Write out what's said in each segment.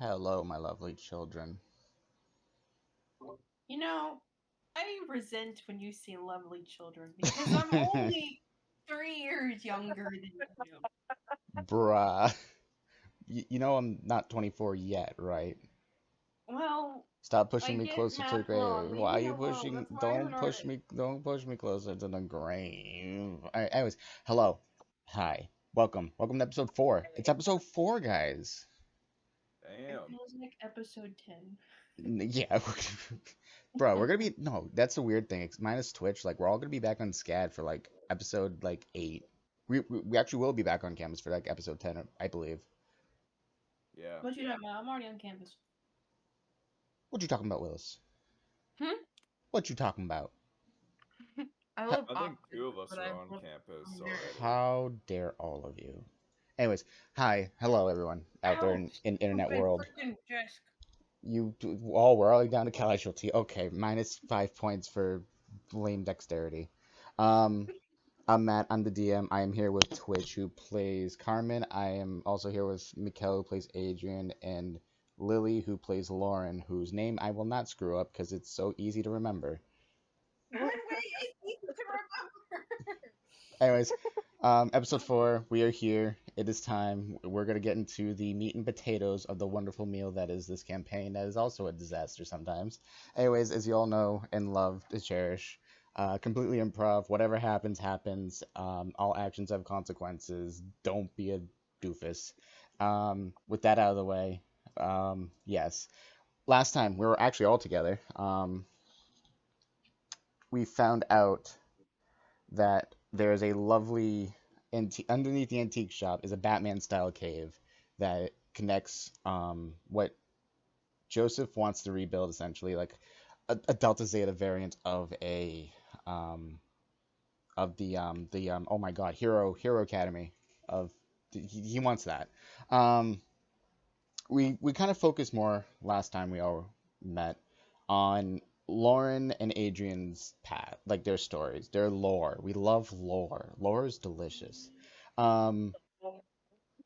Hello, my lovely children. You know, I resent when you say lovely children because I'm only 3 years younger than you. Bruh. You know I'm not 24 yet, right? Well, Stop I pushing me get closer to the math wrong. grave. Leave Why are me you alone. pushing? That's why I'm an Don't push artist. me. Don't push me closer to the grave. Alright, anyways, hello. Hi. Welcome to episode 4. It's episode 4, guys. It Damn. feels like episode 10. Yeah. Bro, we're gonna be. No, that's a weird thing. It's minus Twitch. Like, we're all gonna be back on SCAD for, like, episode, like, 8. We actually will be back on campus for, like, episode 10, I believe. Yeah. What you talking about? I'm already on campus. What you talking about, Willis? Hmm? What you talking about? I How, love I think Oxford, two of us but are I've on left campus from there. already. how dare all of you? Anyways, hi, hello everyone out there Ow! in internet Stupid world. freaking desk. We're all down to casualty. Okay, minus 5 points for lame dexterity. Um, I'm Matt. I'm the DM. I am here with Twitch, who plays Carmen. I am also here with Mikkel, who plays Adrian, and Lily, who plays Lauren, whose name I will not screw up because it's so easy to remember. One way is easy to remember. Anyways, episode 4, we are here. It is time. We're going to get into the meat and potatoes of the wonderful meal that is this campaign, that is also a disaster sometimes. Anyways, as you all know and love to cherish, completely improv. Whatever happens, happens. All actions have consequences. Don't be a doofus. With that out of the way, yes. Last time, we were actually all together. We found out that there is a lovely underneath the antique shop is a Batman style cave that connects what Joseph wants to rebuild, essentially like a Delta-Zeta variant um of the oh my god, Hero Academy of he wants that. Um we kind of focused more last time we all met on Lauren and Adrian's path, like their stories, their lore. We love lore. Lore is delicious. Um,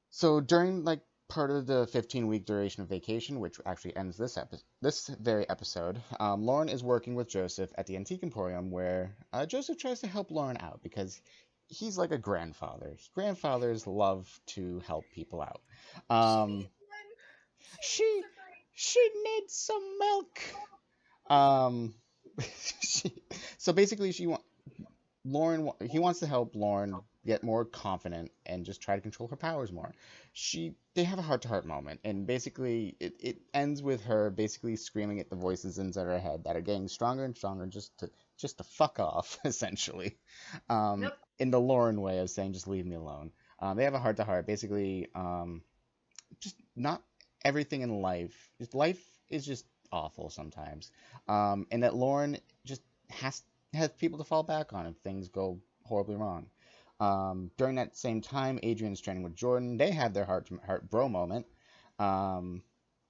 so during like part of the 15-week duration of vacation, which actually ends this very episode, Lauren is working with Joseph at the Antique Emporium, where Joseph tries to help Lauren out because he's like a grandfather. Grandfathers love to help people out. She Um, needs one. She needs she a break. she needs some milk. Um, she, so basically, he wants to help Lauren get more confident and just try to control her powers more. They have a heart-to-heart moment, and basically, it ends with her basically screaming at the voices inside her head that are getting stronger and stronger, just to fuck off, essentially. Yep. In the Lauren way of saying, just leave me alone. They have a heart-to-heart, basically. Just not everything in life is just awful sometimes, and that Lauren just has has people to fall back on if things go horribly wrong. During that same time, Adrian's training with Jordan. They have their heart to heart bro moment, um,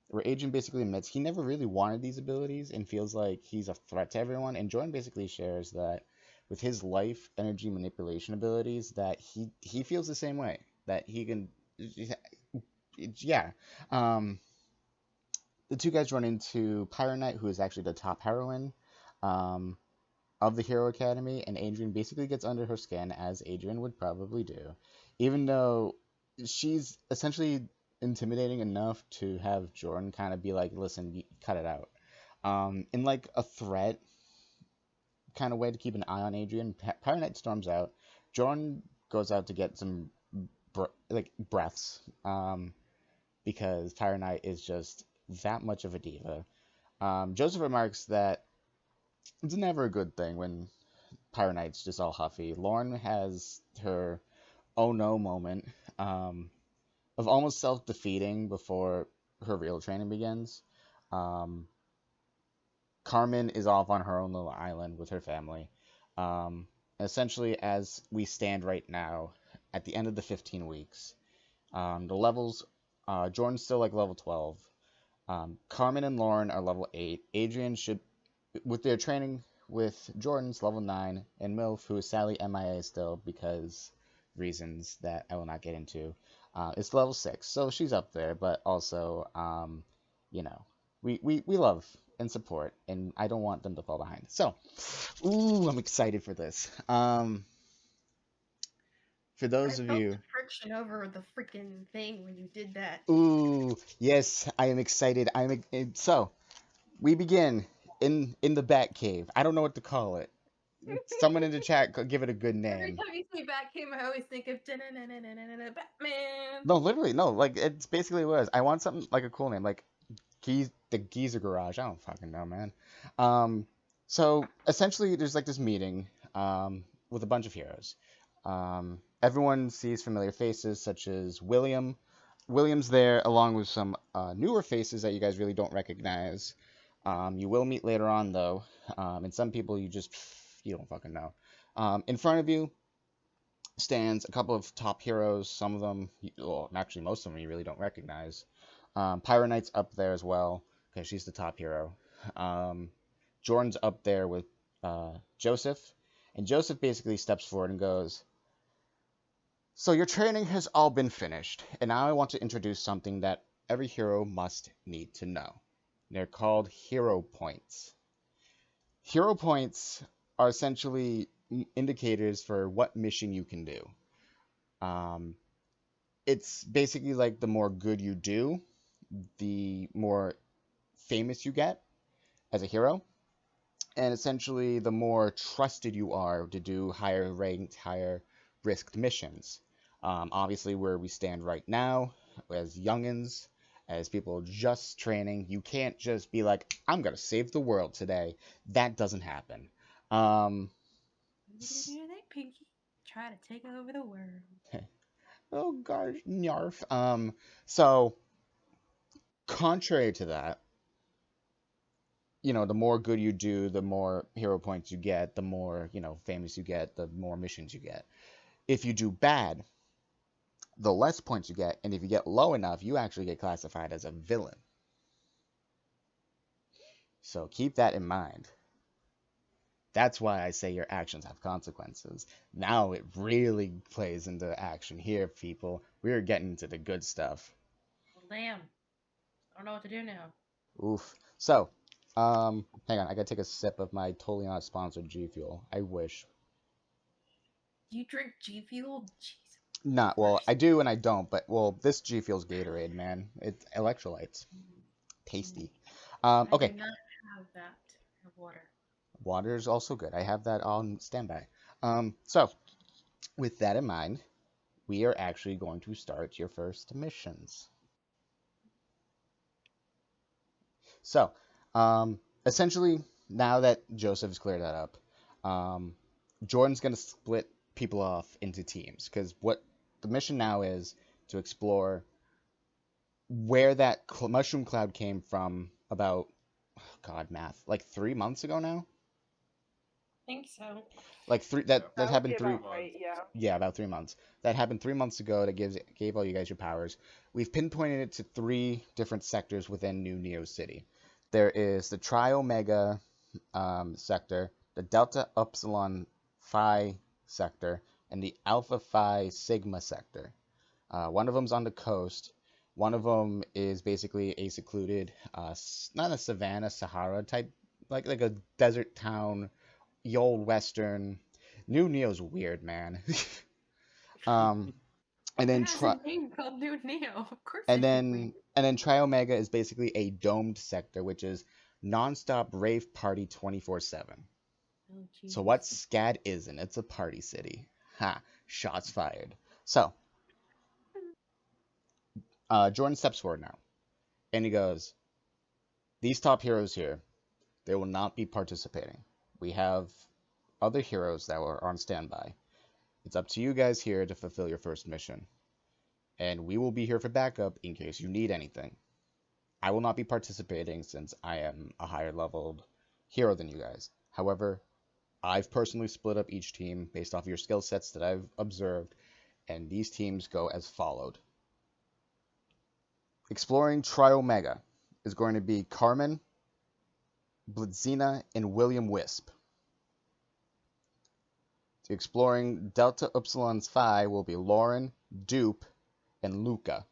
where Adrian basically admits he never really wanted these abilities and feels like he's a threat to everyone. And Jordan basically shares that with his life energy manipulation abilities, that he feels the same way. That he can, yeah. Um, the two guys run into Pyro Knight, who is actually the top heroine um, of the Hero Academy, and Adrian basically gets under her skin, as Adrian would probably do, even though she's essentially intimidating enough to have Jordan kind of be like, "Listen, cut it out." In like a threat kind of way to keep an eye on Adrian, Pyro Knight storms out. Jordan goes out to get some breaths. Because Pyro Knight is just that much of a diva. Joseph remarks that it's never a good thing when Pyro Knight's just all huffy. Lauren has her oh no moment of almost self defeating before her real training begins. Um, Carmen is off on her own little island with her family. Essentially, as we stand right now, at the end of the 15 weeks, the levels, Jordan's still like level 12. Carmen and Lauren are level 8. Adrian should, with their training with Jordan's level 9, and MILF, who is sadly MIA still because reasons that I will not get into, is level 6. So she's up there, but also you know, we love and support, and I don't want them to fall behind. So, ooh, I'm excited for this. For I those of felt the you, friction over the freaking thing when you did that. ooh, yes, I am excited. So we begin in the Batcave. I don't know what to call it. Someone in the chat could give it a good Every name. time you say Batcave, I always think of Batman. No, literally, no. Like it's basically what it was. I want something like a cool name, like the Geezer Garage. I don't fucking know, man. Um, so essentially, there's like this meeting with a bunch of heroes. Everyone sees familiar faces, such as William. William's there, along with some newer faces that you guys really don't recognize. You will meet later on, though, and some people you don't fucking know. In front of you stands a couple of top heroes. Some of them, well, actually most of them, you really don't recognize. Pyro Knight's up there as well because she's the top hero. Um, Jordan's up there with Joseph, and Joseph basically steps forward and goes, "So your training has all been finished, and now I want to introduce something that every hero must need to know. They're called hero points. Hero points are essentially indicators for what mission you can do. Um, it's basically like the more good you do, the more famous you get as a hero, and essentially the more trusted you are to do higher ranked, higher risked missions. Obviously, where we stand right now, as youngins, as people just training, you can't just be like, I'm gonna save the world today. That doesn't happen. Um, What are you gonna do today, Pinky? Try to take over the world. oh gosh, narf. So contrary to that, the more good you do, the more hero points you get, the more, famous you get, the more missions you get. If you do bad, the less points you get, and if you get low enough, you actually get classified as a villain. So keep that in mind. That's why I say your actions have consequences. Now it really plays into action here, people. We're getting into the good stuff. Well, damn. I don't know what to do now. Oof. So, hang on, I gotta take a sip of my totally not sponsored G Fuel. I wish. Do you drink G Fuel? Jesus. Not well, I do and I don't, but this G Fuel's Gatorade, man. It's electrolytes. Tasty. I do Okay, not have that. I have water. water is also good. I have that on standby. So with that in mind, we are actually going to start your first missions. So, essentially, now that Joseph's cleared that up, um, Jordan's going to split people off into teams because what the mission now is to explore where that mushroom cloud came from about, God, math, like 3 months ago now? I think so. Like Yeah. that That would be happened Three three about right, months. yeah. yeah, about 3 months. That happened 3 months ago that gave all you guys your powers. We've pinpointed it to three different sectors within New Neo City. There is the Tri Omega sector, the Delta Upsilon Phi sector, and the Alpha Phi Sigma sector. One of them's on the coast. One of them is basically a secluded, not a savannah, Sahara type, like a desert town, the old western. New Neo's weird, man. um, and It then has a name called New Neo. Of course and it's weird. then Tri Omega is basically a domed sector, which is nonstop rave party 24/7. Oh, So Jesus. what SCAD isn't? It's a party city. Ha! Shots fired. So Jordan steps forward now, and he goes, "These top heroes here, they will not be participating. We have other heroes that are on standby. It's up to you guys here to fulfill your first mission, and we will be here for backup in case you need anything. I will not be participating since I am a higher leveled hero than you guys. However, I've personally split up each team based off your skill sets that I've observed, and these teams go as followed. Exploring Tri Omega is going to be Carmen, Blitzina, and William Wisp. Exploring Delta Upsilon Phi will be Lauren, Dupe, and Luca.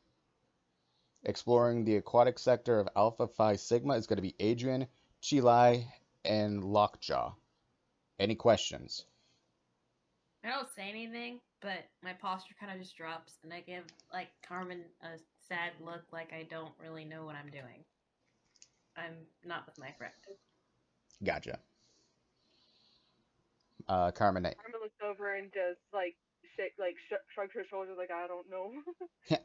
Exploring the aquatic sector of Alpha Phi Sigma is going to be Adrian, Chilai, and Lockjaw. Any questions? I don't say anything, but my posture kind of just drops, and I give like Carmen a sad look, like I don't really know what I'm doing. I'm not with my friend. Gotcha. Carmen. Carmen looks over and just like shrugs her shoulders like I don't know.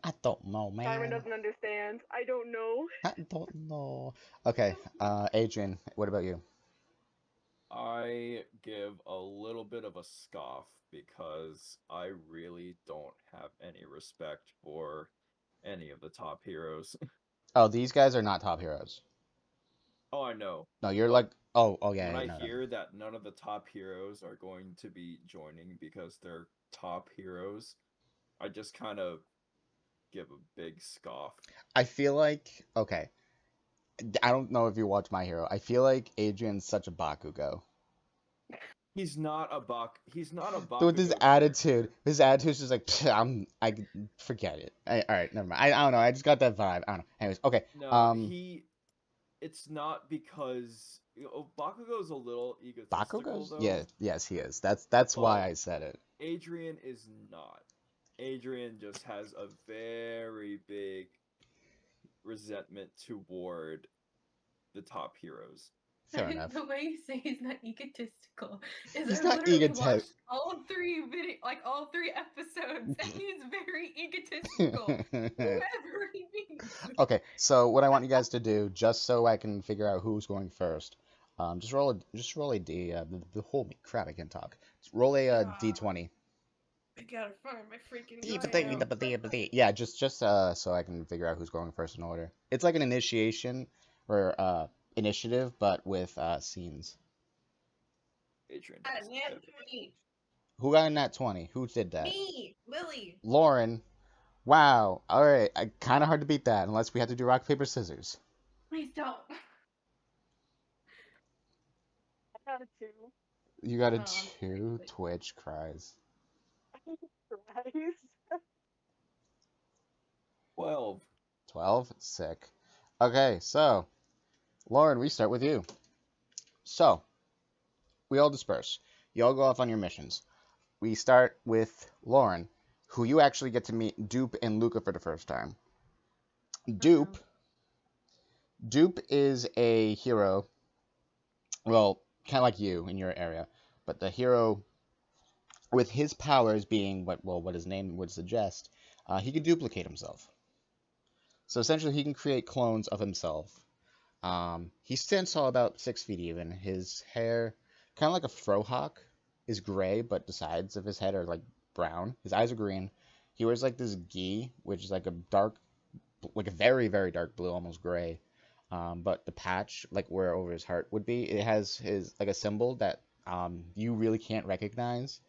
I don't know, Carmen man. doesn't understand. I don't know. I don't know. Okay, Adrian, what about you? I give a little bit of a scoff because I really don't have any respect for any of the top heroes. Oh, these guys are not top heroes. Oh, I know. No, you're But like, oh yeah, when yeah, I no, no. hear that none of the top heroes are going to be joining because they're top heroes, I just kind of give a big scoff. I feel like, okay, I don't know if you watch My Hero. I feel like Adrian's such a Bakugo. He's not a With his Bakugo attitude, character. his attitude's just like, I forget it. All right, never mind. I don't know. I just got that vibe. I don't know. Anyways, okay. No, it's not because Bakugo's a little egotistical Bakugo's? though, Yeah, yes, he is. That's why but I said it. Adrian is not. Adrian just has a very big resentment toward the top heroes. Fair enough. The way you say he's not egotistical is He's I not literally egotist. watched all three episodes, and he's very egotistical. Whoever he meets. Okay, so what I want you guys to do, just so I can figure out who's going first, just roll a d. Holy crap, I can talk. Just roll a d20. I gotta find my freaking guy. Yeah, just so I can figure out who's going first in order. It's like an initiation or initiative, but with scenes. Adrian Ah, has yeah, pick. me. Who got in that 20? Who did that? Me, Lily. Lauren. Wow. All right. Kind of hard to beat that unless we have to do rock paper scissors. Please don't. I got a 2. You got a Oh, 2. Twitch cries. Surprise. 12. 12. Sick. Okay, so Lauren, we start with you. So we all disperse. You all go off on your missions. We start with Lauren, who you actually get to meet Dupe and Luca for the first time. Dupe is a hero, well, kind of like you in your area, but the hero with his powers being what his name would suggest, he can duplicate himself. So essentially, he can create clones of himself. He stands tall, about 6 feet even. His hair, kind of like a frohawk, is gray, but the sides of his head are like brown. His eyes are green. He wears like this gi, which is like a very, very dark blue, almost gray. But the patch, like where over his heart would be, it has his like a symbol that you really can't recognize.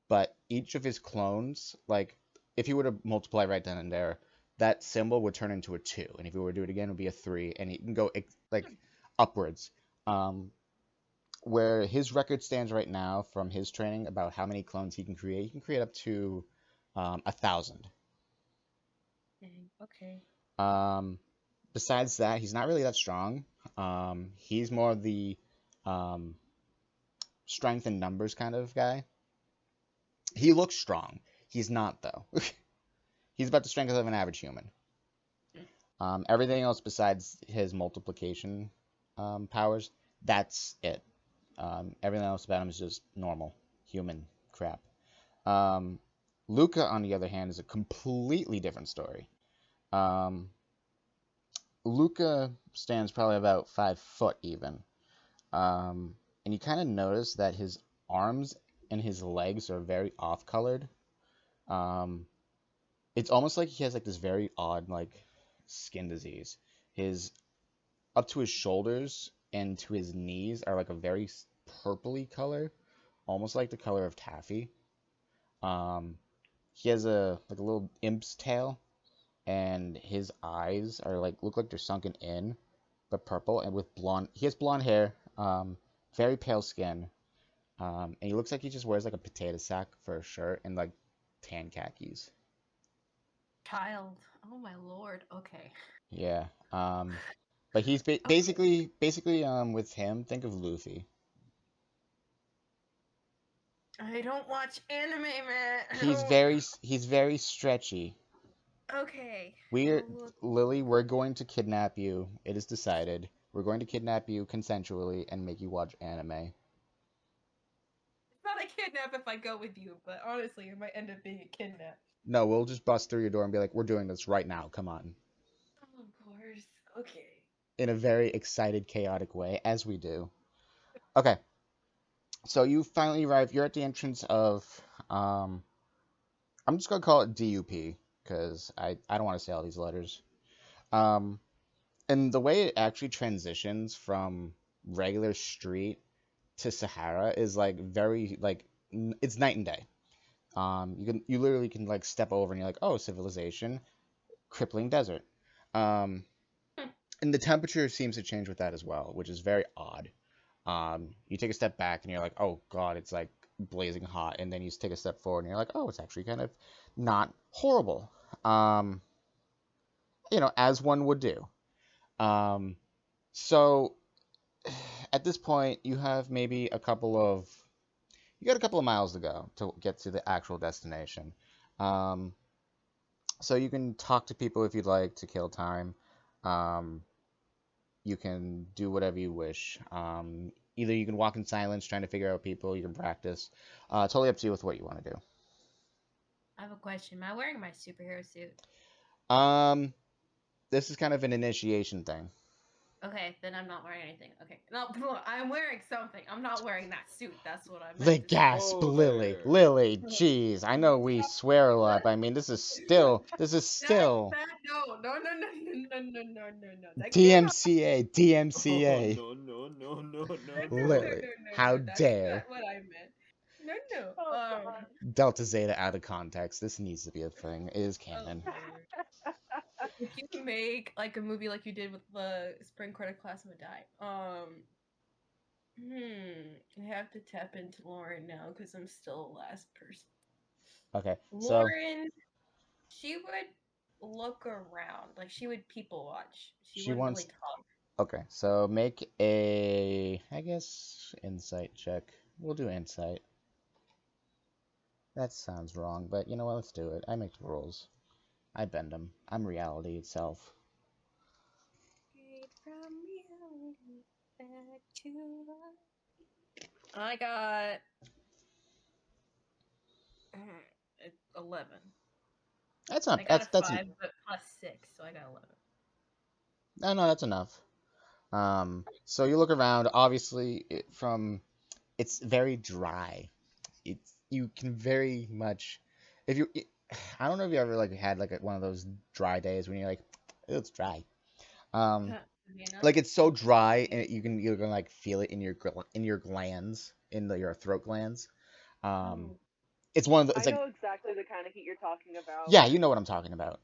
But each of his clones, like if he were to multiply right then and there, that symbol would turn into a 2, and if he were to do it again, it would be a 3, and he can go like upwards. Where his record stands right now from his training about how many clones he can create up to 1,000. Okay. Besides that, he's not really that strong. He's more of the strength and numbers kind of guy. He looks strong. He's not, though. He's about the strength of an average human. Everything else besides his multiplication powers, that's it. Everything else about him is just normal human crap. Luca, on the other hand, is a completely different story. Luca stands probably about 5 foot even. And you kind of notice that his arms and his legs are very off-colored. It's almost like he has like this very odd like skin disease. His up to his shoulders and to his knees are like a very purpley color, almost like the color of taffy. He has a little imp's tail, and his eyes are like look like they're sunken in, but purple and with blonde. He has blonde hair, very pale skin, and he looks like he just wears like a potato sack for a shirt and like tan khakis. Child. Oh my lord. Okay. Yeah. But he's Okay. basically with him, think of Luffy. I don't watch anime, man. I He's don't. very stretchy. Okay. We're I'll look. Lily, we're going to kidnap you. It is decided. We're going to kidnap you consensually and make you watch anime. It's not a kidnap if I go with you, but honestly, it might end up being a kidnap. No, we'll just bust through your door and be like, "We're doing this right now. Come on." Oh, of course. Okay. In a very excited, chaotic way, as we do. Okay, so you finally arrive. You're at the entrance of, um, I'm just gonna call it DUP because I don't want to say all these letters. Um, and the way it actually transitions from regular street to Sahara is like very like it's night and day. You literally can like step over and you're like, oh, civilization, crippling desert. Um, Hmm. and the temperature seems to change with that as well, which is very odd. You take a step back and you're like, oh god, it's like blazing hot, and then you take a step forward and you're like, oh, it's actually kind of not horrible. Um, as one would do. Um, so at this point, you got a couple of miles to go to get to the actual destination. Um, so you can talk to people if you'd like to kill time. Um, you can do whatever you wish. Either you can walk in silence trying to figure out people, you can practice. Totally up to you with what you want to I have a question. Am I wearing my superhero suit? do. This is kind of an initiation thing. Okay, then I'm not wearing anything. Okay. No, I'm wearing something. I'm not wearing that suit. That's what I The meant to say. gasp, Whoa Lily. there. Lily, jeez. I know we swear a lot, but I mean, this is still That no. That cannot. DMCA, Oh DMCA. no no no no no no. Lily, how That's dare. not what I meant. No. Oh god. Delta Zeta out of context. This needs to be a thing. It is Oh canon. Lord. If you make like a movie like you did with the Spring Credit Class would die. I have to tap into Lauren now because I'm still the last person. Okay, so Lauren, she would look around, like she would people watch. She she wouldn't really wants. talk. Okay, so make I guess, insight check. We'll do insight. That sounds wrong, but you know what? Let's do it. I make the rules. I bend them. I'm reality itself. Straight from reality back to life. I got 11. That's I not. got a That's 5, but plus 6, so I got 11. no, that's enough. So you look around. Obviously, it's very dry. You can very much, if you, I don't know if you ever like had like one of those dry days when you're like, "Ew, it's dry. Um, Savannah? like it's so dry and you can like feel it in in your glands, your throat glands. Um, Oh. it's one of the, it's I like, know exactly the kind of heat you're talking about. yeah, you know what I'm talking about.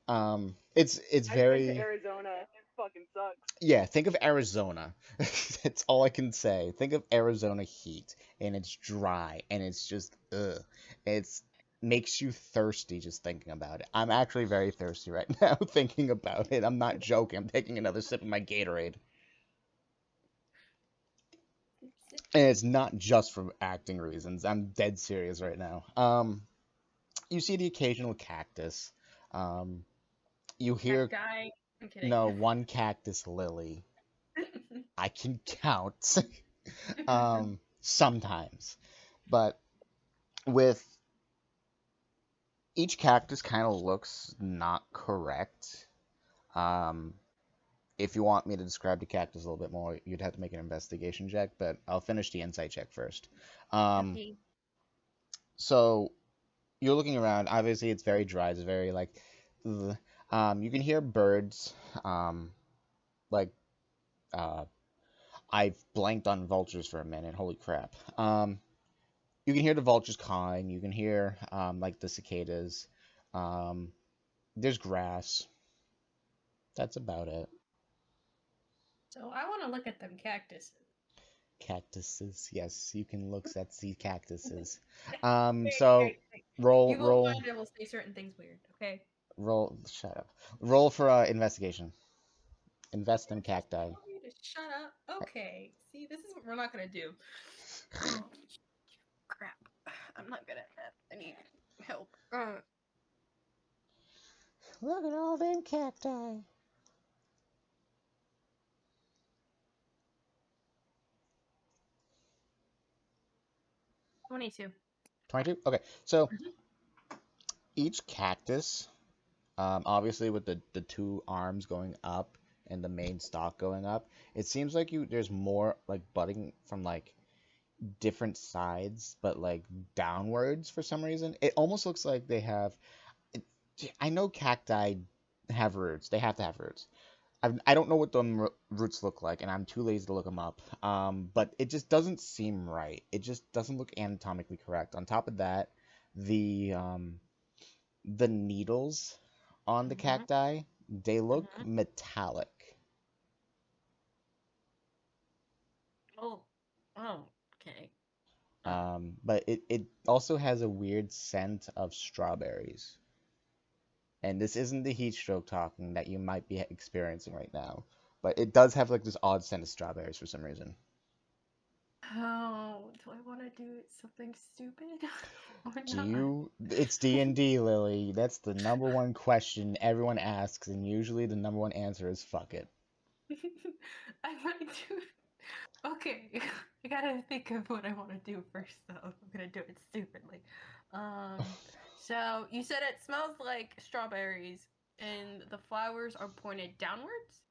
It's I've been to very, Arizona. It fucking sucks. yeah, think of Arizona. That's all I can say. Think of Arizona heat, and it's dry, and it's just ugh. It's makes you thirsty just thinking about it. I'm actually very thirsty right now thinking about it. I'm not joking. I'm taking another sip of my Gatorade, and it's not just for acting reasons. I'm dead serious right now. You see the occasional cactus. Um, you hear Cacti. I'm kidding. no one cactus lily. I can count. Sometimes. But with each cactus kind of looks not correct. Um, if you want me to describe the cactus a little bit more, you'd have to make an investigation check, but I'll finish the insight check first. Um, Okay. so you're looking around. Obviously, it's very dry. It's very like, ugh. You can hear birds. Like, uh, I've blanked on vultures for a minute. Holy crap. You can hear the vultures cawing. You can hear like the cicadas. Um, there's grass. That's about it. So I want to look at them cactuses. Cactuses. Yes, you can look at the cactuses. Wait. So You will roll. find I will say certain things weird. Okay. roll. Shut up. Roll for investigation. Invest in cacti. You want me to shut up? Okay. See, this is what we're not gonna do. Oh, crap. I'm not good at math. I need help. Look at all them cacti. 22. 22? Okay, so each cactus, obviously with the two arms going up and the main stalk going up, it seems like there's more like budding from like different sides, but like downwards for some reason. It almost looks like they have. I know cacti have roots. They have to have roots. I don't know what the roots look like, and I'm too lazy to look them up. But it just doesn't seem right. It just doesn't look anatomically correct. On top of that, the needles on the Mm-hmm. cacti, they look Mm-hmm. metallic. Oh. Oh. Okay. But it also has a weird scent of strawberries. And this isn't the heat stroke talking that you might be experiencing right now. But it does have like this odd scent of strawberries for some reason. Oh, do I want to do something stupid or Do not? you? It's D&D, Lily. That's the number one question everyone asks, and usually the number one answer is fuck it. I might do. Okay, I gotta think of what I want to do first, though. I'm gonna do it stupidly. So you said it smells like strawberries, and the flowers are pointed downwards.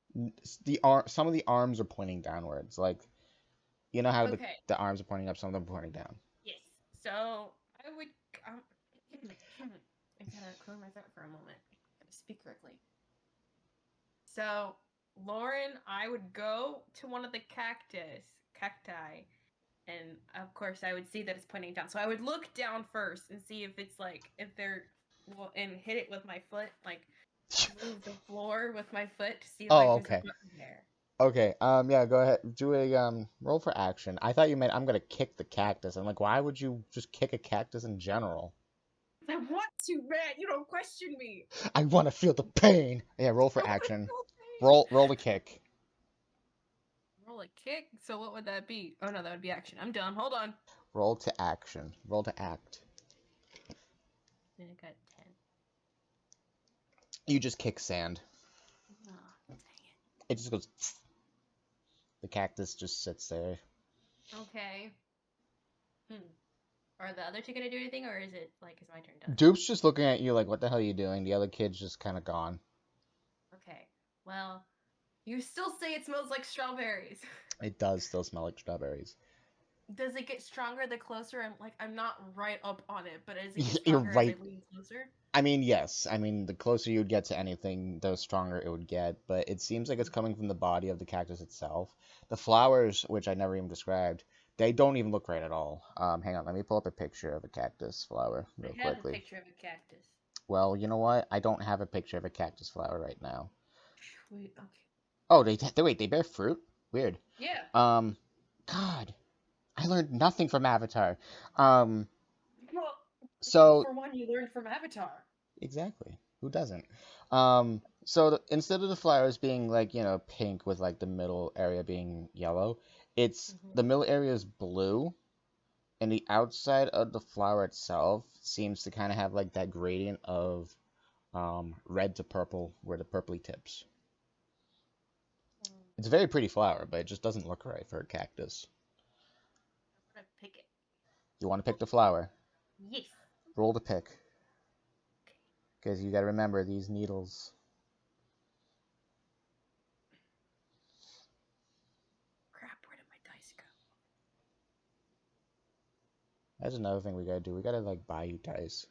Some of the arms are pointing downwards. Like, you know how Okay. the arms are pointing up, some of them are pointing down. Yes. So I would. Um, I gotta clear my throat for a moment. Gotta speak correctly. So, Lauren, I would go to one of the cacti, and of course, I would see that it's pointing down. So I would look down first and see if it's like if they're well, and hit it with my foot, like move the floor with my foot to see like Oh, there's a okay. button there. Okay. Yeah, go ahead. Do a roll for action. I thought you meant I'm gonna kick the cactus. I'm like, why would you just kick a cactus in general? I want to, man. You don't question me. I want to feel the pain. Yeah, roll for I wanna action. feel pain. Roll the kick. Roll a kick. So what would that be? Oh no, that would be action. I'm done. Hold on. Roll to action. Roll to act. I got 10. You just kick sand. Oh, dang It just goes. The cactus just sits there. it. Okay. Are the other two gonna do anything, or is it like is my turn done? Dupe's just looking at you like, what the hell are you doing? The other kid's just kind of gone. Okay. Well, you still say it smells like strawberries. It does still smell like strawberries. Does it get stronger the closer I'm not right up on it, but as it gets You're stronger right. as I lean closer? I mean, yes. I mean, the closer you would get to anything, the stronger it would get. But it seems like it's coming from the body of the cactus itself. The flowers, which I never even described, they don't even look right at all. Hang on, let me pull up a picture of a cactus flower real I have quickly. a picture of a cactus. Well, you know what? I don't have a picture of a cactus flower right now. Wait, okay. Oh, they bear fruit? Weird. Yeah. God, I learned nothing from Avatar. Well, So for one, you learned from Avatar. exactly. Who doesn't? So instead of the flowers being like, pink with like the middle area being yellow, it's the middle area is blue, and the outside of the flower itself seems to kind of have like that gradient of red to purple where the purpley tips. It's a very pretty flower, but it just doesn't look right for a cactus. I'm gonna pick it. You want to pick the flower? Yes. Roll to pick. Because you got to remember these needles. Crap, where did my dice go? That's another thing we got to do. We got to like buy you dice.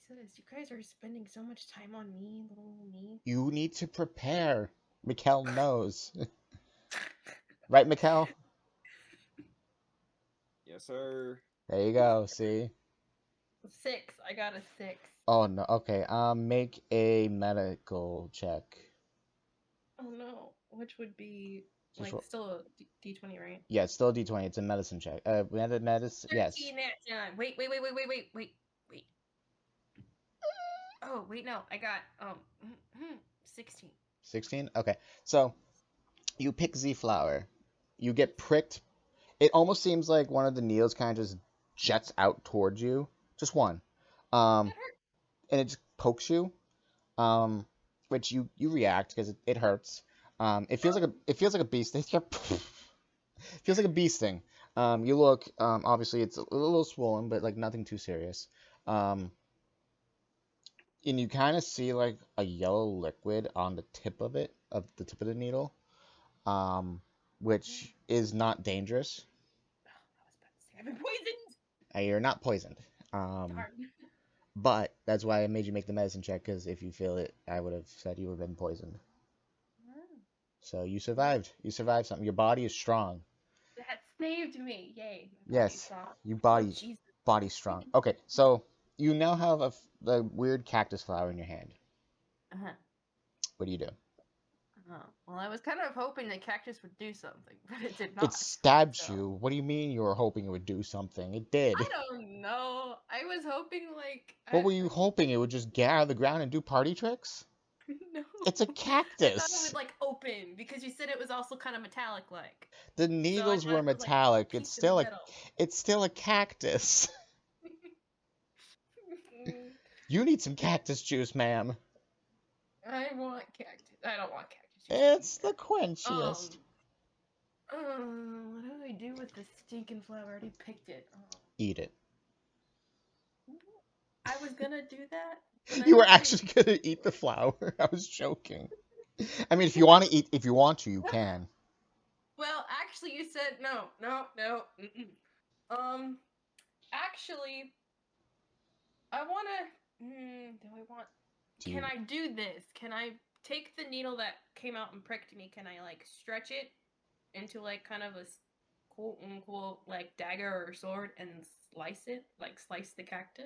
Jesus, you guys are spending so much time on me, little me. You need to prepare. Mikkel knows. Right, Mikkel? Yes, sir. There you go. See? 6. I got a 6. Oh no. Okay. Make a medical check. Oh no. Which would be Just like still a D20, right? Yeah, it's still a D20. It's a medicine check. Medicine. Yes. 13 that time. Wait. Oh wait, no, I got 16. 16? Okay. So you pick Z flower. You get pricked. It almost seems like one of the needles kind of just jets out towards you. Just one. That Um, hurt. and it just pokes you. Which you react because it hurts. It feels like a bee sting. It feels like a bee sting. You look. Obviously it's a little swollen, but like nothing too serious. Um, and you kind of see like a yellow liquid on the tip of it, of the tip of the needle. Which is not dangerous. I was about to say I've been poisoned. You're not poisoned. Um, Darn. but that's why I made you make the medicine check, because if you feel it, I would have said you would have been poisoned. Oh, So you survived. You survived something. Your body is strong. that saved me. Yay. My body's Yes, soft. your Oh Jesus. body's strong. Okay, so you now have the weird cactus flower in your hand. Uh-huh. What do you do? Well, I was kind of hoping the cactus would do something, but it did It not. stabbed So you. What do you mean you were hoping it would do something? It did. I don't know. I was hoping like What were you hoping? It would just get out of the ground and do party tricks? no. It's a I thought it cactus. would like open because you said it was also kind of metallic like. The So I needles thought were it was like a metallic. piece of metal. It's still a cactus. You need some cactus juice, ma'am. I want cactus. I don't want cactus juice. It's the quenchiest. What do I do with the stinking flower? I already picked it. Eat it. I was gonna do that. But You I were don't actually think- gonna eat the flower. I was joking. I mean, if you want to eat, if you want to, you can. Well, actually, you said no, no, no. Actually, I wanna. Do I want? Do Can you- I do this? Can I take the needle that came out and pricked me? Can I like stretch it into like kind of a quote unquote like dagger or sword and slice it? Like slice the cacti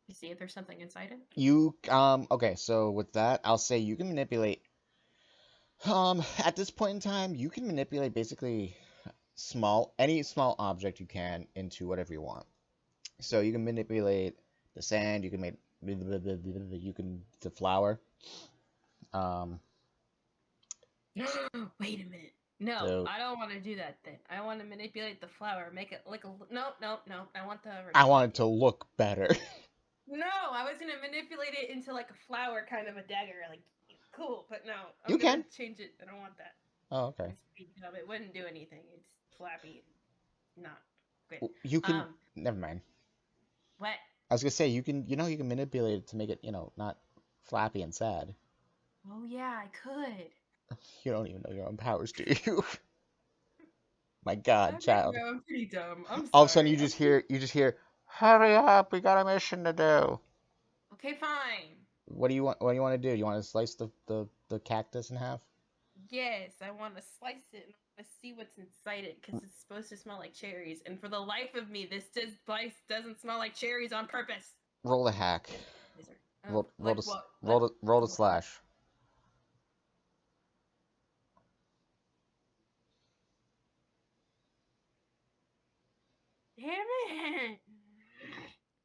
to see if there's something inside it? Okay, so with that, I'll say you can manipulate. At this point in time, you can manipulate basically any small object you can into whatever you want. So you can manipulate the sand, you can make, the flour. Um, Wait a minute. No, So- I don't want to do that thing. I want to manipulate the flower, make it like a no, no, no. I want the. I want it to look better. No, I was gonna manipulate it into like a flower, kind of a dagger, like cool. But no, I'm You gonna can. change it. I don't want that. Oh, okay. It's pretty dumb. It wouldn't do anything. It's flappy, not good. You can. Um, Never mind. what? I was gonna say you can. You can manipulate it to make it, not flappy and sad. Oh yeah, I could. You don't even know your own powers, do you? My God, child. No, I'm pretty dumb. I'm sorry. All of a sudden, you just hear, "Hurry up! We got a mission to do." Okay, fine. What do you want? What do you want to do? You want to slice the cactus in half? Yes, I want to slice it and I want to see what's inside it because it's supposed to smell like cherries. And for the life of me, this slice doesn't smell like cherries on purpose. Roll the hack. Roll Like the what? roll the slash. Damn it!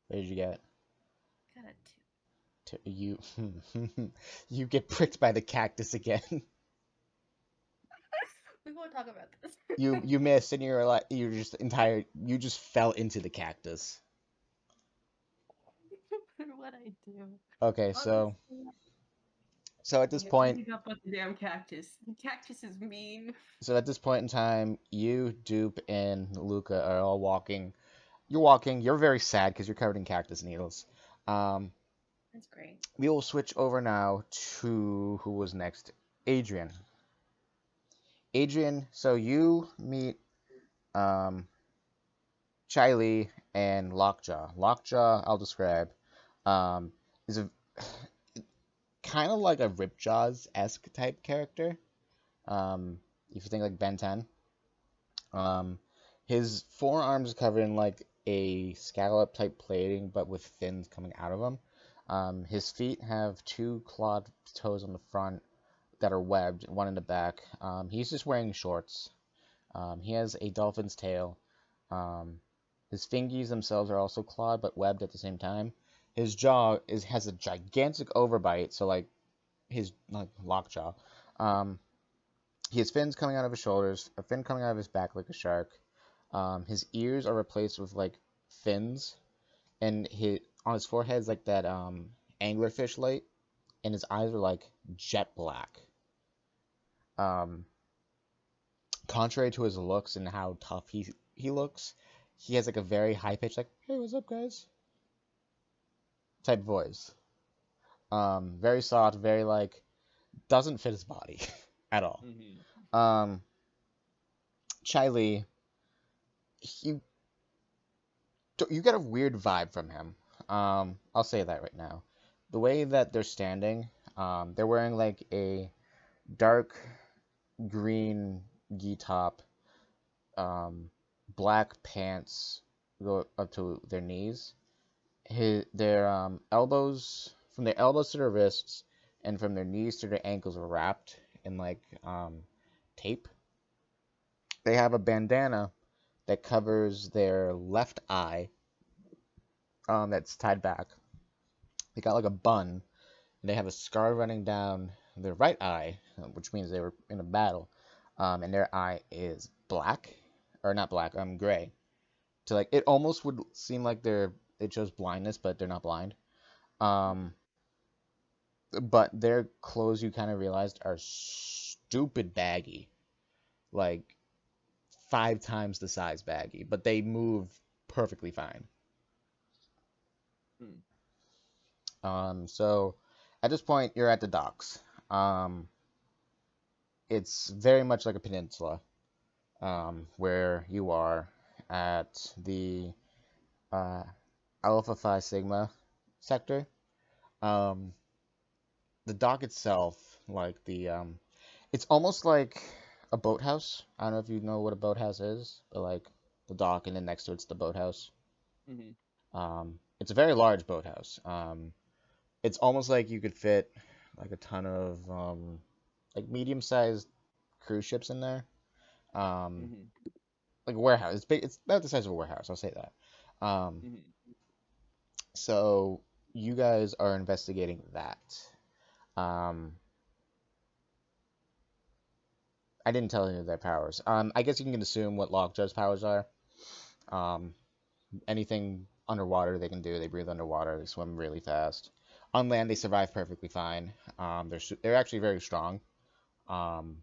What did you get? Got a 2. You you get pricked by the cactus again. We won't talk about this. You missed, and you just fell into the cactus. What I do? Okay, so at this point, Pick up on the damn cactus. The cactus is mean. so at this point in time, you, Dupe, and Luca are all walking. You're walking. You're very sad because you're covered in cactus needles. That's great. We will switch over now to who was next? Adrian. Adrian, so you meet Chai Li and Lockjaw. Lockjaw, I'll describe, is a kind of like a Ripjaws-esque type character. If you think like Ben 10. His forearms are covered in like a scallop type plating, but with fins coming out of them. His feet have 2 clawed toes on the front that are webbed, one in the back. He's just wearing shorts. He has a dolphin's tail. His fingies themselves are also clawed but webbed at the same time. His jaw has a gigantic overbite, so like his like lockjaw. Um, he has fins coming out of his shoulders, a fin coming out of his back like a shark. His ears are replaced with like fins, and his on his forehead is like that anglerfish light, and his eyes are like jet black. Um, Contrary to his looks and how tough he looks, he has like a very high pitched like "Hey, what's up, guys?" type voice. Very soft, very like doesn't fit his body at all. Mm-hmm. Um, Chai Li, he you get a weird vibe from him. I'll say that right now. The way that they're standing, they're wearing like a dark green gi top, um, black pants go up to their knees. Their elbows, from their elbows to their wrists, and from their knees to their ankles are wrapped in like tape. They have a bandana that covers their left eye, that's tied back. They got like a bun, and they have a scar running down their right eye, which means they were in a battle. And their eye is black, or not black, gray. So like it almost would seem like it shows blindness, but they're not blind. Um, but their clothes, you kind of realized, are stupid baggy, like 5 times the size baggy, but they move perfectly fine. Hmm. So at this point, you're at the docks. It's very much like a peninsula, where you are at the uh, Alpha Phi Sigma sector. Um, the dock itself, like it's almost like a boathouse. I don't know if you know what a boathouse is, but like the dock and then next to it's the boathouse. Mm-hmm. It's a very large boathouse. It's almost like you could fit like a ton of like medium-sized cruise ships in there. Um, Mm-hmm. like a warehouse. It's big. It's about the size of a warehouse. I'll say that. Um, Mm-hmm. so you guys are investigating that. Um, I didn't tell you their powers. I guess you can assume what Lockjaw's powers are. Um, Anything underwater they can do. They breathe underwater. They swim really fast. On land, they survive perfectly fine. They're actually very strong. Um,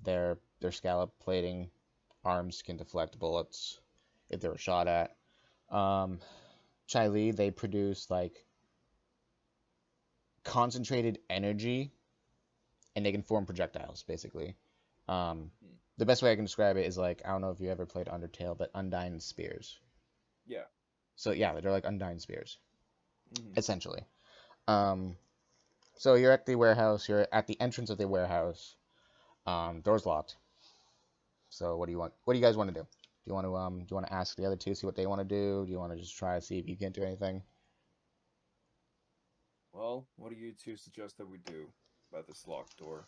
their scallop plating arms can deflect bullets if they were shot at. Um, Chai Li, they produce like concentrated energy, and they can form projectiles basically. Um, Hmm. the best way I can describe it is like, I don't know if you ever played Undertale, but Undyne spears. Yeah. So yeah, they're like Undyne spears Mm-hmm. essentially. Um, so you're at the warehouse. You're at the entrance of the warehouse. Door's locked. So what do you want? What do you guys want to do? Do you want to ask the other two, see what they want to do? Do you want to just try to see if you can do anything? Well, what do you two suggest that we do about this locked door?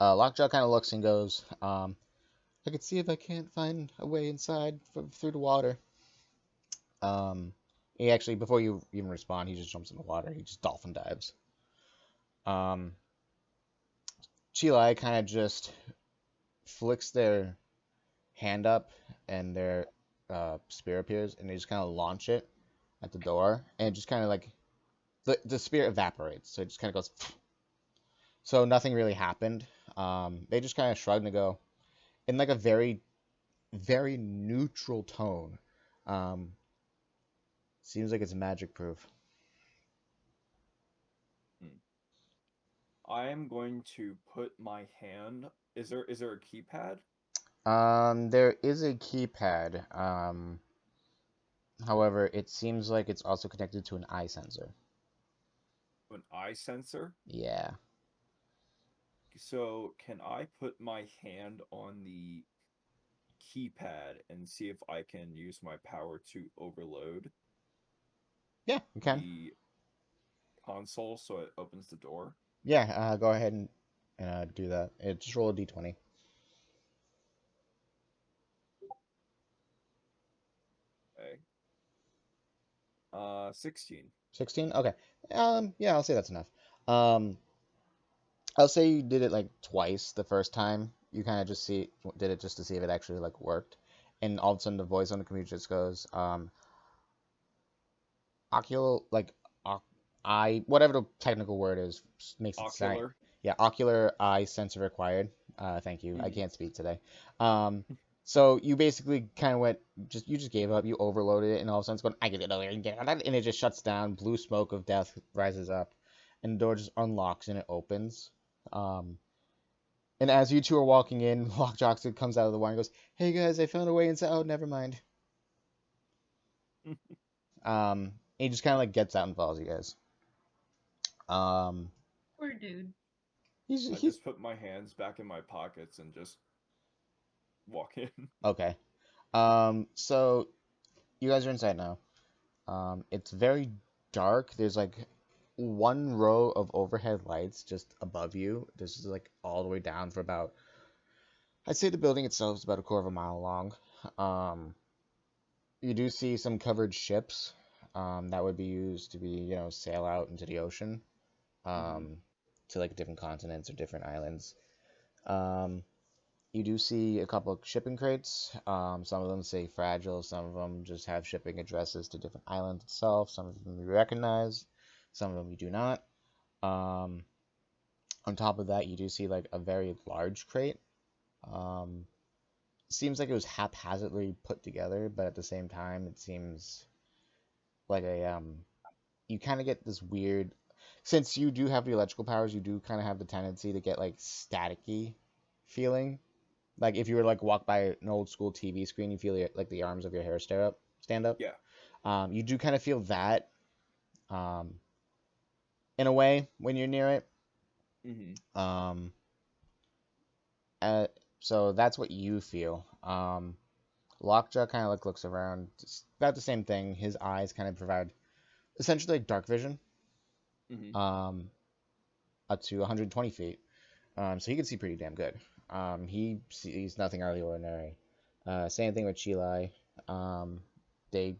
Lockjaw kind of looks and goes, I could see if I can't find a way inside through the water. He actually, before you even respond, he just jumps in the water. He just dolphin dives. Um, Chilai kind of just flicks their hand up, and their spear appears, and they just kind of launch it at the door, and it just kind of like the spear evaporates, so it just kind of goes. So nothing really happened. They just kind of shrugged and go in like a very, very neutral tone. Um, Seems like it's magic proof. Hmm. I am going to put my hand. Is there a keypad? There is a keypad. However, it seems like it's also connected to an eye sensor. An eye sensor? Yeah. So can I put my hand on the keypad and see if I can use my power to overload Yeah, you can. the console so it opens the door? Yeah, go ahead and do that. Just roll a d20. Okay. 16. 16? Okay. Yeah, I'll say that's enough. Um, I'll say you did it like twice. The first time you kind of just did it just to see if it actually like worked, and all of a sudden the voice on the computer just goes, ocular like oc eye whatever the technical word is makes it sound, Ocular. yeah, ocular eye sensor required. Thank you. I Hmm. can't speak today. Um, so you basically kind of went you just gave up. You overloaded it, and all of a sudden it's going, I get it over and get it, and it just shuts down. Blue smoke of death rises up, and the door just unlocks and it opens. Um, and as you two are walking in, Lockjaw comes out of the wine and goes, "Hey guys, I found a way inside." Oh, never mind. And he just kind of like gets out and follows you guys. Um, Poor dude. I he's just put my hands back in my pockets and just walk in. okay. So you guys are inside now. It's very dark. There's like one row of overhead lights just above you. This is like all the way down for about, I'd say the building itself is about a quarter of a mile long. Um, you do see some covered ships, that would be used to be, sail out into the ocean, Hmm. um, to like different continents or different islands. Um, You do see a couple of shipping crates. Some of them say fragile. Some of them just have shipping addresses to different islands itself. Some of them you recognize. Some of them you do not. Um, on top of that, you do see like a very large crate. Um, seems like it was haphazardly put together, but at the same time, it seems like you kind of get this weird. Since you do have the electrical powers, you do kind of have the tendency to get like staticky feeling. Like if you were to like walk by an old school TV screen, you feel like the arms of your hair stand up. Yeah. You do kind of feel that, um, in a way when you're near it. Hmm. Um, uh, so that's what you feel. Lockjaw kind of like looks around, it's about the same thing. His eyes kind of provide essentially like dark vision, Hmm. um, up to 120 feet. So he can see pretty damn good. He sees nothing out of the ordinary. Same thing with Chilai. They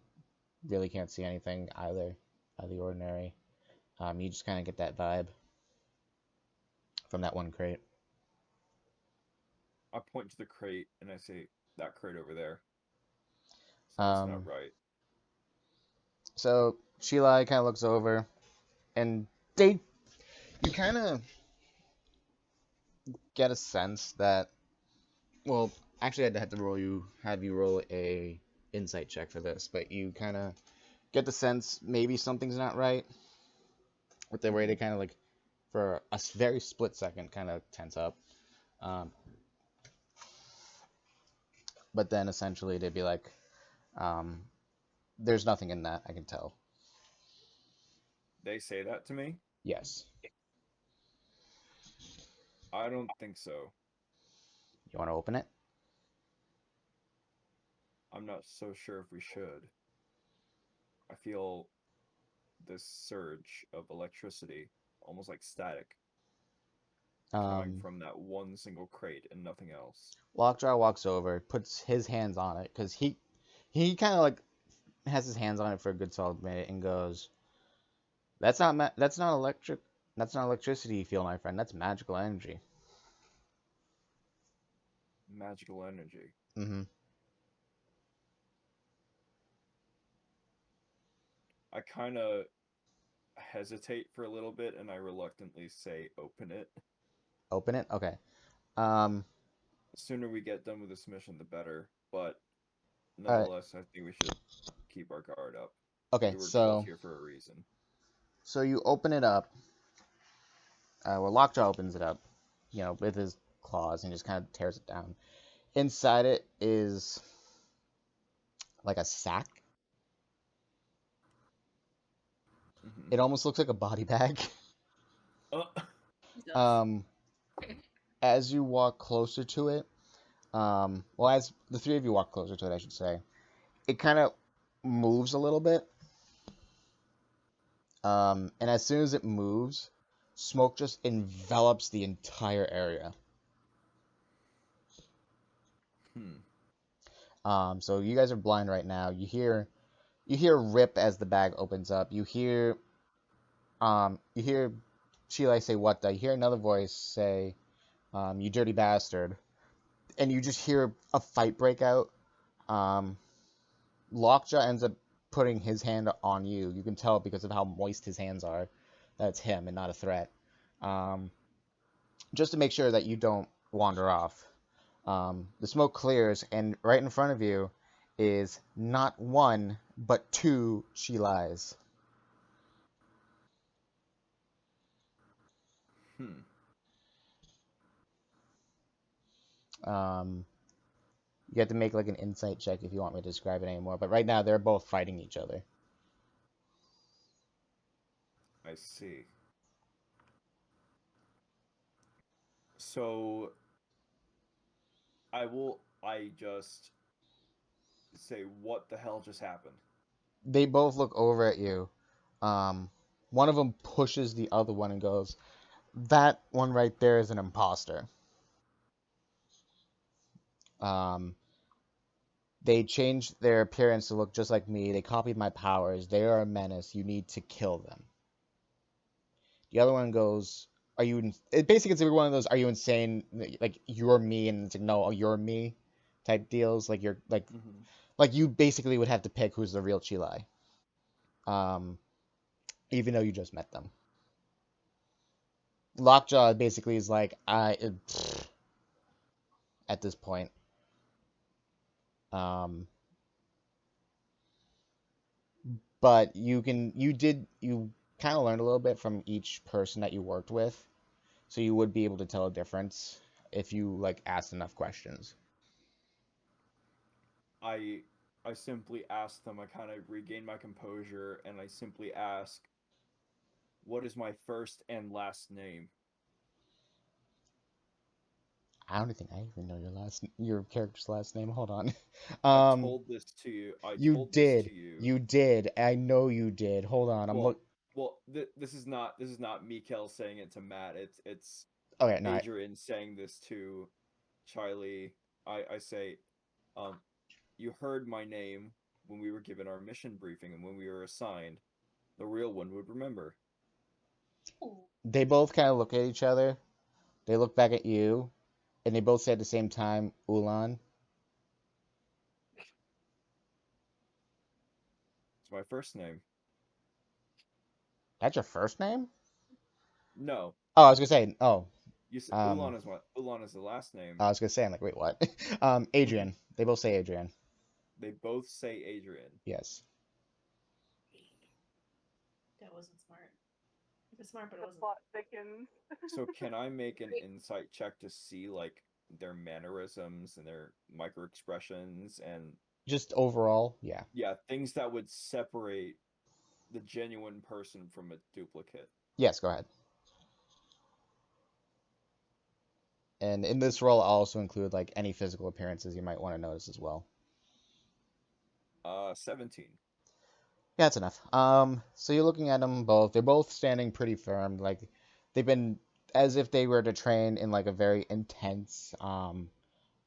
really can't see anything either out of the ordinary. You just kind of get that vibe from that one crate. I point to the crate and I say, "That crate over there. Something's not Um, right." so Sheila kind of looks over, and they, you kind of get a sense that, well, actually, I'd have to have you roll a insight check for this, but you kind of get the sense maybe something's not right with the way Hmm. they kind of like, for a very split second, kind of tense up. Um, but then essentially they'd be like, um, there's nothing in that, I can tell. They say that to me. Yes. I don't think so. You want to open it? I'm not so sure if we should. I feel this surge of electricity, almost like static, coming Um, from that one single crate and nothing else. Lockjaw walks over, puts his hands on it, because he kind of like has his hands on it for a good solid minute and goes, that's not electric, that's not electricity you feel, my friend. That's magical energy." Magical energy. Mm-hmm. I kind of hesitate for a little bit and I reluctantly say, "Open it." Open it. Okay. Um. The sooner we get done with this mission, the better. But All right. nonetheless, I think we should keep our guard up. Okay. We were called So here for a reason. you open it up. Well, Lockjaw opens it up, with his claws and just kind of tears it down. Inside it is like a sack. Hmm. It almost looks like a body bag. Uh, Jesus. Um, as you walk closer to it, well, as the three of you walk closer to it, I should say, it kind of moves a little bit. And as soon as it moves, smoke just envelops the entire area. hmm. So you guys are blind right now. You you hear a rip as the bag opens up. You hear Sheila say, "What the?" You hear another voice say, "You dirty bastard," and you just hear a fight break out. Um, Lockjaw ends up putting his hand on you. You can tell because of how moist his hands are that it's him and not a threat. Um, just to make sure that you don't wander off. The smoke clears, and right in front of you is not one, but two Shilais. Hmm. Um, you have to make like an insight check if you want me to describe it anymore. But right now, they're both fighting each other. I see. So I just say, what the hell just happened? They both look over at you. Um, one of them pushes the other one and goes, "That one right there is an imposter." Um, they changed their appearance to look just like me. They copied my powers. They are a menace. You need to kill them. The other one goes, "Are you?" It basically it's one of those, "Are you insane?" Like you're me, and it's like, "No, you're me," type deals. Like you're Mm-hmm. like you basically would have to pick who's the real Chilai. Um, even though you just met them. Lockjaw basically is like at this point. Um, but you kind of learned a little bit from each person that you worked with, so you would be able to tell a difference if you like asked enough questions. I I simply ask them. I kind of regain my composure, and I simply ask, "What is my first and last name?" I don't think I even know your character's last name. Hold on. I Um, told this to you. I you told this to did. you. You did. I know you did. Hold on. I'm Well, look. this is not Mikael saying it to Matt. It's Okay, no. Adrian saying this to Charlie. I say, um, you heard my name when we were given our mission briefing and when we were assigned. The real one would remember. Ooh. They both kind of look at each other. They look back at you, and they both say at the same time, "Ulan." It's my first name. That's your first name? No, Oh, I was gonna say. Oh, you said um, Ulan is the last name. I was gonna say. I'm like, wait, what? Mm-hmm. Adrian. They both say Adrian. They both say Adrian. Yes. That wasn't smart. It was smart, but it The wasn't. plot thickens. So can I make an insight check to see like their mannerisms and their micro expressions and Just overall, yeah. yeah, things that would separate the genuine person from a duplicate. Yes, go ahead. And in this role, I'll also include like any physical appearances you might want to notice as well. 17. Yeah, that's enough. So you're looking at them both. They're both standing pretty firm. Like they've been as if they were to train in like a very intense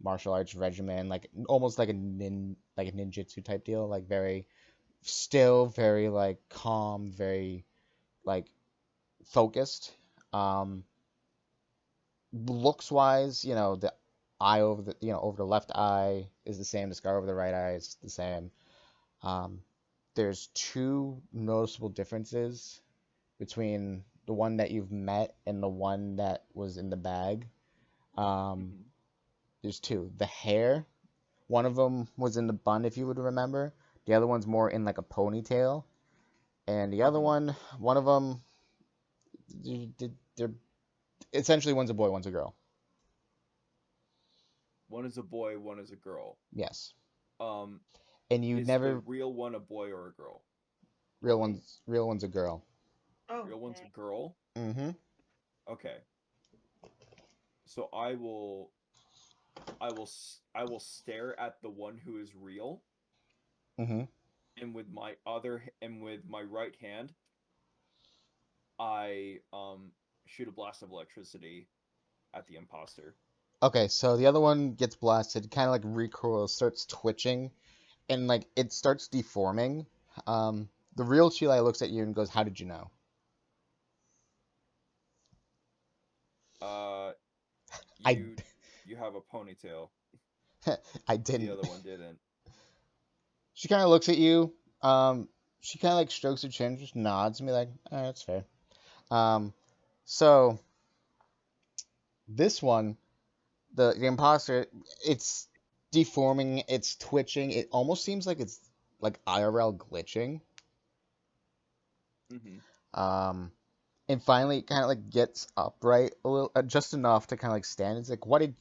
martial arts regimen, like almost like a ninjutsu type deal. Like very still, very like calm, very like focused. Um, Looks wise, the eye over over the left eye is the same. The scar over the right eye is the same. Um, there's two noticeable differences between the one that you've met and the one that was in the bag. Um, Mm-hmm. there's two. The hair, one of them was in the bun, if you would remember. The other one's more in like a ponytail. And the other Mm-hmm. one of them, they're essentially one's a boy, one's a girl. One is a boy, one is a girl. Yes. Um, And you is the never real one a boy or a girl? Boy. real one's a girl. Oh, Real one's a dang. girl? Mm-hmm. Okay. So I will stare at the one who is real, Mm-hmm. and with my right hand, I shoot a blast of electricity at the imposter. Okay, so the other one gets blasted, kind of like recoils, starts twitching, and like it starts deforming. The real Chile looks at you and goes, "How did you know?" Uh, I you have a ponytail. I The didn't. other one didn't. She kind of looks at you. She kind of like strokes her chin, just nods and be like, "All right, that's fair." Um, so this one, the imposter, it's deforming, it's twitching. It almost seems like it's like IRL glitching. Mm-hmm. Um, and finally, it kind of like gets upright a little, just enough to kind of like stand. It's like, what did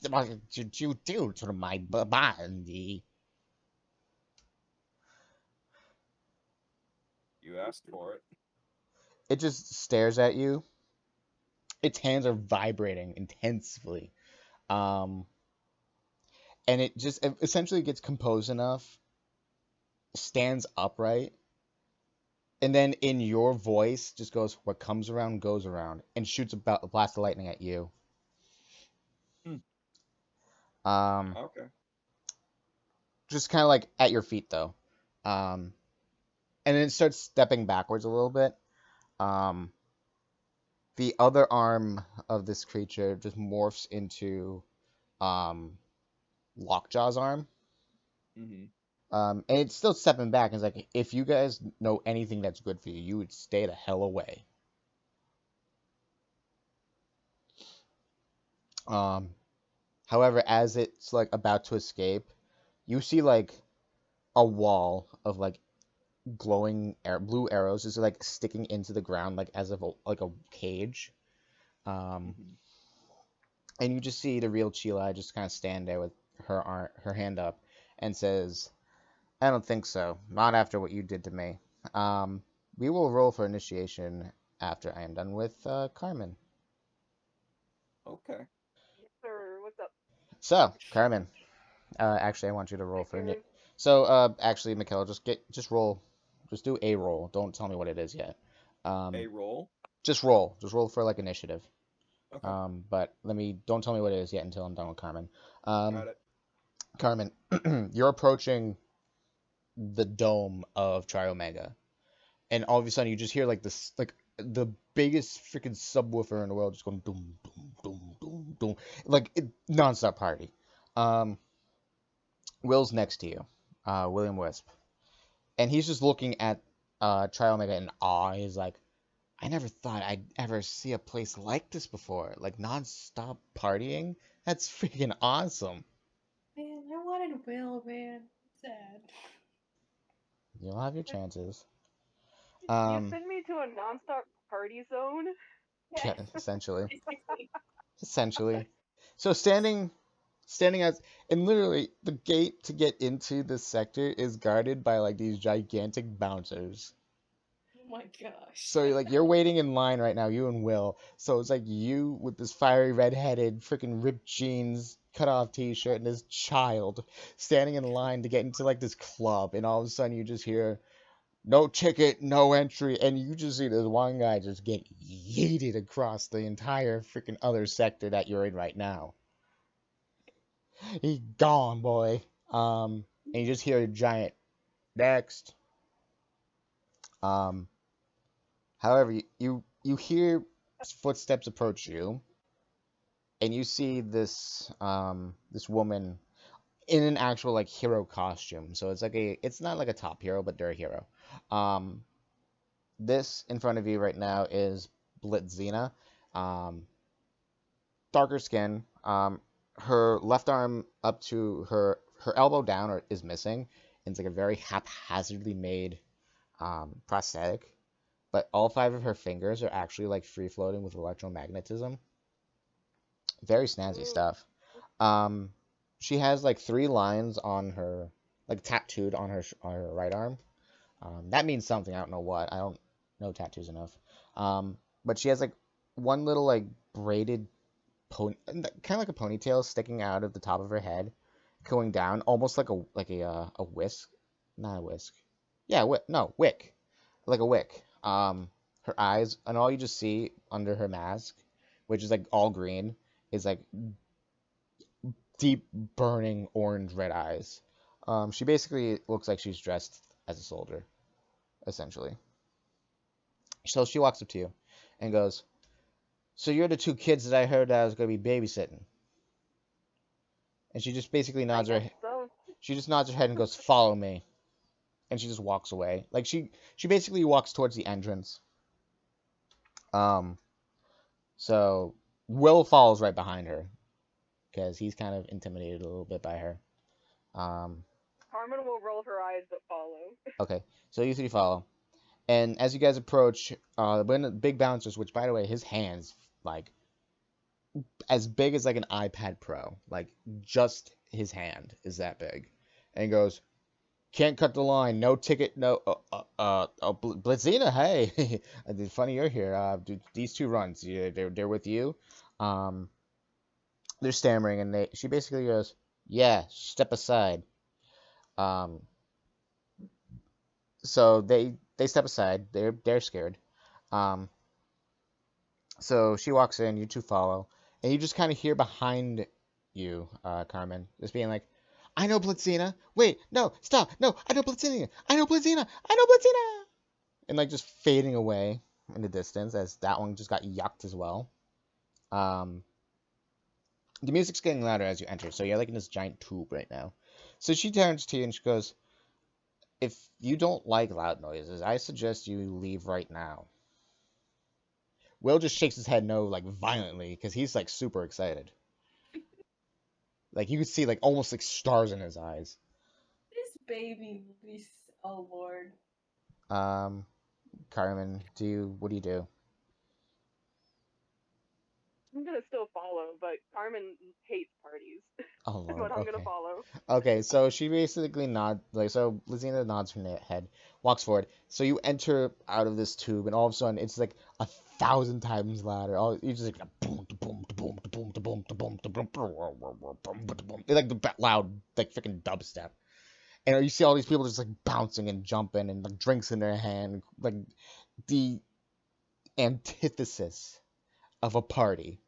you do to my body? You asked for it. It just stares at you. Its hands are vibrating intensely. Um, and it just essentially gets composed enough, stands upright, and then in your voice just goes, "What comes around goes around," and shoots a blast of lightning at you. Hmm. Um, Okay. just kind of like at your feet though. And then it starts stepping backwards a little bit. Um, the other arm of this creature just morphs into um, Lockjaw's arm. Mm-hmm. And it's still stepping back. And it's like, if you guys know anything that's good for you, you would stay the hell away. Um, However, as it's like about to escape, you see like a wall of like blue arrows just like sticking into the ground like as if like a cage. Um, Mm-hmm. and you just see the real Chila just kind of stand there with her hand up and says, "I don't think so. Not after what you did to me. Um, we will roll for initiation after I am done with Carmen." Okay. Yes, sir. What's up? So, Carmen, actually, I want you to roll Hi, for Karen. So, actually, Michaela, just roll, just do a roll. Don't tell me what it is yet. A Um, roll. just roll for like initiative. Okay. But don't tell me what it is yet until I'm done with Carmen. Um, Got it. Carmen, you're approaching the dome of Triomega, and all of a sudden you just hear like this, like the biggest freaking subwoofer in the world, just going doom, doom, doom, doom, doom, like nonstop party. Um, Will's next to you, William Wisp, and he's just looking at Triomega in awe. He's like, "I never thought I'd ever see a place like this before, like nonstop partying. That's freaking awesome." Man, I wanted Will, man. Sad. You'll have your chances. You Um, send me to a non-stop party zone. yeah, Yes. essentially, Basically. essentially. So standing as and literally the gate to get into this sector is guarded by like these gigantic bouncers. Oh my gosh. So like you're waiting in line right now, you and Will. So it's like you with this fiery red-headed, freaking ripped jeans, cut off t-shirt, and this child standing in line to get into like this club, and all of a sudden you just hear no ticket, no entry, and you just see this one guy just get yeeted across the entire freaking other sector that you're in right now. He gone, boy. And you just hear a giant next. Um, However, you hear footsteps approach you, and you see this woman in an actual like hero costume. So it's not like a top hero, but they're a hero. Um, this in front of you right now is Blitzina. Um, Darker skin. Her left arm up to her elbow down is missing. And it's like a very haphazardly made prosthetic. But all five of her fingers are actually like free floating with electromagnetism. Very snazzy Ooh. stuff. Um, she has like three lines on her, like tattooed on her right arm. That means something. I don't know what. I don't know tattoos enough. But she has like one little like braided kind of like a ponytail sticking out of the top of her head, going down almost like a whisk, not a whisk. Yeah, no wick, like a wick. Her eyes and all you just see under her mask, which is like all green, is like deep burning orange red eyes. She basically looks like she's dressed as a soldier. essentially. So she walks up to you and goes, "So you're the two kids that I heard that I was going to be babysitting?" And she just basically I nods guess her so. she just nods her head and goes, "Follow me." And she just walks away. Like she basically walks towards the entrance. Um so Will follows right behind her because he's kind of intimidated a little bit by her. Um Carmen will roll her eyes but follow. okay. So you three follow. And as you guys approach, when the big bouncers, which by the way, his hands like as big as like an iPad Pro, like just his hand is that big, and he goes, "Can't cut the line, no ticket, no." Blitzina, hey, it's funny you're here. These two runs, they're with you. Um, they're stammering, and she basically goes, "Yeah, step aside." Um, so they step aside. They're scared. Um, So she walks in, you two follow, and you just kind of hear behind you, Carmen, just being like, "I know Blitzina. Wait, no, stop. No, I know Blitzina. I know Blitzina. I know Blitzina." And like just fading away in the distance as that one just got yucked as well. Um, the music's getting louder as you enter, so you're like in this giant tube right now. So she turns to you and she goes, "If you don't like loud noises, I suggest you leave right now." Will just shakes his head no, like violently, because he's like super excited. Like you could see like almost like stars in his eyes. This baby will be. Oh Lord. Um, Carmen, what do you do? I'm gonna still follow, but Carmen hates parties. Oh Lord, But I'm gonna okay. follow. Okay, so she basically so Lizina nods her head, walks forward. So you enter out of this tube, and all of a sudden it's like 1,000 times louder. All you just like boom, boom, boom, boom, boom, boom, boom, boom. It's like the loud, like freaking dubstep. And you see all these people just like bouncing and jumping and like drinks in their hand, like the antithesis of a party.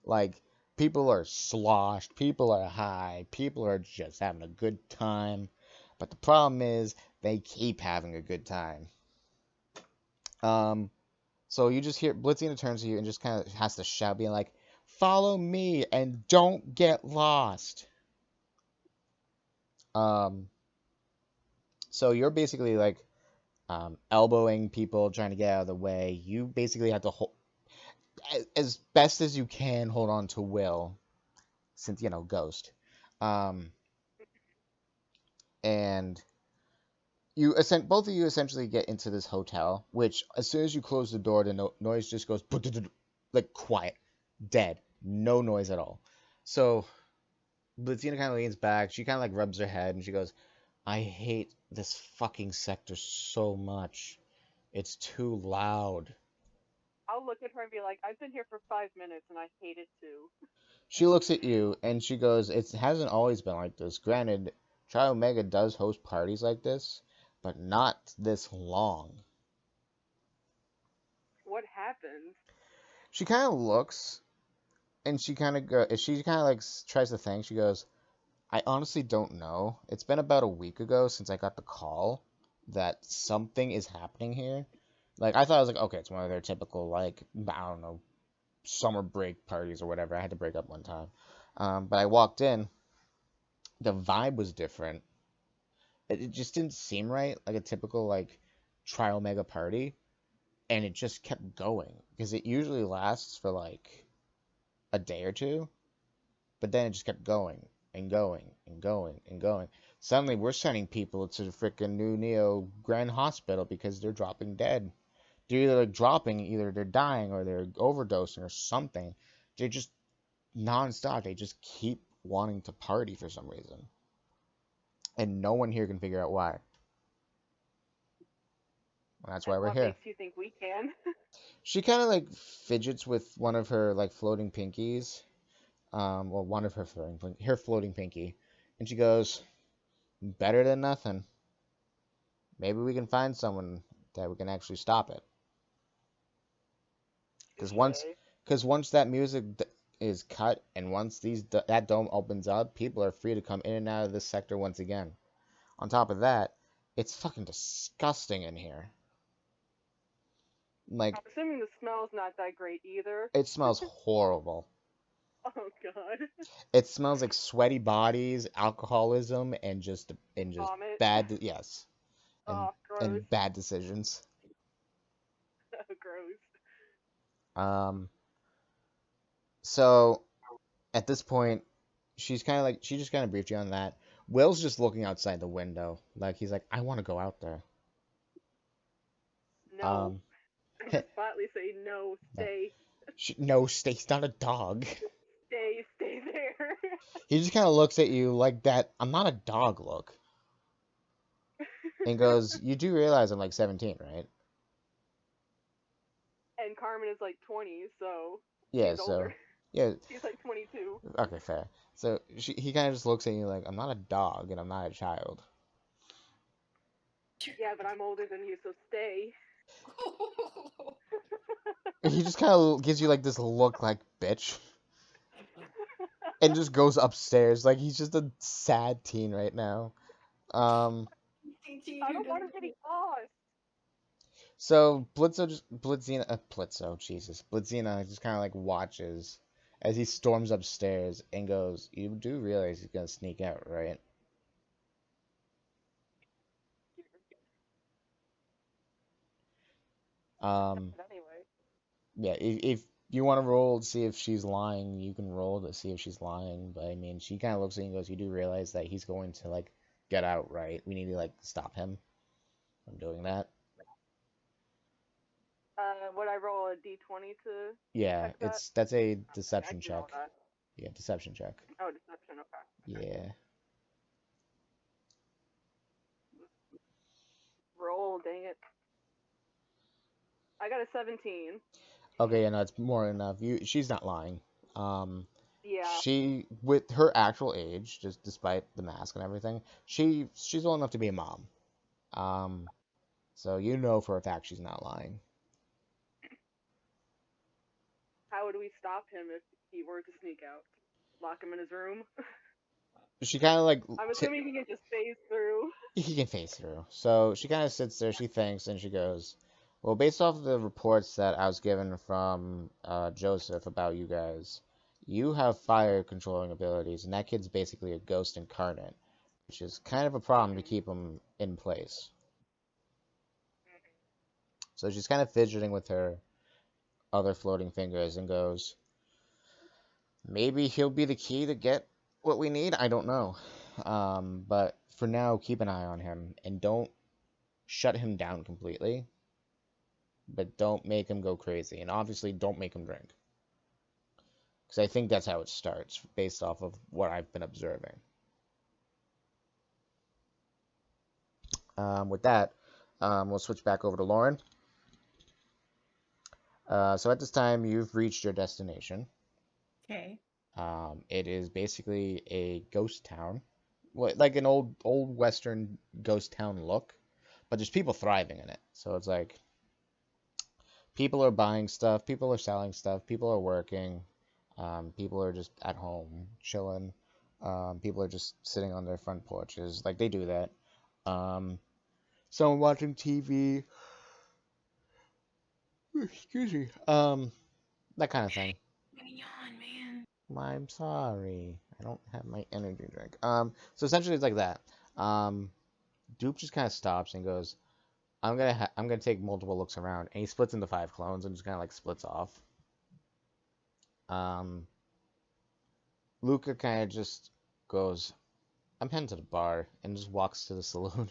Like people are sloshed, people are high, people are just having a good time. But the problem is they keep having a good time. Um, so you just hear Blitzina turns to you and just kind of has to shout, being like, "Follow me and don't get lost." Um, so you're basically like elbowing people, trying to get out of the way. You basically have to hold as best as you can hold on to Will, since Ghost. Um, and both of you essentially get into this hotel, which as soon as you close the door, the noise just goes like quiet, dead, no noise at all. So Blitzina kind of leans back. She kind of like rubs her head and she goes, "I hate this fucking sector so much. It's too loud." I'll look at her and be like, I've been here for 5 minutes and I hate it too. She looks at you and she goes, "It hasn't always been like this. Granted, Tri Omega does host parties like this, but not this long." What happened? She kind of looks and she kind of like tries to think. She goes, "I honestly don't know. It's been about a week ago since I got the call that something is happening here. Like I thought I was like, okay, it's one of their typical like I don't know summer break parties or whatever. I had to break up one time, but I walked in. The vibe was different. It just didn't seem right, like a typical like Tri Omega party, and it just kept going because it usually lasts for like a day or two, but then it just kept going and going and going and going. Suddenly, we're sending people to the freaking new Neo Grand Hospital because they're dropping dead. They're either like dropping, either they're dying or they're overdosing or something. They're just nonstop. They just keep wanting to party for some reason, and no one here can figure out why. And that's why And we're what here. makes you think we can? She kind of like fidgets with one of her like floating pinkies. Well, one of her floating pinky, and she goes, "Better than nothing. Maybe we can find someone that we can actually stop it. Because once, Touche. because once that is cut, and once that dome opens up, people are free to come in and out of this sector once again. On top of that, it's fucking disgusting in here." Like I'm assuming the smell's not that great either. it smells horrible. Oh god. It smells like sweaty bodies, alcoholism, and just Vomit. yes, and Oh, gross. bad decisions. Gross. Um, so at this point, she's kind of like she just kind of briefed you on that. Will's just looking outside the window, like he's like, I want to go out there. No. Um, I'm just flatly saying no, no, stay. no, Stacy's not a dog. Stay there. He just kind of looks at you like that. I'm not a dog look, and goes, you do realize I'm like 17, right? And Carmen is like 20, so Yeah, she's older. so yeah, She's like 22. okay, fair. So he kind of just looks at you like, I'm not a dog and I'm not a child. Yeah, but I'm older than you, so stay. He just kind of gives you like this look like bitch and just goes upstairs like he's just a sad teen right now. Um, I don't want to get lost. so Blitzina just kind of like watches as he storms upstairs and goes, you do realize he's gonna sneak out, right? Um, But anyway. yeah, if you want to roll to see if she's lying, you can roll to see if she's lying. But I mean, she kind of looks at you and goes, "You do realize that he's going to like get out, right? We need to like stop him from doing that." Would I roll a d20 to Yeah, check that? that's a Okay, I deception can roll check. that. Yeah, deception check. Oh, deception, okay. Yeah. Roll, dang it. I got a 17. Okay, yeah, no, it's more than enough. She's not lying. Yeah. She, with her actual age, just despite the mask and everything, she's old enough to be a mom. So you know for a fact she's not lying. How would we stop him if he were to sneak out? Lock him in his room? She kind of like I'm assuming he can just phase through. he can phase through. So she kind of sits there, she thinks, and she goes, well, based off of the reports that I was given from Joseph about you guys, you have fire controlling abilities, and that kid's basically a ghost incarnate, which is kind of a problem to keep him in place. So she's kind of fidgeting with her other floating fingers and goes, maybe he'll be the key to get what we need. I don't know. But for now, keep an eye on him and don't shut him down completely. But don't make him go crazy. And obviously, don't make him drink. Because I think that's how it starts, based off of what I've been observing. With that, we'll switch back over to Lauren. So at this time, you've reached your destination. Okay. It is basically a ghost town, like an old Western ghost town look, but there's people thriving in it. So it's like people are buying stuff, people are selling stuff, people are working, people are just at home chilling, people are just sitting on their front porches, like they do that. Someone watching TV, excuse me, that kind of thing. I'm gonna yawn, man. I'm sorry. I don't have my energy drink. So essentially it's like that. Dupe just kind of stops and goes, I'm gonna take multiple looks around, and he splits into 5 clones and just kind of like splits off. Luca kind of just goes, I'm heading to the bar, and just walks to the saloon.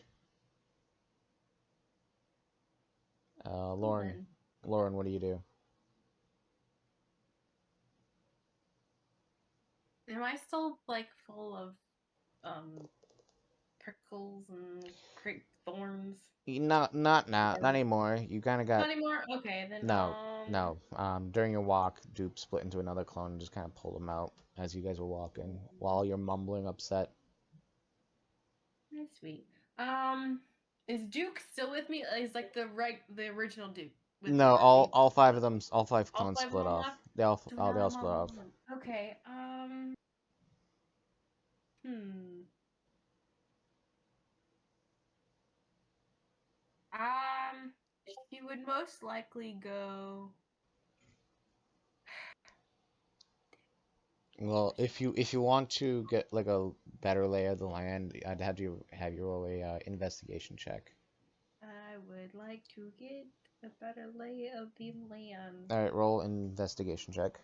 Lauren, what do you do? Am I still like full of prickles and thorns? Not anymore. You kind of got Not anymore. Okay, then no. During your walk, Dupe split into another clone and just kind of pulled him out as you guys were walking, while you're mumbling upset. That's sweet. Is Duke still with me? Is like the original Duke? With No, me, or all 5 of them, all 5 all clones five of split them off. left? They all So oh, now they all I'm split all off. alone. Okay. Hmm. She He would most likely go. Well, if you want to get like a better lay of the land, I'd have you roll a investigation check. I would like to get a better lay of the land. All right, roll an investigation check.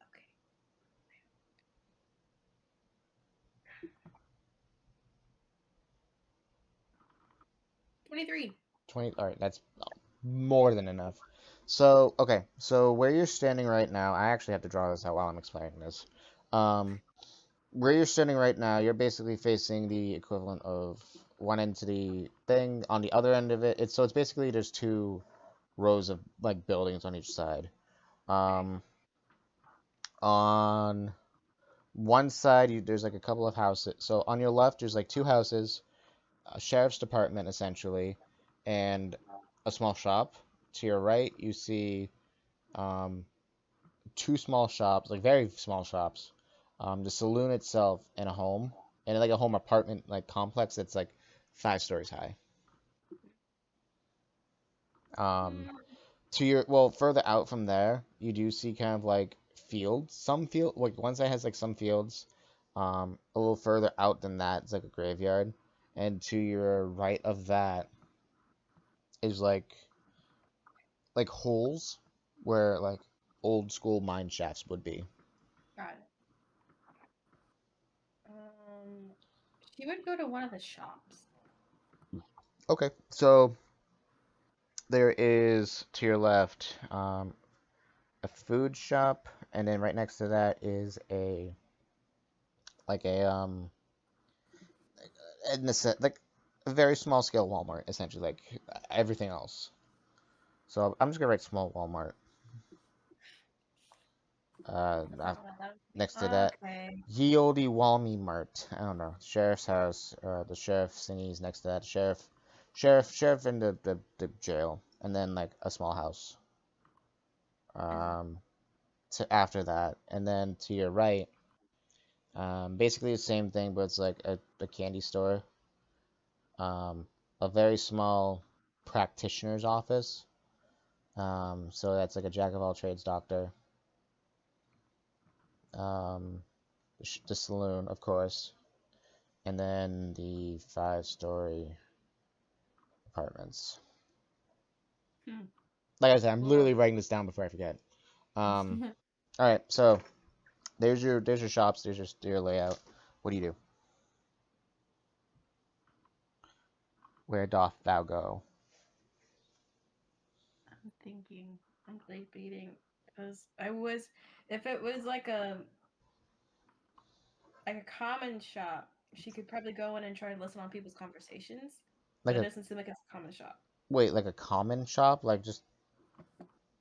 Okay. 23. 20. All right, that's more than enough. So, okay, so where you're standing right now, I actually have to draw this out while I'm explaining this. Where you're standing right now, you're basically facing the equivalent of one end to the thing. On the other end of it, it's basically there's two rows of like buildings on each side. Um, on one side, there's like a couple of houses. So on your left, there's like two houses, a sheriff's department essentially, and a small shop. To your right, you see um, two small shops, like very small shops, the saloon itself, and a home, and like a home apartment like complex that's like 5 stories high. Um, to your well, further out from there, you do see kind of like fields. Some field like one side has like some fields. A little further out than that, it's like a graveyard, and to your right of that is like holes where like old school mine shafts would be. Got it. She would go to one of the shops. Okay, so there is to your left a food shop, and then right next to that is a like a like a very small scale Walmart, essentially, like everything else. So I'm just gonna write small Walmart. Next to that, Okay. Ye Olde Walmy Mart. I don't know. Sheriff's house. The sheriff thingy's next to that. Sheriff in the jail, and then like a small house. Um, to after that, and then to your right, basically the same thing, but it's like a candy store. Um, a very small practitioner's office. So that's like a jack of all trades doctor. Um, the saloon, of course, and then the 5 story apartments. Like I said, I'm literally writing this down before I forget. All right, so there's your shops, there's your layout. What do you do? Where doth thou go? I'm thinking. I'm debating because if it was like a common shop, she could probably go in and try to listen on people's conversations. Like But it a doesn't seem like it's a common shop. wait, like a common shop, like just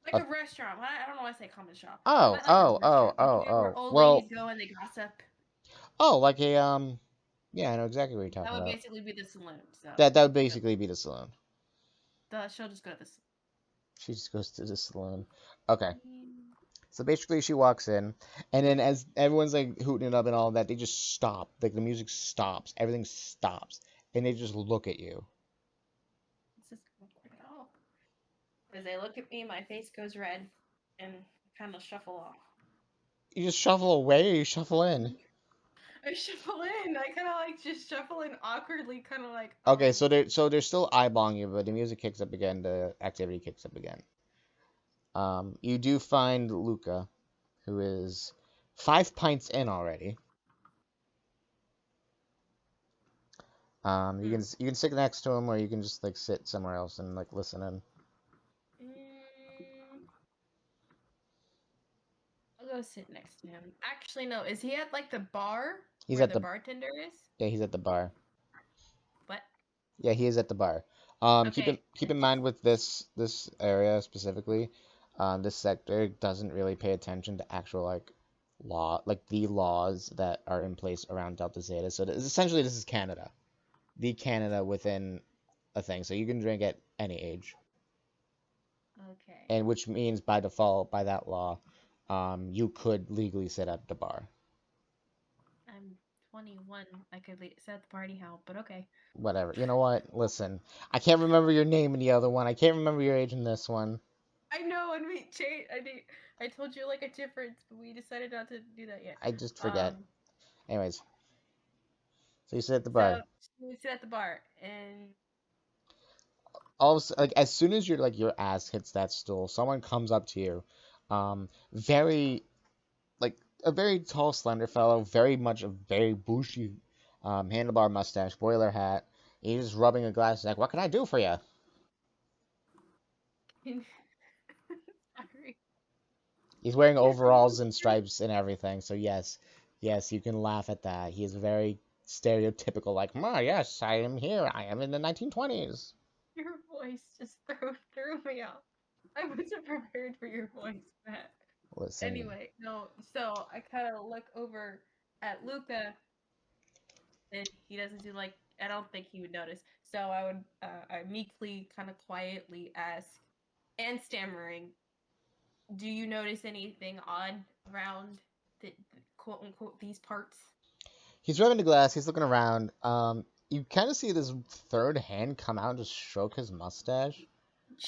Like a a restaurant. I don't know why I say common shop. oh But like a oh oh restaurant. Like oh you know where oh old well ladies go and they gossip. like a yeah, I know exactly what you're That talking would about. basically be the saloon. So That would basically be the saloon. she'll just go to the She just goes to the saloon. Okay. So basically, she walks in, and then as everyone's like hooting it up and all of that, they just stop. Like the music stops, everything stops, and they just look at you. As they look at me, my face goes red and kind of shuffle off. You just shuffle away, or you shuffle in. I shuffle in. I kind of like just shuffle in awkwardly, kind of like. Okay, so they're still eyeballing you, but the music kicks up again. The activity kicks up again. You do find Luca, who is 5 pints in already. You can sit next to him, or you can just like sit somewhere else and like listen in. I'll go sit next to him. Actually, no. Is he at like the bar He's where at the the bartender is? Yeah, he's at the bar. What? Yeah, he is at the bar. Okay. Keep in mind with this area specifically, this sector doesn't really pay attention to actual like the laws that are in place around Delta Zeta. So essentially, this is Canada, the Canada within a thing. So you can drink at any age, Okay. and which means by default, by that law, you could legally sit at the bar. I'm 21. I could sit at the party how, but okay. Whatever. You know what? Listen, I can't remember your name in the other one. I can't remember your age in this one. I know, and we changed. I told you like a difference, but we decided not to do that yet. I just forget. Um, Anyways, so you sit at the so bar. we sit at the bar, and Like as soon as your ass hits that stool, someone comes up to you, very like a very tall, slender fellow, very much a very bushy, handlebar mustache, boiler hat. He's just rubbing a glass. He's like, "What can I do for you?" sorry. He's wearing He's overalls and stripes and everything. So yes, yes, you can laugh at that. He is very stereotypical, like, "Ma, yes, I am here. I am in the 1920s." Your voice just threw me off. I wasn't prepared for your voice, Matt. Listen, Anyway, no. So I kind of look over at Luca, and he doesn't do like. I don't think he would notice. So I meekly, kind of quietly ask, and stammering, "Do you notice anything odd around the quote unquote these parts?" he's rubbing the glass. He's looking around. You kind of see this third hand come out and just stroke his mustache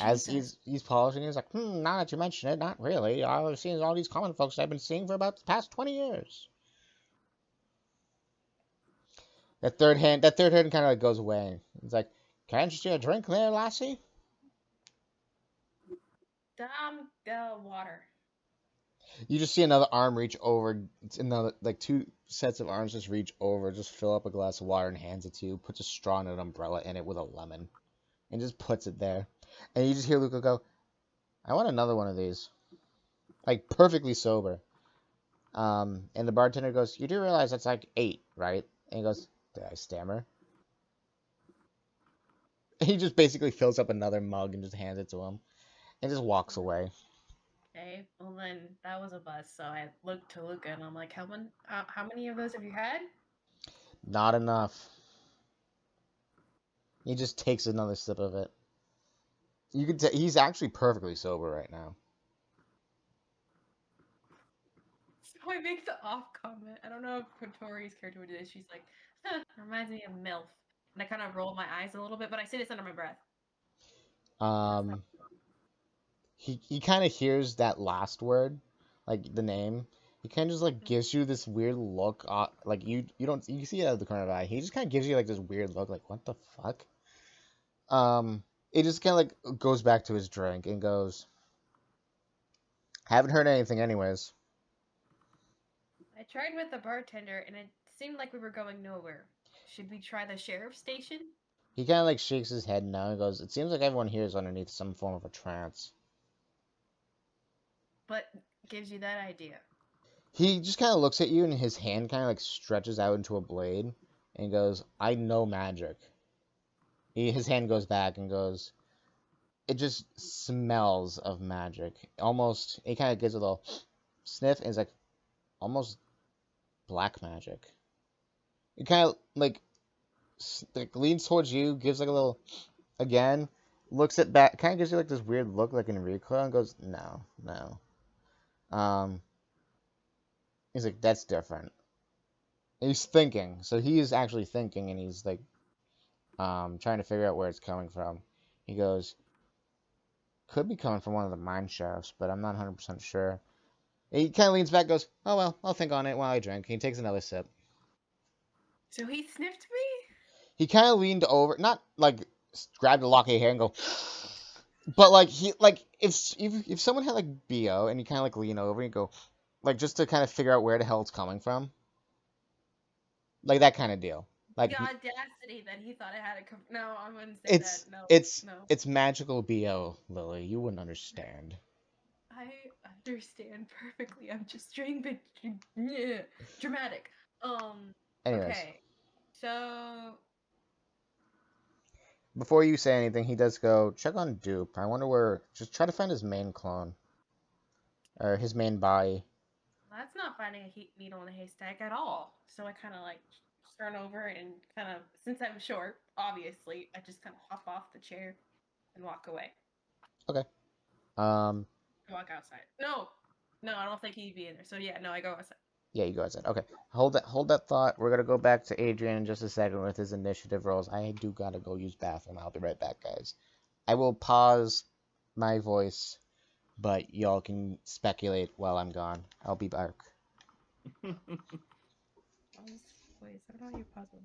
as Jesus. he's polishing. He's like, now that you mention it, not really. All I've seen is all these common folks I've been seeing for about the past 20 years. That third hand kind of like goes away. He's like, can't you see a drink there, lassie? The water. You just see another arm reach over. It's another like two sets of arms just reach over, just fill up a glass of water and hands it to you. Puts a straw and an umbrella in it with a lemon, and just puts it there. And you just hear Luca go, "I want another one of these." Like perfectly sober. And the bartender goes, "You do realize that's like 8, right?" And he goes, "Did I stammer?" He just basically fills up another mug and just hands it to him, and just walks away. Okay, well then that was a bust. So I looked to Luca and I'm like, how many of those have you had? Not enough. He just takes another sip of it. You could he's actually perfectly sober right now. So I make the off comment. I don't know if Kotori's character would do this. She's like, reminds me of MILF. And I kind of roll my eyes a little bit, but I say this under my breath. Um, he kind of hears that last word, like the name. He kind of just like gives you this weird look. Like you don't you see it out of the corner of the eye. He just kind of gives you like this weird look, like what the fuck. It just kind of like goes back to his drink and goes, haven't heard anything anyways. I tried with the bartender and it seemed like we were going nowhere. Should we try the sheriff's station? He kind of like shakes his head now and goes, it seems like everyone here is underneath some form of a trance. But gives you that idea. He just kind of looks at you and his hand kind of like stretches out into a blade and goes, I know magic. His hand goes back and goes, it just smells of magic. Almost, he kind of gives a little sniff and is like, almost black magic. He kind of like leans towards you, gives like a little, again, looks at back, kind of gives you like this weird look like in recoil and goes, no, no. Um, he's like, that's different. And he's thinking, so he is actually thinking, and he's like, trying to figure out where it's coming from. He goes, could be coming from one of the mine shafts, but I'm not 100% sure. And he kind of leans back, goes, oh well, I'll think on it while I drink. He takes another sip. So he sniffed me? He kind of leaned over, not like grabbed a lock of your hair and go, but like he like if someone had like bo and you kind of like lean over and go, like just to kind of figure out where the hell it's coming from, like that kind of deal. Like The audacity that he thought I had a. No, I wouldn't say it's that. No, it's no. it's magical bo, Lily. You wouldn't understand. I understand perfectly. I'm just trying to yeah, dramatic. Anyways, Okay. So before you say anything, he does go check on Dupe. I wonder where. Just try to find his main clone or his main body. that's not finding a needle in a haystack at all. So I kind of like turn over and kind of, since I'm short, obviously, I just kind of hop off the chair and walk away. Okay. Um. I walk outside. No, I don't think he'd be in there. So yeah, no, I go outside. Yeah, you go outside. Okay, hold that thought. We're gonna go back to Adrian in just a second with his initiative rolls. I do gotta go use bathroom. I'll be right back, guys. I will pause my voice, but y'all can speculate while I'm gone. I'll be back. Pause voice. I don't know how you pause them.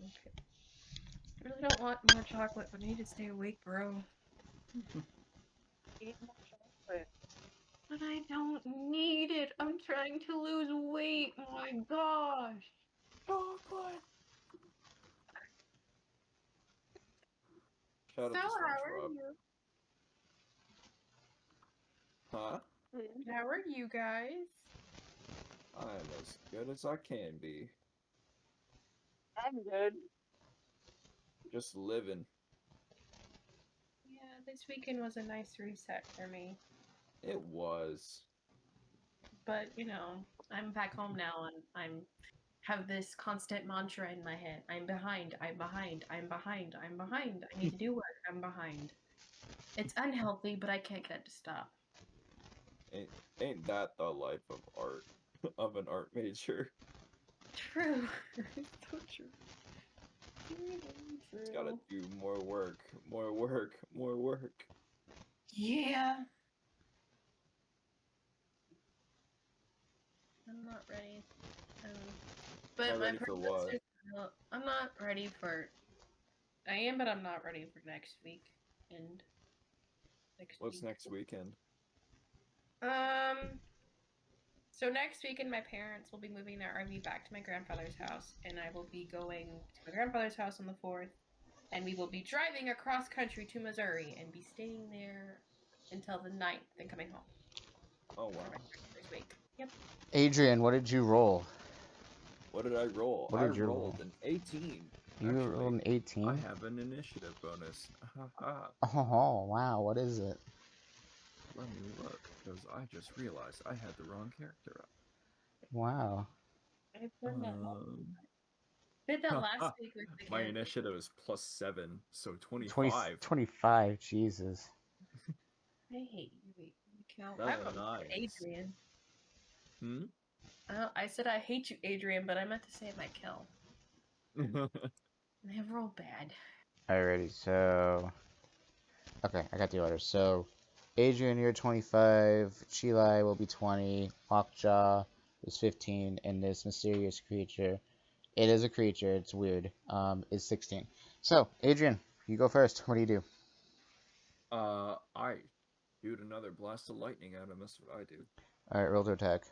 Okay. I really don't want more chocolate, but I need to stay awake, bro. Eat more chocolate. But I don't need it. I'm trying to lose weight. Oh my gosh. Chocolate. Shout So out to how are SpongeBob. you? Huh? How are you guys? I'm as good as I can be. I'm good. Just living. Yeah, this weekend was a nice reset for me. It was. But you know, I'm back home now and I'm have this constant mantra in my head. I'm behind, I'm behind, I'm behind, I'm behind. I need to do work, I'm behind. It's unhealthy, but I can't get it to stop. Ain't that the life of art? Of an art major? True. It's so true. It's gotta do more work, more work, more work. Yeah. I'm not ready. But Not my ready for purpose what? is I'm not ready for I am, but I'm not ready for next week and next What's week. next weekend? So next weekend my parents will be moving their RV back to my grandfather's house, and I will be going to my grandfather's house on the 4th, and we will be driving across country to Missouri and be staying there until the 9th and coming home Oh for wow. my grandfather's week. Yep. Adrian, what did you roll? What did I roll? What I did you roll? rolled an 18. You rolled an Actually, 18? I have an initiative bonus. Haha. Oh, wow, what is it? Let me look, because I just realized I had the wrong character up. Wow. I've done that. Um, Did that last week with the my kids. initiative is +7, so 20, 25. 25, Jesus. I hate you. Wait, you count. That's I'm nice. Adrian. Hmm? I said I hate you, Adrian, but I meant to say it might kill. They roll bad. Alrighty, so... Okay, I got the order. So, Adrian, you're 25, Chilai will be 20, Lockjaw is 15, and this mysterious creature, it is a creature, it's weird, is 16. So, Adrian, you go first. What do you do? I shoot another blast of lightning at him. That's what I do. Alright, roll to attack.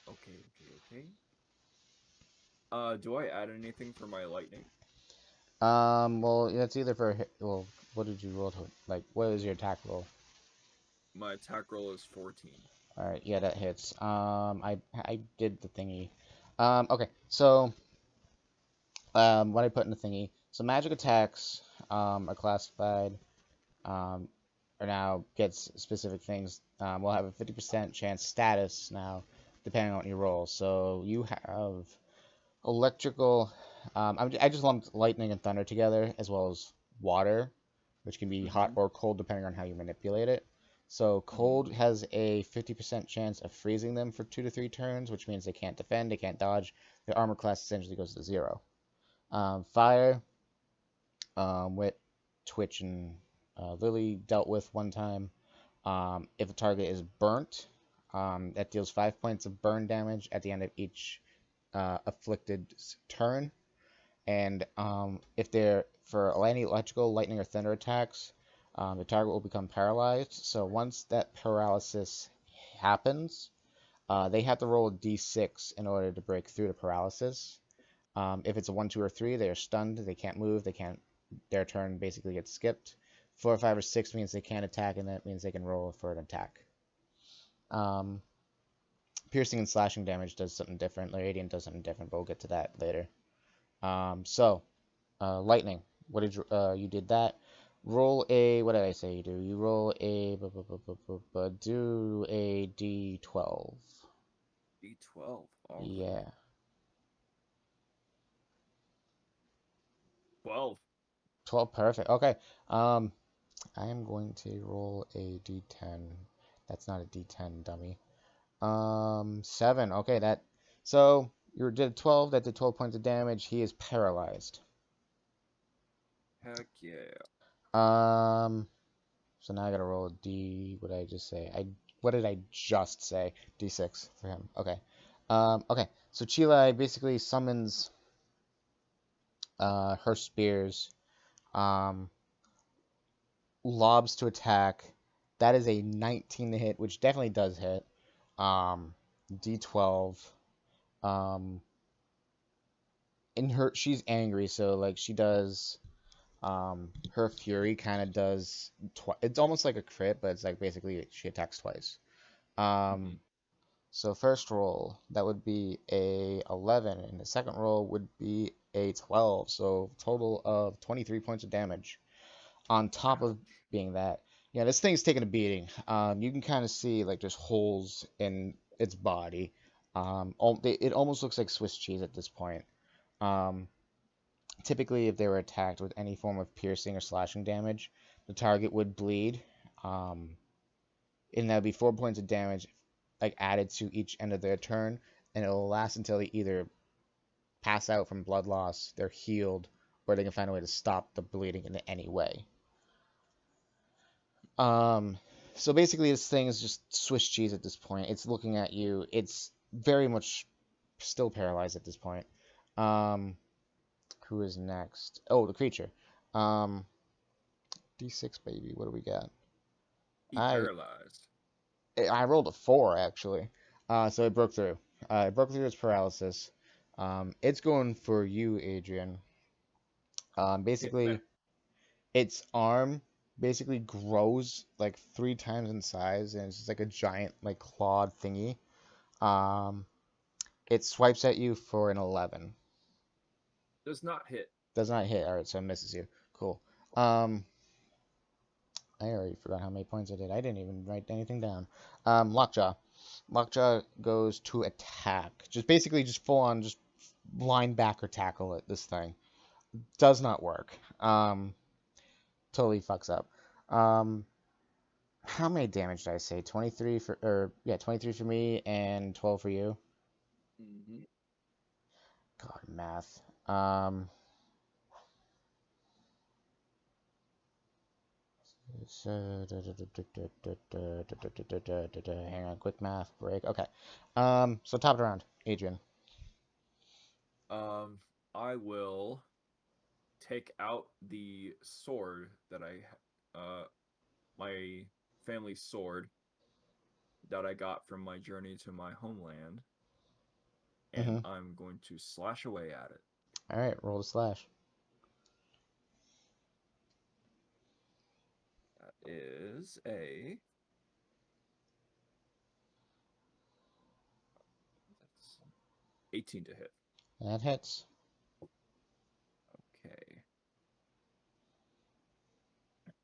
Okay. Do I add anything for my lightning? Well, it's either for, well, what did you roll to, like, what is your attack roll? My attack roll is 14. Alright, yeah, that hits. I did the thingy. Okay, so, what I put in the thingy. So magic attacks, are classified, or now gets specific things. We'll have a 50% chance status now, depending on what you roll. So you have electrical, I just lumped lightning and thunder together, as well as water, which can be hot or cold depending on how you manipulate it. So cold has a 50% chance of freezing them for 2 to 3 turns, which means they can't defend, they can't dodge. Their armor class essentially goes to 0. Fire, Wit, Twitch, and Lily dealt with one time. If a target is burnt, that deals 5 points of burn damage at the end of each afflicted turn. And if they're for any electrical, lightning, or thunder attacks, the target will become paralyzed. So once that paralysis happens, they have to roll a d6 in order to break through the paralysis. If it's a 1, 2, or 3, they are stunned. They can't move. They can't. Their turn basically gets skipped. 4, 5, or 6 means they can't attack, and that means they can roll for an attack. Piercing and slashing damage does something different. Radiant does something different, but we'll get to that later. Lightning. What did you did that? Roll a, what did I say you do? You roll a, do a d12. D12. All Yeah. right. 12. 12, perfect. Okay. I am going to roll a d10. That's not a d10, dummy. Seven. Okay, that. So you did 12. That did 12 points of damage. He is paralyzed. Heck yeah. Um. So now I gotta roll a D. What did I just say? What did I just say? D6 for him. Okay. Okay. So Chila basically summons her spears. Um. Lobs to attack. That is a 19 to hit, which definitely does hit. D12. Um. In her, she's angry, so like she does. Her fury kind of does. It's almost like a crit, but it's like basically she attacks twice. Um. Mhm. So first roll, that would be a 11, and the second roll would be a 12. So total of 23 points of damage. On top of Ouch. being that, yeah, this thing's taking a beating. You can kind of see like there's holes in its body. It almost looks like Swiss cheese at this point. Um, Typically, if they were attacked with any form of piercing or slashing damage, the target would bleed. Um, and that would be 4 points of damage like added to each end of their turn, and it will last until they either pass out from blood loss, they're healed, or they can find a way to stop the bleeding in any way. Um, so basically, this thing is just Swiss cheese at this point. It's looking at you. It's very much still paralyzed at this point. Um, who is next? Oh, the creature. Um, D6 baby. What do we got? He I paralyzed. I rolled a 4 actually. So it broke through. It broke through its paralysis. It's going for you, Adrian. Hit me. Basically, its arm basically grows like 3 times in size, and it's just like a giant like clawed thingy. Um, it swipes at you for an 11. Does not hit. Does not hit. All right, so it misses you. Cool. Um, I already forgot how many points I did. I didn't even write anything down. Lockjaw. Lockjaw goes to attack. Just basically just full on just linebacker tackle at this thing. Does not work. Totally fucks up. Um, how many damage did I say? 23 for, or yeah, 23 for me and 12 for you. Mm-hmm. God, math. So, hang on, quick math break. Okay. So top of the round, Adrian. Um, I will take out the sword that my family sword that I got from my journey to my homeland, and Mm-hmm. I'm going to slash away at it. All right, roll the slash. That is a 18 to hit. That hits. Okay.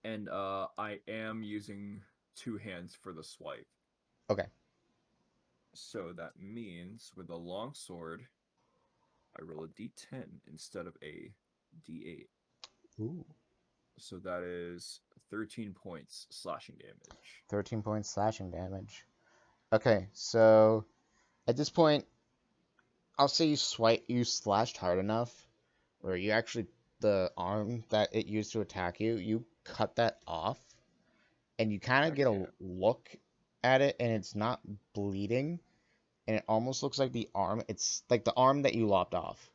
And I am using two hands for the swipe. Okay. So that means with a long sword, I roll a d10 instead of a d8. Ooh. So that is 13 points slashing damage. 13 points slashing damage. Okay, so at this point, I'll say you slashed hard enough where you actually, the arm that it used to attack you, you cut that off, and you kind of Heck get a yeah. look at it, and it's not bleeding, and it almost looks like the arm, it's like the arm that you lopped off.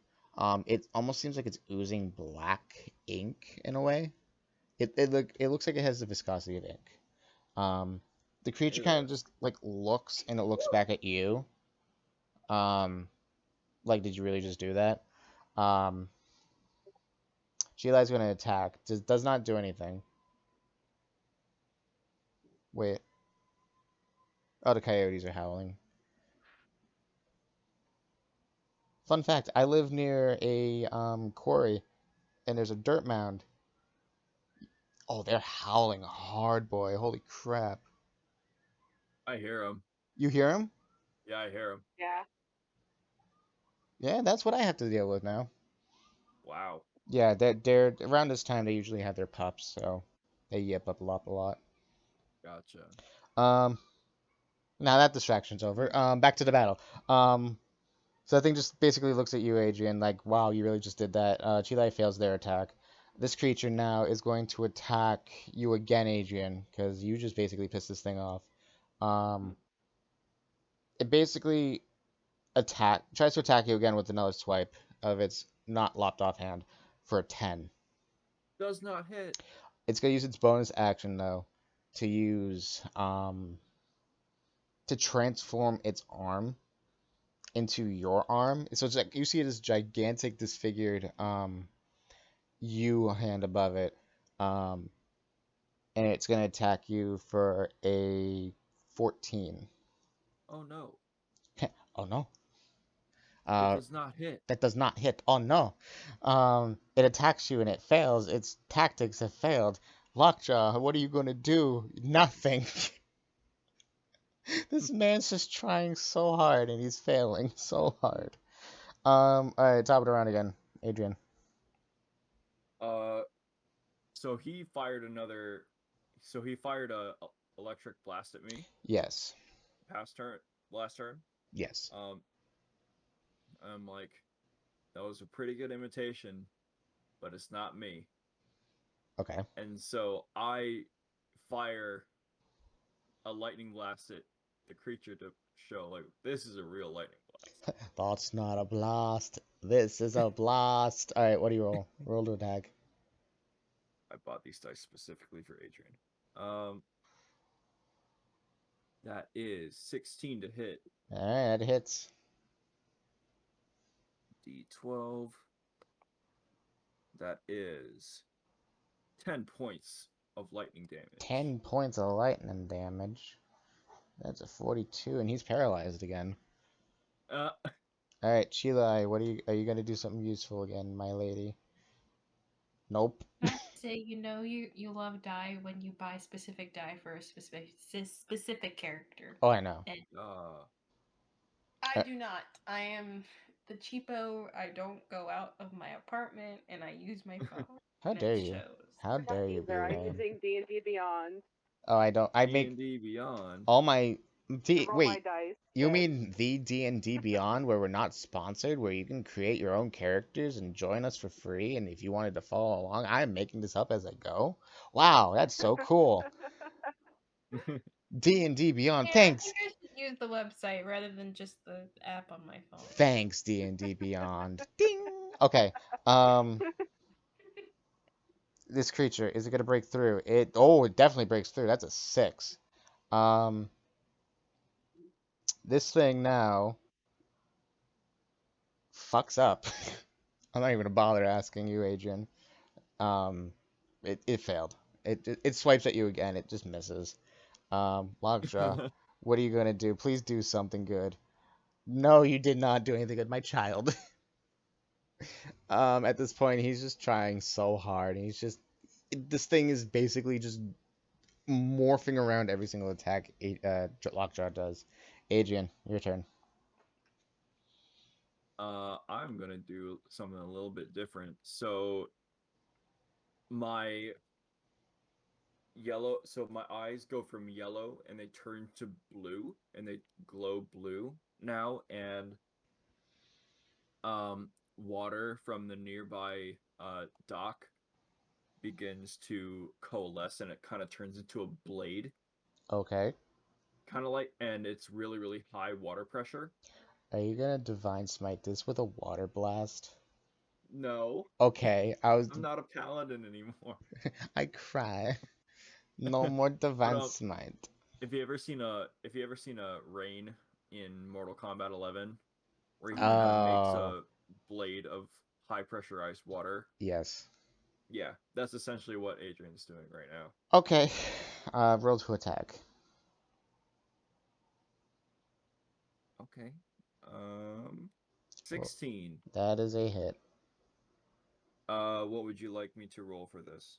It almost seems like it's oozing black ink in a way. It looks like it has the viscosity of ink. Um, the creature kind of Ew. just like looks, and it looks back at you. Um, like, did you really just do that? Um, Sheila's going to attack. Does not do anything. Wait. Oh, the coyotes are howling. Fun fact, I live near a quarry, and there's a dirt mound. Oh, they're howling hard, boy. Holy crap. I hear him. You hear them? Yeah, I hear him. Yeah. Yeah, that's what I have to deal with now. Wow. Yeah, they're around this time they usually have their pups, so they yip up a lot, a lot. Gotcha. Um, Now that distraction's over. Back to the battle. So I think just basically looks at you, Adrian, like, wow, you really just did that. Chile fails their attack. This creature now is going to attack you again, Adrian, because you just basically pissed this thing off. Um, it basically tries to attack you again with another swipe of its not lopped off hand for a 10. Does not hit. It's gonna use its bonus action though to use to transform its arm into your arm. So it's like you see this gigantic disfigured U hand above it. Um, and it's gonna attack you for a 14. Oh no. Oh no. It Uh, does not hit. that does not hit. Oh no. It attacks you and it fails. Its tactics have failed. Lockjaw, what are you gonna do? Nothing. This man's just trying so hard and he's failing so hard. Alright, top it around again. Adrian. So he fired another. So he fired a electric blast at me. Yes. Last turn. Yes. I'm like, that was a pretty good imitation, but it's not me. Okay. And so I fire a lightning blast at the creature to show, like, this is a real lightning blast. That's not a blast. This is a blast. Alright, what do you roll? Roll to attack. I bought these dice specifically for Adrian. That is 16 to hit. Alright, that hits. D12. That is 10 points of lightning damage. 10 points of lightning damage. That's a 42, and he's paralyzed again. Alright, Sheila, are you gonna do something useful again, my lady? Nope. I say, you love die when you buy specific die for a specific character. Oh, I know. And I do not. I am the cheapo. I don't go out of my apartment, and I use my phone. How and dare it you? shows. How dare you, Either. I'm B-Ray? using D&D Beyond Oh, I don't. I make D&D Beyond. all my to roll my wait. dice. You Yes. mean the D&D Beyond, where we're not sponsored, where you can create your own characters and join us for free, and if you wanted to follow along, I'm making this up as I go. Wow, that's so cool. D&D Beyond, yeah, thanks. I think I should use the website rather than just the app on my phone. Thanks, D&D Beyond. Ding. Okay. This creature, is it gonna break through? It definitely breaks through. That's a 6. This thing now fucks up. I'm not even gonna bother asking you, Adrian. It failed. It swipes at you again. It just misses. Lockjaw, what are you gonna do? Please do something good. No, you did not do anything good, my child. At this point, he's just trying so hard. And this thing is basically just morphing around every single attack Lockjaw does. Adrian, your turn. I'm gonna do something a little bit different. So my eyes go from yellow and they turn to blue and they glow blue now, and water from the nearby dock begins to coalesce and it kind of turns into a blade, Okay. kind of like, and it's really, really high water pressure. Are you gonna Divine Smite this with a Water Blast? No, Okay, I'm not a paladin anymore. I cry. No more Divine But, Smite. If you ever seen a Rain in Mortal Kombat 11, where he makes a blade of high pressurized water, Yes. yeah, that's essentially what Adrian's doing right now. Okay. Roll to attack. Okay. 16. That is a hit. What would you like me to roll for this?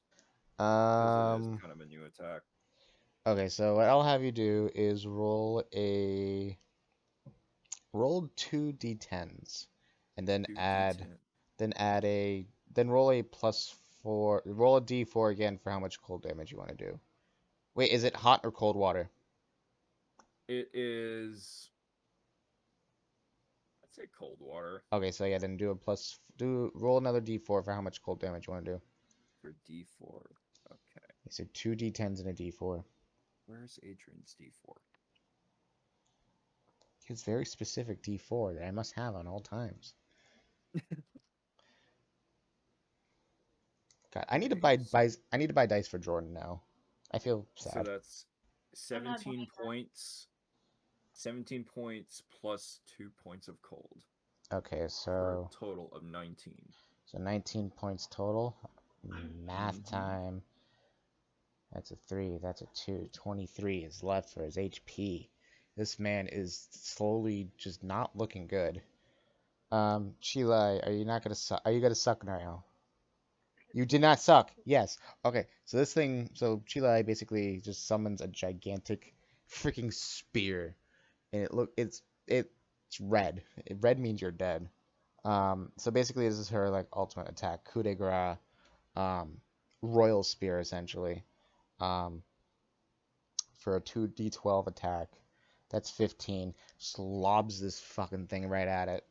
Because it is kind of a new attack. Okay, so what I'll have you do is roll 2 d10s, and then roll a +4. Roll a d4 again for how much cold damage you want to do. Wait, is it hot or cold water? It is, I'd say cold water Okay, so yeah, then roll another d4 for how much cold damage you want to do. for D4. Okay. So two d10s and a d4. Where's Adrian's D4? His very specific d4 that I must have on all times. God, I need to Okay, I need to buy dice for Jordan now. I feel so sad. that's I'm not 17 buying that. points. 17 points plus 2 points of cold Okay, for a so total of 19. 19 points total. Math Mm-hmm. time. That's a 3, that's a 2. 23 is left for his HP. This man is slowly just not looking good. Sheila, are you not gonna suck? Are you gonna suck now? You did not suck. Yes. Okay. So Sheila basically just summons a gigantic freaking spear, and it's red. Red means you're dead. So basically this is her like ultimate attack, coup de grace, um, royal spear essentially. Um, for a 2d12 attack. That's 15. Just lobs this fucking thing right at it.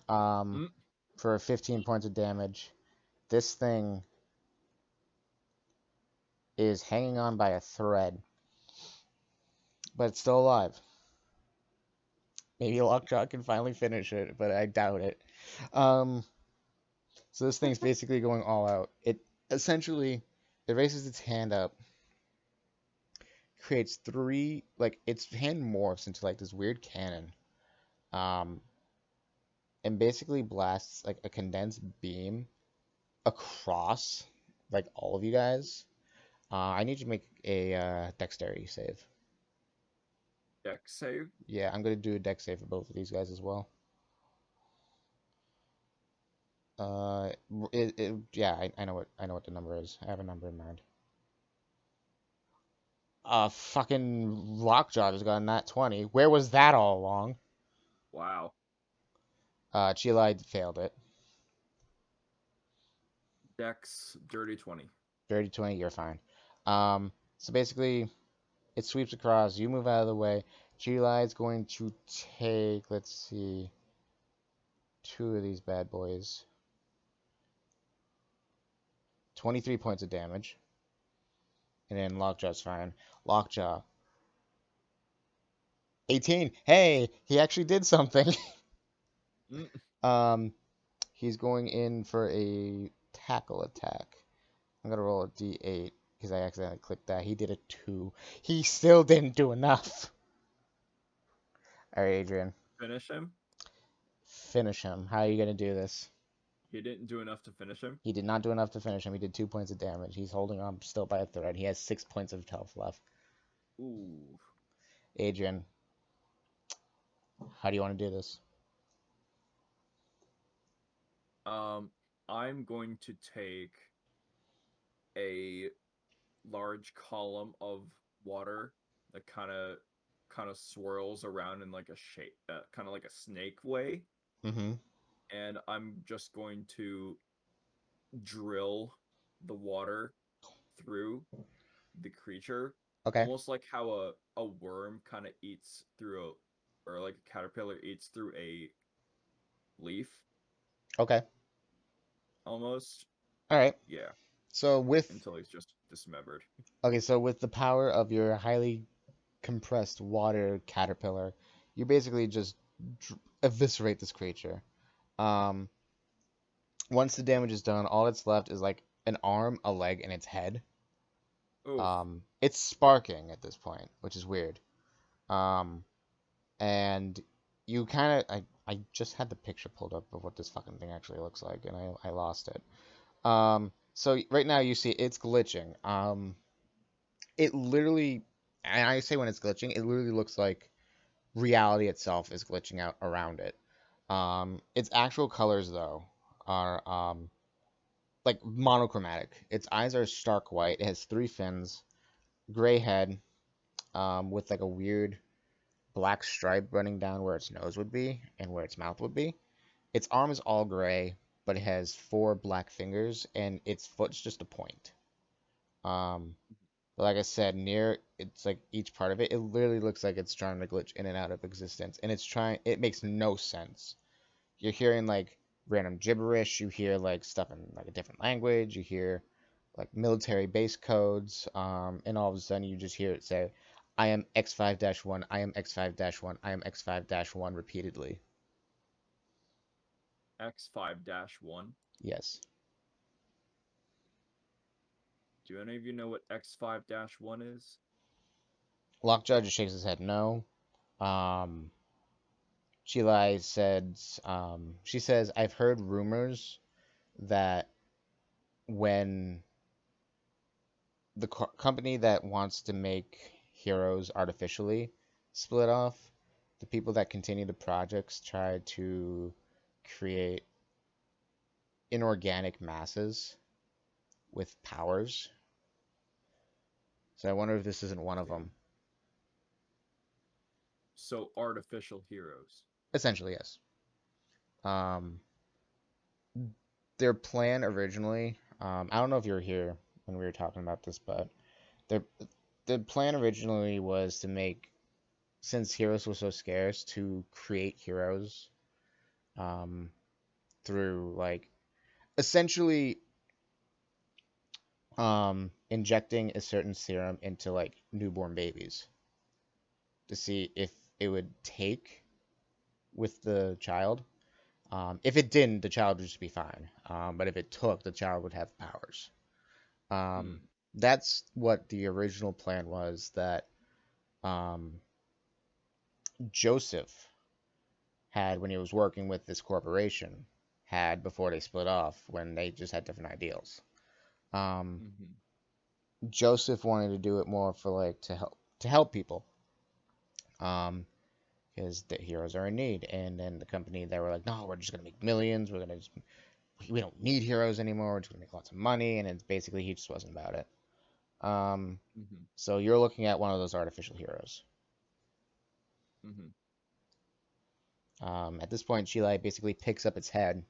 Um, Mm. for 15 points of damage. This thing is hanging on by a thread, but it's still alive. Maybe Lockjaw can finally finish it, but I doubt it. Um, so this thing's basically going all out. It essentially it raises its hand up, creates three like its hand morphs into like this weird cannon. Um, and basically blasts like a condensed beam across like all of you guys. I need you to make a dexterity save. Dex save? Yeah, I'm gonna do a dex save for both of these guys as well. Yeah, I know what the number is. I have a number in mind. Fucking Lockjaw just got a nat 20. Where was that all along? Wow. Chilai failed it. Dex, dirty 20. Dirty 20, you're fine. So basically, it sweeps across. You move out of the way. Chilai is going to take, let's see, two of these bad boys. 23 points of damage. And then Lockjaw's fine. Lockjaw. 18. Hey, he actually did something. Mm. um, he's going in for a tackle attack. I'm gonna roll a d8 because I accidentally clicked that. He did a 2. He still didn't do enough. All right, Adrian. Finish him? Finish him. How are you gonna do this? He didn't do enough to finish him? He did not do enough to finish him. He did 2 points of damage. He's holding on still by a thread. He has 6 points of health left. Ooh. Adrian, how do you want to do this? I'm going to take a large column of water that kind of swirls around in like a shape, kind of like a snake way, Mm-hmm. and I'm just going to drill the water through the creature, Okay. almost like how a worm kind of eats through or like a caterpillar eats through a leaf, Okay. almost. All right. Yeah, So until he's just dismembered. with the power of your highly compressed water caterpillar, you basically just eviscerate this creature. Um, once the damage is done, all that's left is like an arm, a leg, and its head. Oof. It's sparking at this point, which is weird. Um, and you kind of I just had the picture pulled up of what this fucking thing actually looks like, and I lost it. So right now you see it's glitching. It literally, and I say when it's glitching, it literally looks like reality itself is glitching out around it. Its actual colors though are like monochromatic. Its eyes are stark white. It has three fins, gray head, with like a weird black stripe running down where its nose would be and where its mouth would be. Its arm is all gray, but it has four black fingers, and its foot's just a point. Um, But like I said, near it's like each part of it, it literally looks like it's trying to glitch in and out of existence, and it makes no sense. You're hearing like random gibberish. You hear like stuff in like a different language. You hear like military base codes, and all of a sudden you just hear it say, "I am X5-1. I am X5-1. I am X5-1" repeatedly. X5-1. Yes. Do any of you know what X5-1 is? Lockjaw just shakes his head no. Um, Chilai she says, I've heard rumors that when the company that wants to make heroes artificially split off, the people that continue the projects try to create inorganic masses with powers. So I wonder if this isn't one of Okay. them. So artificial heroes. Essentially, yes. Um, their plan originally, I don't know if you were here when we were talking about this, but their the plan originally was to make, since heroes were so scarce, to create heroes um, through like essentially injecting a certain serum into like newborn babies to see if it would take with the child. If it didn't, the child would just be fine. But if it took, the child would have powers. Hmm. That's what the original plan was that um, Joseph had when he was working with this corporation, had before they split off when they just had different ideals. Um, Hmm. Joseph wanted to do it more for like to help people, because the heroes are in need. And then the company, they were like, no, we're just gonna make millions. We don't need heroes anymore. We're just gonna make lots of money. And it's basically he just wasn't about it. Um, Hmm. so you're looking at one of those artificial heroes. Hmm. At this point, Sheila basically picks up its head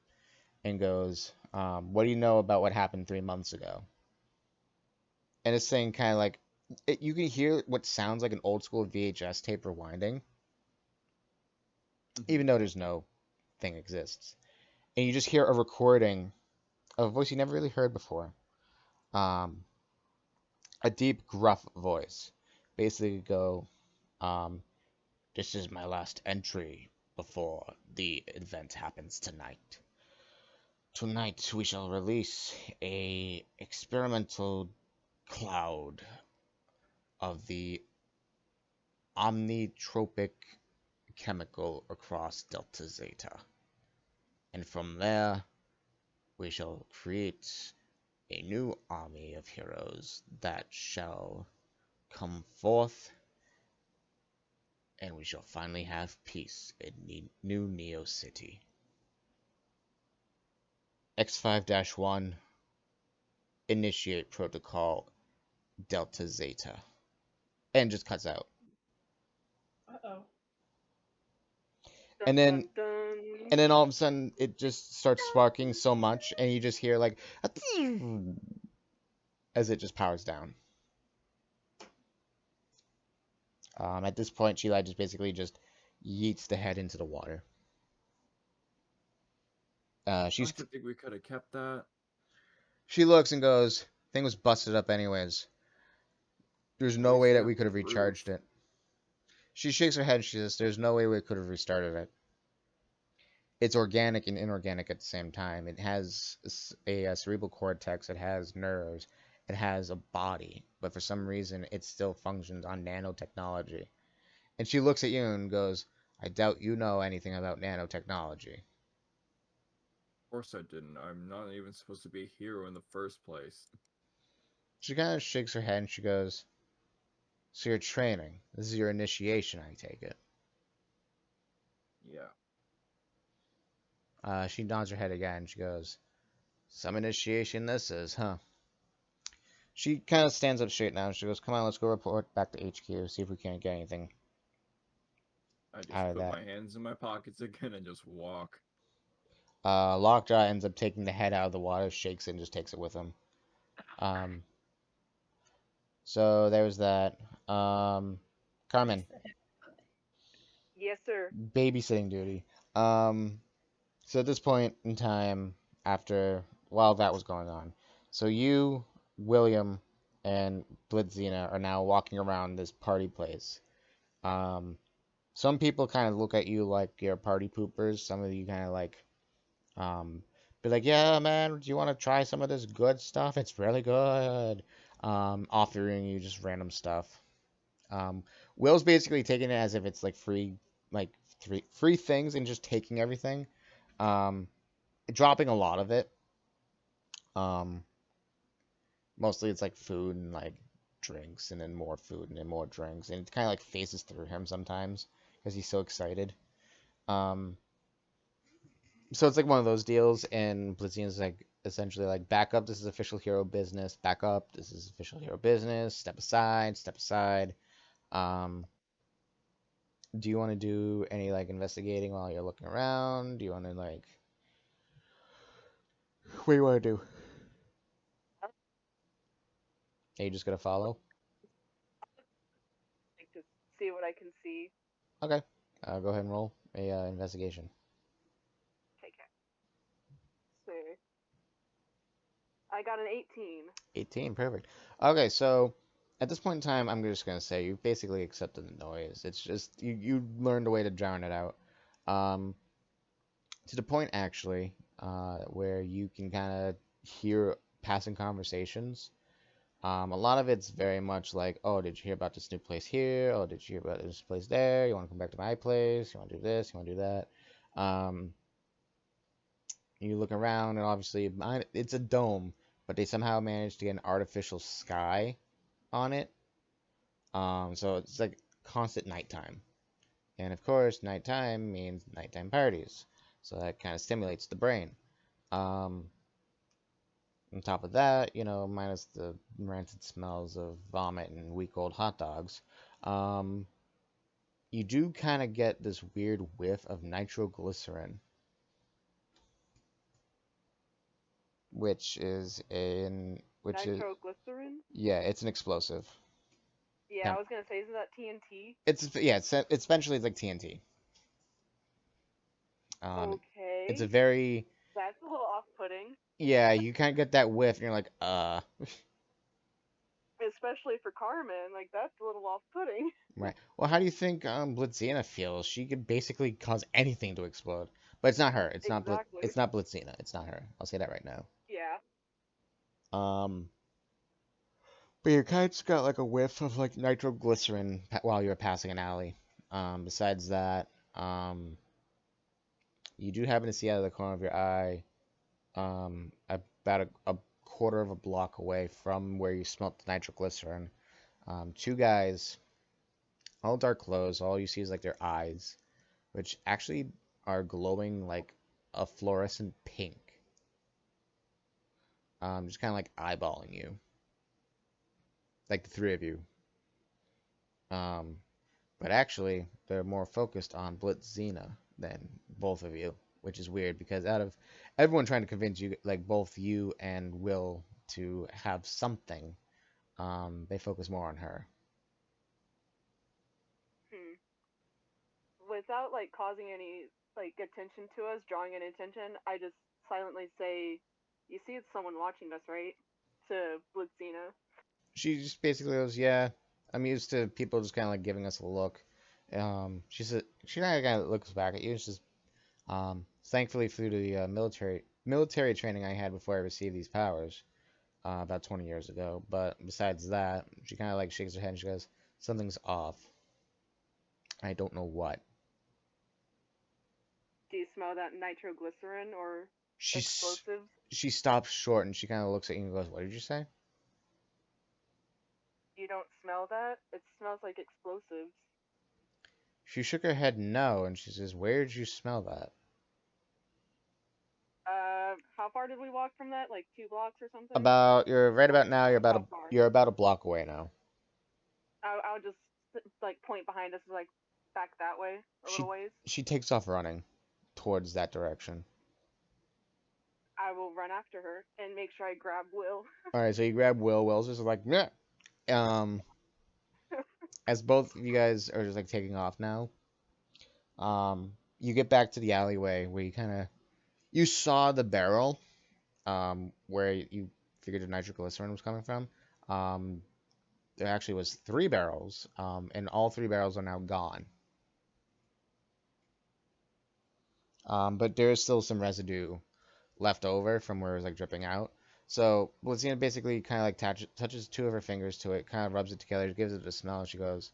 and goes, "What do you know about what happened 3 months ago?" And it's saying kind of like you can hear what sounds like an old school VHS tape rewinding, Hmm. even though there's no thing exists. And you just hear a recording of a voice you never really heard before. Um, a deep, gruff voice. Basically, go, um, "This is my last entry before the event happens tonight. Tonight we shall release a experimental cloud of the omnitropic chemical across Delta-Zeta. And from there, we shall create a new army of heroes that shall come forth, and we shall finally have peace in New Neo City. X5-1, initiate protocol Delta-Zeta." And just cuts out. Uh-oh. And Dun then dun dun. and then all of a sudden it just starts sparking so much, and you just hear like a as it just powers down. At this point, Sheila just basically just yeets the head into the water. Don't you think we could have kept that? She looks and goes, "Thing was busted up anyways. There's At no least way we that have we could have proof. recharged it." She shakes her head and she says, "There's no way we could have restarted it. It's organic and inorganic at the same time. It has a cerebral cortex. It has nerves. It has a body. But for some reason, it still functions on nanotechnology." And she looks at you and goes, "I doubt you know anything about nanotechnology." Of course I didn't. I'm not even supposed to be a hero in the first place. She kind of shakes her head and she goes, "So you're training. This is your initiation, I take it." Yeah. She nods her head again. She goes, "Some initiation this is, huh?" She kind of stands up straight now. And she goes, "Come on, let's go report back to HQ, see if we can't get anything I just out of put that." my hands in my pockets again and just walk. Lockjaw ends up taking the head out of the water, shakes it, and just takes it with him. Um, So there was that. Carmen, Yes, sir. babysitting duty. Um, so at this point in time, after while that was going on, so you, William, and Blitzina are now walking around this party place. Um, some people kind of look at you like you're party poopers. Some of you kind of like, um, be like, yeah, man, do you want to try some of this good stuff? It's really good. Offering you just random stuff. Um, Will's basically taking it as if it's like free, like free things and just taking everything. Um, dropping a lot of it. Um, mostly it's like food and like drinks and then more food and then more drinks. And it kind of like phases through him sometimes because he's so excited. Um, so it's like one of those deals, and Blitzina's like essentially like back up. This is official hero business. Back up. This is official hero business. Step aside. Step aside. Um, do you want to do any like investigating while you're looking around? Do you want to like what do you want to do? Are you just gonna follow? Like to see what I can see. Okay. Go ahead and roll a investigation. Okay. So I got an 18. 18, perfect. Okay, so at this point in time, I'm just gonna say you basically accepted the noise. It's just you learned a way to drown it out. Um, to the point actually, where you can kind of hear passing conversations. A lot of it's very much like, oh, did you hear about this new place here? Oh, did you hear about this place there? You want to come back to my place? You want to do this? You want to do that? Um, you look around, and obviously it's a dome, but they somehow managed to get an artificial sky on it. So it's like constant nighttime. And of course, nighttime means nighttime parties. So that kind of stimulates the brain. Um, on top of that, minus the rancid smells of vomit and week old hot dogs, um, you do kind of get this weird whiff of nitroglycerin, which is, Nitroglycerin? yeah, it's an explosive. Yeah, I was gonna say, isn't that TNT? It's eventually it's like TNT. It's a Okay. very, That's a little off-putting, yeah, you kind of get that whiff, and you're like, especially for Carmen. Like, that's a little off-putting. right. Well, how do you think Blitzina feels? She could basically cause anything to explode, but it's not her. Exactly. It's not Blitzina. It's not her. I'll say that right now. Yeah. Um, but you kind of just got like a whiff of like nitroglycerin while you're passing an alley. Besides that, you do happen to see out of the corner of your eye, about a quarter of a block away from where you smelt the nitroglycerin, two guys, all dark clothes. All you see is like their eyes, which actually are glowing like a fluorescent pink. Just kind of like eyeballing you, like the three of you. Um, but actually, they're more focused on Blitzina than both of you, which is weird because out of everyone trying to convince you, like both you and Will, to have something, they focus more on her. Hmm. Without like causing any like attention to us, drawing any attention, I just silently say, "You see, it's someone watching us, right?" To Blitzina. She just basically goes, "Yeah, I'm used to people just kind of like giving us a look." She kind of looks back at you. It's just, thankfully through the military training I had before I received these powers, about 20 years ago. But besides that, she kind of like shakes her head and she goes, "Something's off. I don't know what." Do you smell that nitroglycerin or She's explosives? she stops short and she kind of looks at you and goes, "What did you say?" You don't smell that? It smells like explosives. She shook her head no, and she says, "Where did you smell that?" How far did we walk from that? Like 2 blocks or something? About you're right about now. How far? You're about a block away now. I'll just like point behind us, like back that way a little She ways. she takes off running towards that direction. I will run after her and make sure I grab Will. All right, so you grab Will. Will's just like, yeah. um, as both of you guys are just like taking off now, you get back to the alleyway where you saw the barrel, where you figured the nitroglycerin was coming from. Um, there actually was three barrels, and all three barrels are now gone. But there's still some residue left over from where it was like dripping out. So Blitzina basically kind of like touches two of her fingers to it, kind of rubs it together, gives it a smell, and she goes,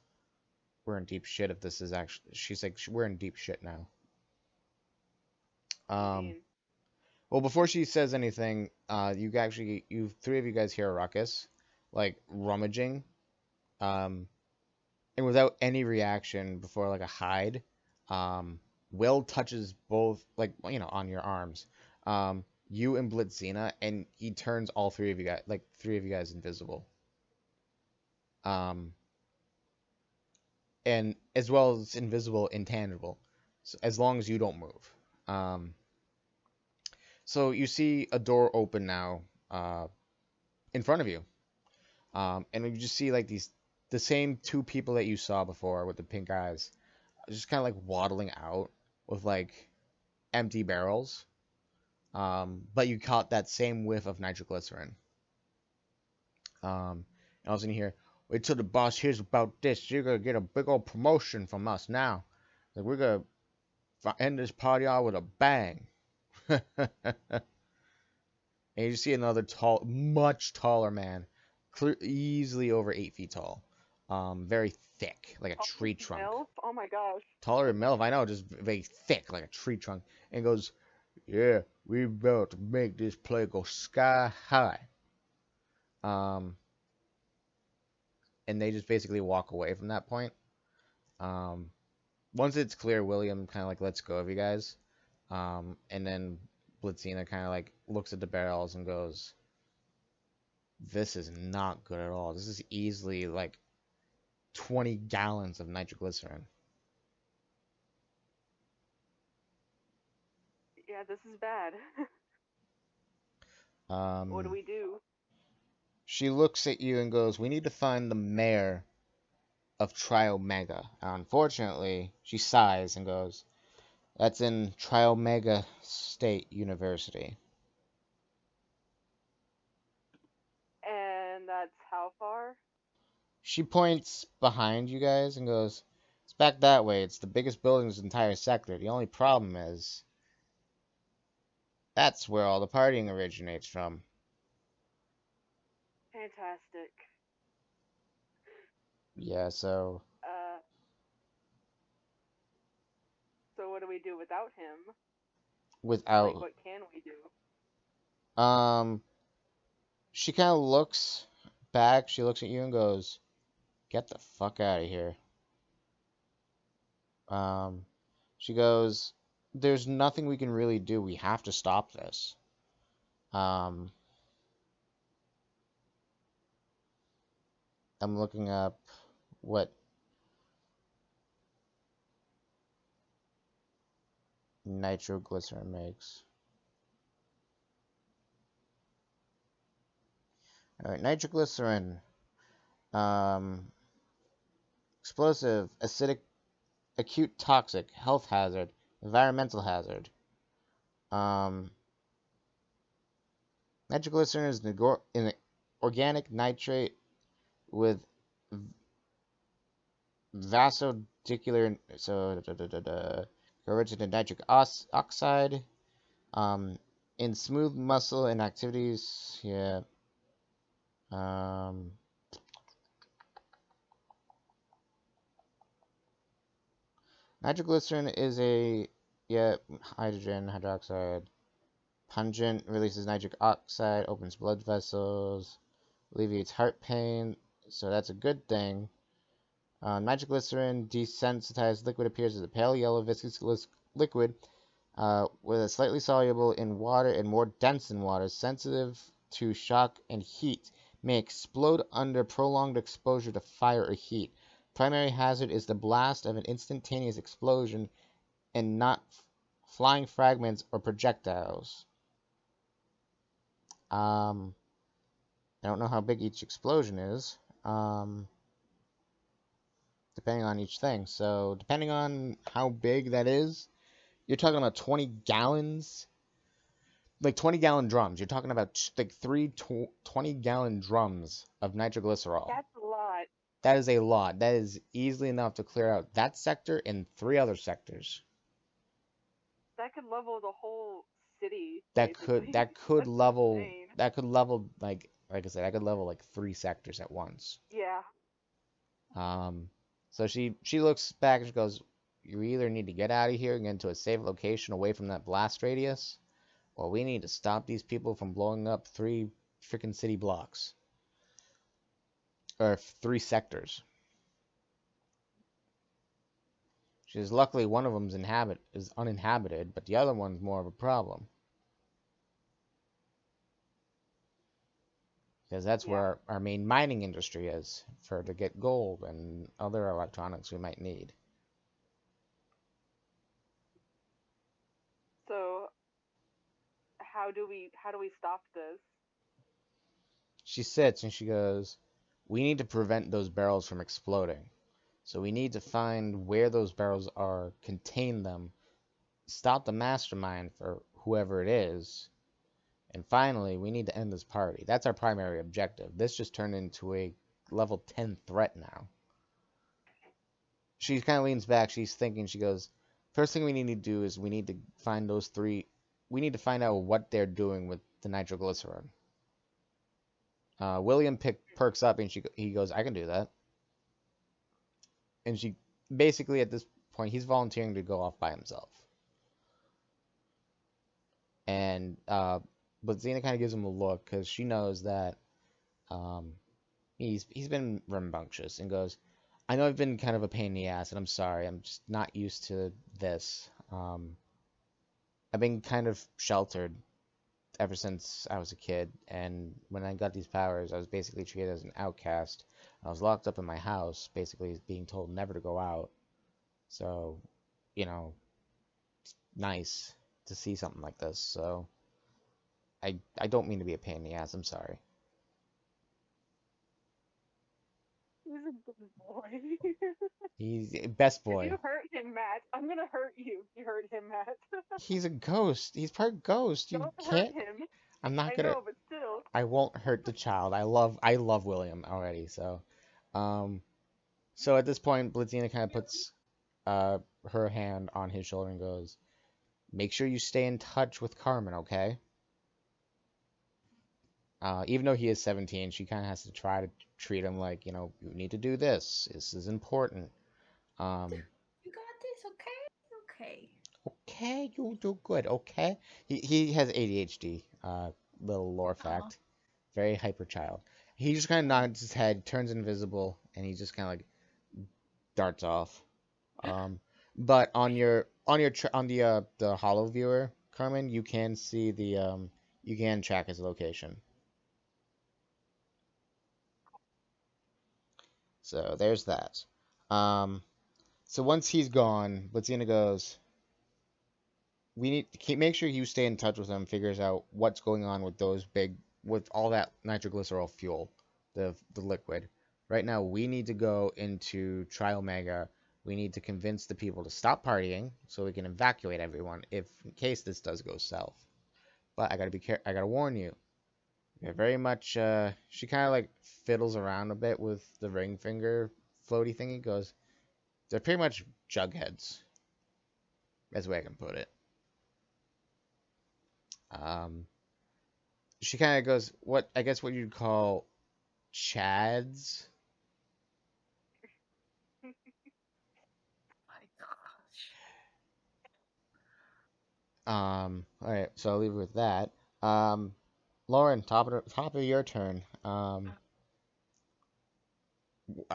"We're in deep shit if this is actually." She's like, "We're in deep shit now." I Um, mean, well, before she says anything, you three of you guys hear a ruckus, like rummaging, um, and without any reaction before like a hide, um, Will touches both, like, on your arms, you and Blitzina, and he turns all three of you guys invisible, um, and as well as invisible, intangible, so as long as you don't move. Um, so you see a door open now, in front of you. And you just see like the same two people that you saw before with the pink eyes, just kind of like waddling out with like empty barrels. But you caught that same whiff of nitroglycerin. And I was in here. Wait till the boss hears about this. You're gonna get a big old promotion from us now. Like we're gonna end this party out with a bang. And you just see another much taller man, easily over 8 feet tall, very thick, like a tree trunk. Elf? Oh my gosh. Taller than Melv, I know, just very thick, like a tree trunk. And goes, "Yeah, we about to make this play go sky high." Um, and they just basically walk away from that point. Um, once it's clear, William kind of like lets go of you guys. And then Blitzina kind of like looks at the barrels and goes, "This is not good at all. This is easily like 20 gallons of nitroglycerin." Yeah, this is bad. What do Um, we do? she looks at you and goes, "We need to find the mayor of Triomega." Unfortunately, she sighs and goes, "That's in Triomega State University." And that's how far? She points behind you guys and goes, "It's back that way. It's the biggest building in this entire sector. The only problem is that's where all the partying originates from." Fantastic. Yeah, so Uh, so what do we do without him? Like, without what can we do? um she kind of looks back, she looks at you and goes, "Get the fuck out of here." Um she goes, "There's nothing we can really do. We have to stop this." Um I'm looking up what nitroglycerin makes. All right, nitroglycerin, um explosive, acidic, acute toxic, health hazard, environmental hazard. Um Nitroglycerin is an organic nitrate with vasodicular, so converted to nitric oxide, um, in smooth muscle and activities. Yeah. Um, Nitroglycerin is a, yeah, hydrogen hydroxide. Pungent, releases nitric oxide, opens blood vessels, alleviates heart pain. So that's a good thing. Nitroglycerin desensitized liquid appears as a pale yellow viscous liquid, with a slightly soluble in water and more dense in water, sensitive to shock and heat, may explode under prolonged exposure to fire or heat. Primary hazard is the blast of an instantaneous explosion and not flying fragments or projectiles. I don't know how big each explosion is. depending on each thing. So depending on how big that is, you're talking about 20 gallons, like 20-gallon drums. You're talking about like 20-gallon drums of nitroglycerol. That's a lot. That is a lot. That is easily enough to clear out that sector and 3 other sectors. That could level the whole city, That could basically. that could That's level insane. that could level like I said, that could level like 3 sectors at once. Yeah. So she looks back and she goes, "You either need to get out of here and get into a safe location away from that blast radius, or we need to stop these people from blowing up 3 freaking city blocks or 3 sectors." She says, "Luckily, one of them is uninhabited, but the other one's more of a problem because that's Yeah. where our main mining industry is to get gold and other electronics we might need." So how do we stop this? She sits and she goes, "We need to prevent those barrels from exploding. So we need to find where those barrels are, contain them, stop the mastermind for whoever it is, and finally, we need to end this party. That's our primary objective. This just turned into a level 10 threat now." She kind of leans back. She's thinking, she goes, "First thing we need to do is we need to find those 3. We need to find out what they're doing with the nitroglycerin." William perks up and he goes, "I can do that." And she basically at this point, he's volunteering to go off by himself. And but Xena kind of gives him a look because she knows that um, he's been rambunctious and goes, "I know I've been kind of a pain in the ass, and I'm sorry. I'm just not used to this. I've been kind of sheltered ever since I was a kid, and when I got these powers, I was basically treated as an outcast. I was locked up in my house, basically being told never to go out. So, you know, it's nice to see something like this. So, I don't mean to be a pain in the ass. I'm sorry." He's a good boy. He's best If boy. you hurt him, Matt, I'm gonna hurt you. If you hurt him, Matt. He's a ghost. He's part ghost. You Don't hurt can't. him. I'm not I gonna. know, but still. I won't hurt the child. I love William already. So, um, so at this point, Blitzina kind of puts her hand on his shoulder and goes, "Make sure you stay in touch with Carmen, okay?" Even though he is 17, she kind of has to try to treat him like, you need to do this. This is important. Um, You got this, okay? Okay. okay, you do good, okay? He has ADHD. Little lore fact. Very hyper child. He just kind of nods his head, turns invisible, and he just kind of like darts off. But on the Hollow viewer, Carmen, you can see you can track his location. So there's that. Um, so once he's gone, Blitzina goes, "We need to make sure you stay in touch with him, figures out what's going on with with all that nitroglycerol fuel, the liquid. Right now, we need to go into Tri Omega. We need to convince the people to stop partying so we can evacuate everyone in case this does go south. But I gotta be I gotta warn you. They're very much." She kind of like fiddles around a bit with the ring finger floaty thingy. Goes, "They're pretty much jugheads. That's the way I can put it." Um, she kind of goes, I guess what you'd call chads. My gosh. All right, so I'll leave it with that. Lauren, top of your turn. I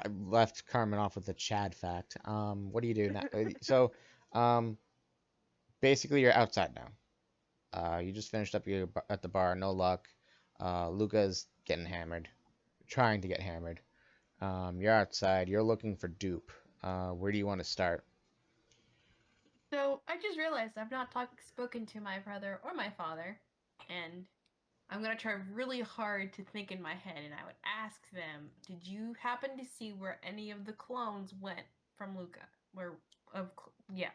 left Carmen off with the Chad fact. What do you do now? So, um, basically you're outside now. You just finished up at the bar, no luck. Luca's getting hammered, trying to get hammered. You're outside. You're looking for dupe. Where do you want to start? So I just realized I've not spoken to my brother or my father, and I'm gonna try really hard to think in my head, and I would ask them, "Did you happen to see where any of the clones went from Luca? Where yeah,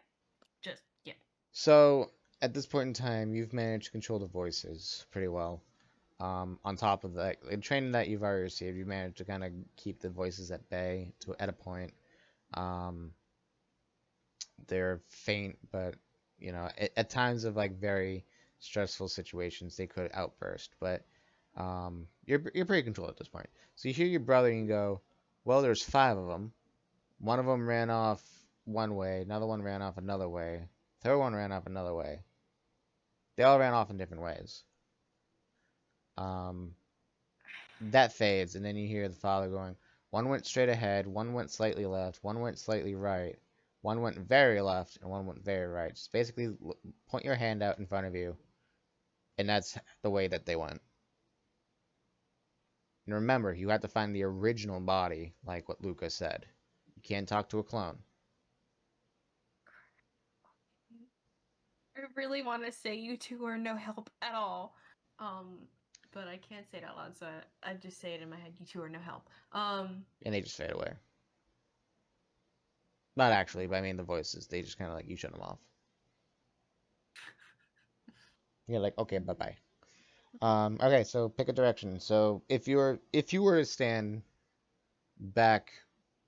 just yeah." So at this point in time, you've managed to control the voices pretty well. On top of that, the training that you've already received, you managed to kind of keep the voices at bay to at a point. Um, they're faint, but at times of like very stressful situations, they could outburst. But you're pretty controlled at this point. So you hear your brother and you go, "Well, there's five of them. One of them ran off one way, another one ran off another way, third one ran off another way. They all ran off in different ways." Um, that fades, and then you hear the father going, "One went straight ahead, one went slightly left, one went slightly right, one went very left, and one went very right." Just basically point your hand out in front of you, and that's the way that they went. And remember, you have to find the original body, like what Lucas said. You can't talk to a clone. I really want to say you two are no help at all. But I can't say it out loud, so I just say it in my head. You two are no help. And they just fade away. Not actually, but I mean the voices. They just kind of like, you shut them off. You're like, okay, bye bye. Okay, so pick a direction. So if you were to stand back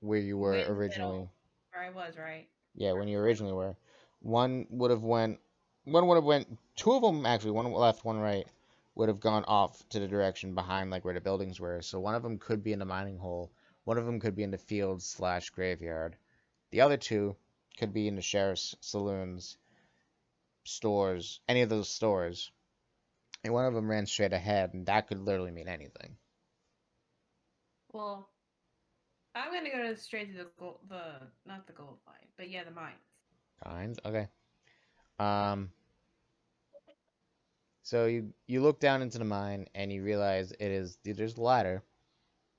where you were Way in the originally, middle, where I was, right? yeah, when you originally were, one would have went, two of them actually, one left, one right, would have gone off to the direction behind like where the buildings were. So one of them could be in the mining hole, one of them could be in the field slash graveyard. The other two could be in the sheriff's saloons, stores, any of those stores. And one of them ran straight ahead, and that could literally mean anything. Well, I'm gonna go straight to not the gold mine, but yeah, the mines. Fines, okay. Um, so you look down into the mine and you realize there's a ladder,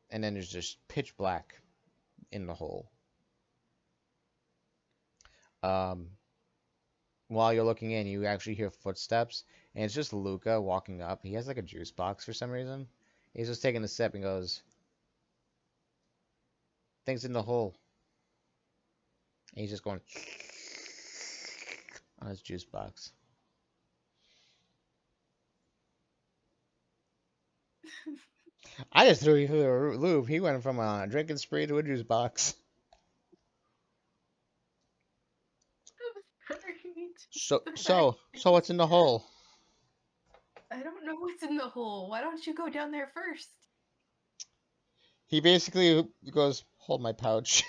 and then there's just pitch black in the hole. Um, while you're looking in, you actually hear footsteps, and it's just Luca walking up. He has like a juice box for some reason. He's just taking a sip and goes, "Things in the hole." And he's just going on his juice box. I just threw you through the loop. He went from a drinking spree to a juice box. So what's in the hole? I don't know what's in the hole. Why don't you go down there first? He basically goes, "Hold my pouch,"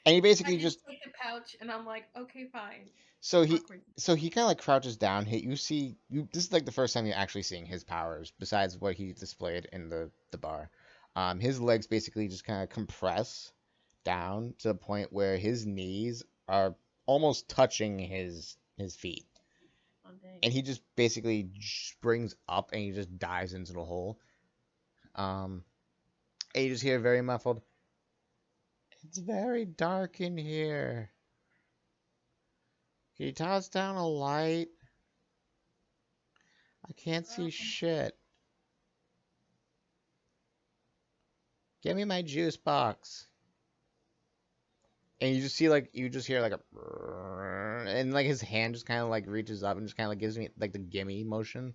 and he I basically just just take the pouch, and I'm like, okay, fine. so he Awkward. so he kind of like crouches down. You see, this is like the first time you're actually seeing his powers besides what he displayed in the bar. His legs basically just kind of compress down to the point where his knees are almost touching his feet. Oh, dang. And he just basically springs up and he just dives into the hole. And you just hear very muffled, "It's very dark in here. Can you toss down a light? I can't see shit. Give me my juice box." And you just hear like a, and like his hand just kind of like reaches up and just kind of like gives me like the gimme motion.